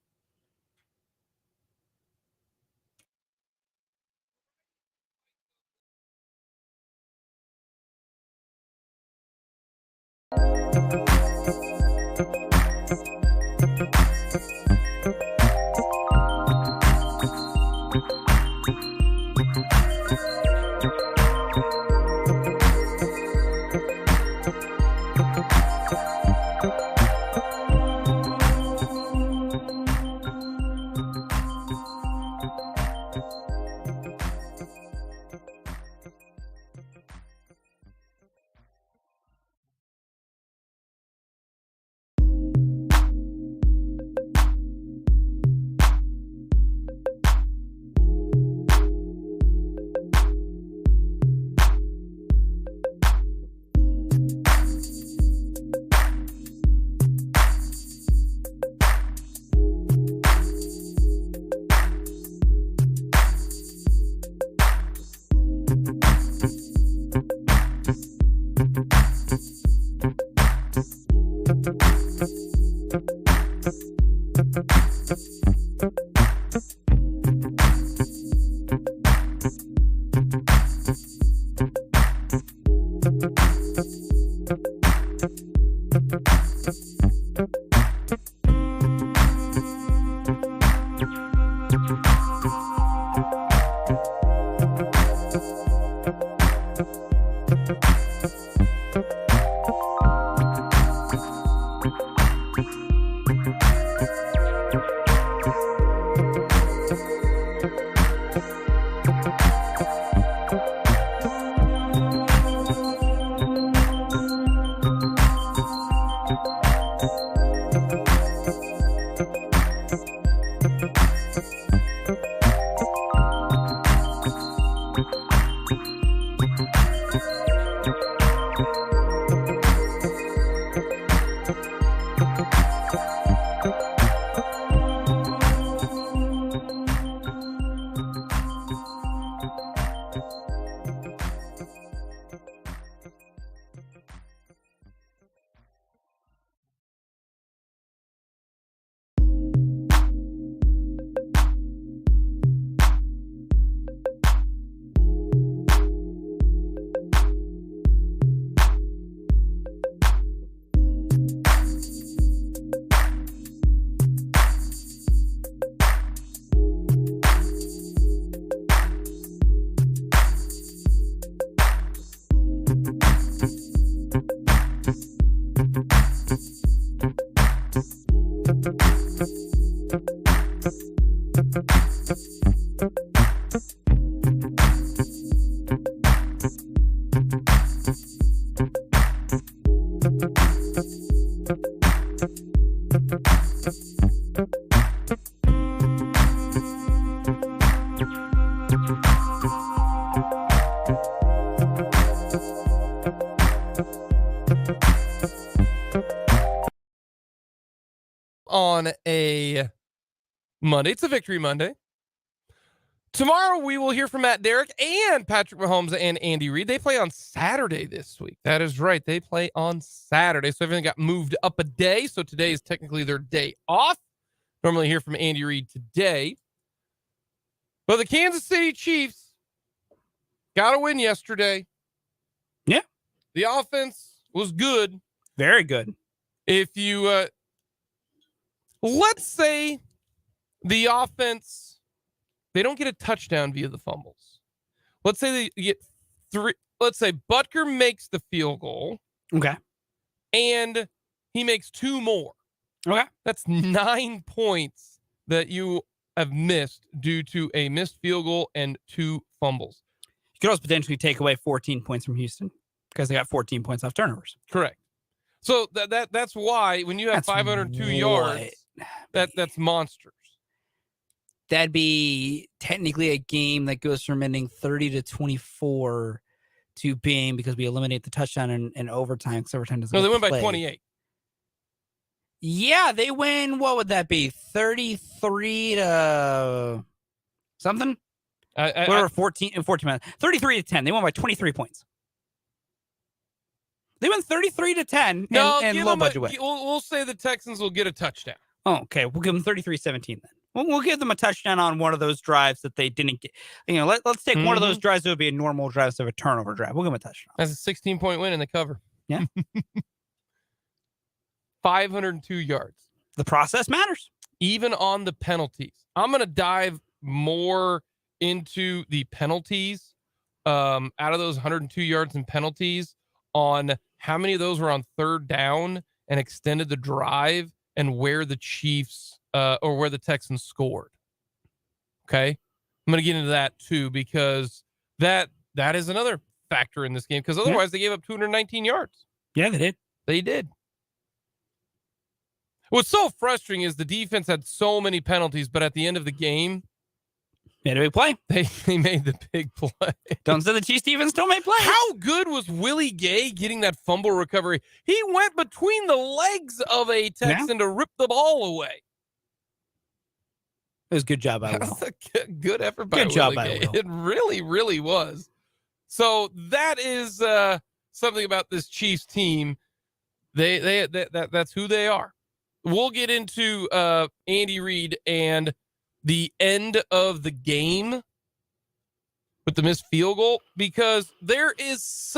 on a Monday. It's a Victory Monday. Tomorrow, we will hear from Matt Derrick and Patrick Mahomes and Andy Reid. They play on Saturday this week. That is right. They play on Saturday. So everything got moved up a day. So today is technically their day off. Normally hear from Andy Reid today. But the Kansas City Chiefs got a win yesterday. Yeah. The offense was good. Very good. If you, let's say the offense, they don't get a touchdown via the fumbles. Let's say they get three. Let's say Butker makes the field goal. Okay. And he makes 2 more. Okay. That's 9 points that you have missed due to a missed field goal and 2 fumbles. You could also potentially take away 14 points from Houston because they got 14 points off turnovers. Correct. So that's why when you have 502 yards, that's monsters. That'd be technically a game that goes from ending 30-24 to being, because we eliminate the touchdown in overtime, because overtime doesn't. No, they win by play. 28. Yeah, they win. What would that be? 33 to something? Whatever, 14 minutes. 33-10. They won by 23 points. They win 33-10 and low budget way. We'll say the Texans will get a touchdown. Oh, okay. We'll give them 33-17 then. We'll give them a touchdown on one of those drives that they didn't get. Let's take one of those drives that would be a normal drive instead of a turnover drive. We'll give them a touchdown. That's a 16-point win in the cover. Yeah. 502 yards. The process matters. Even on the penalties. I'm going to dive more into the penalties out of those 102 yards in penalties on how many of those were on third down and extended the drive and where the Chiefs or where the Texans scored. Okay. I'm going to get into that too, because that is another factor in this game, because otherwise they gave up 219 yards. Yeah, they did. They did. What's so frustrating is the defense had so many penalties, but at the end of the game, made a big play. They made the big play. Don't say the Chiefs defense don't make plays. How good was Willie Gay getting that fumble recovery? He went between the legs of a Texan to rip the ball away. It was a good job by Will. Good effort by Willie Gay. It really, really was. So that is something about this Chiefs team. That's who they are. We'll get into Andy Reid and the end of the game with the missed field goal, because there is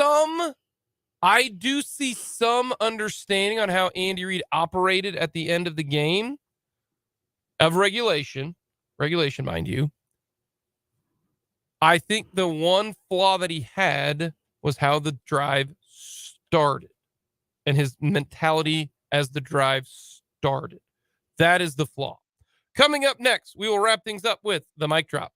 I do see some understanding on how Andy Reid operated at the end of the game of regulation, mind you. I think the one flaw that he had was how the drive started and his mentality as the drive started. That is the flaw. Coming up next, we will wrap things up with the mic drop.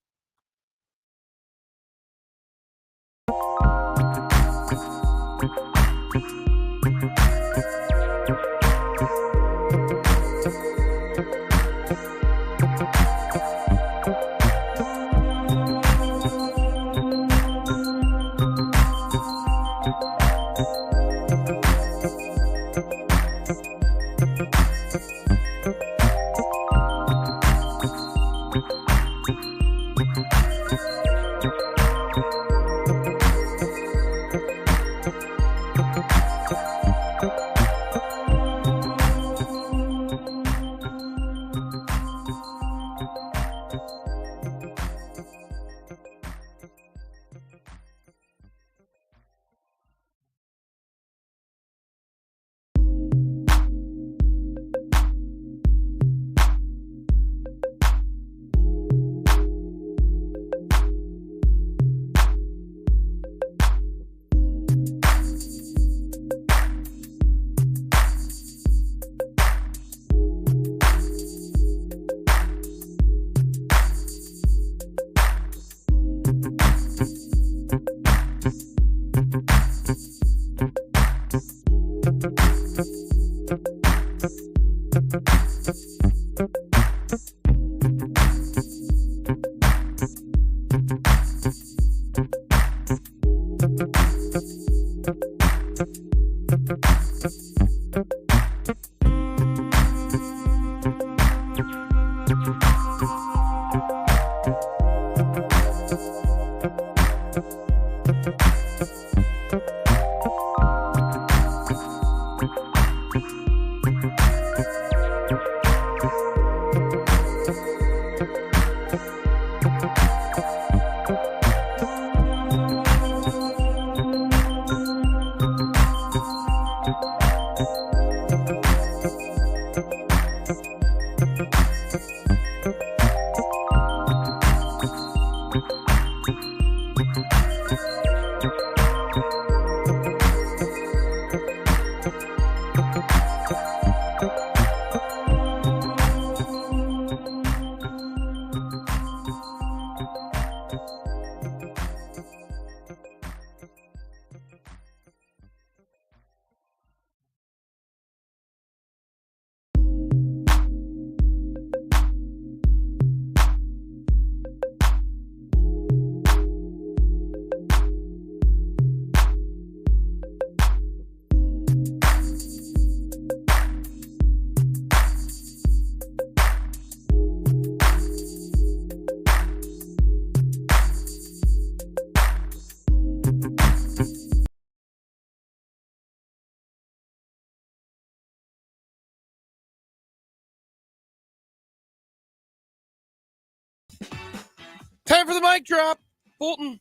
Time for the mic drop. Fulton,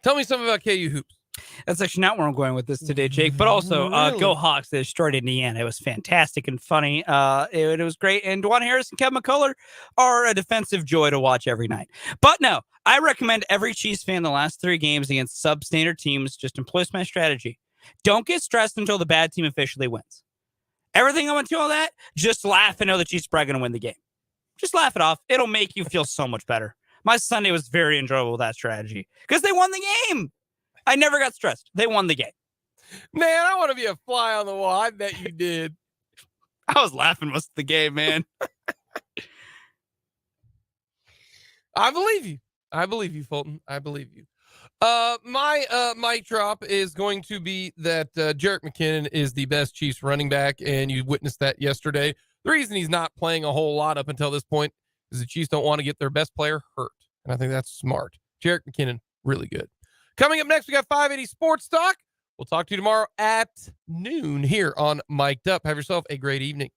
tell me something about KU hoops. That's actually not where I'm going with this today, Jake. But also, Really? go Hawks. They destroyed Indiana. It was fantastic and funny. It was great. And Dwan Harris and Kevin McCullough are a defensive joy to watch every night. But no, I recommend every Chiefs fan the last 3 games against substandard teams just employ my strategy. Don't get stressed until the bad team officially wins. Everything I went to all that, just laugh and know the Chiefs are probably going to win the game. Just laugh it off. It'll make you feel so much better. My Sunday was very enjoyable with that strategy because they won the game. I never got stressed. They won the game. Man, I want to be a fly on the wall. I bet you did. I was laughing most of the game, man. I believe you. I believe you, Fulton. I believe you. My mic drop is going to be that Jerick McKinnon is the best Chiefs running back, and you witnessed that yesterday. The reason he's not playing a whole lot up until this point is the Chiefs don't want to get their best player hurt, and I think that's smart. Jerick McKinnon, really good. Coming up next, we got 580 Sports Talk. We'll talk to you tomorrow at noon here on Mic'd Up. Have yourself a great evening.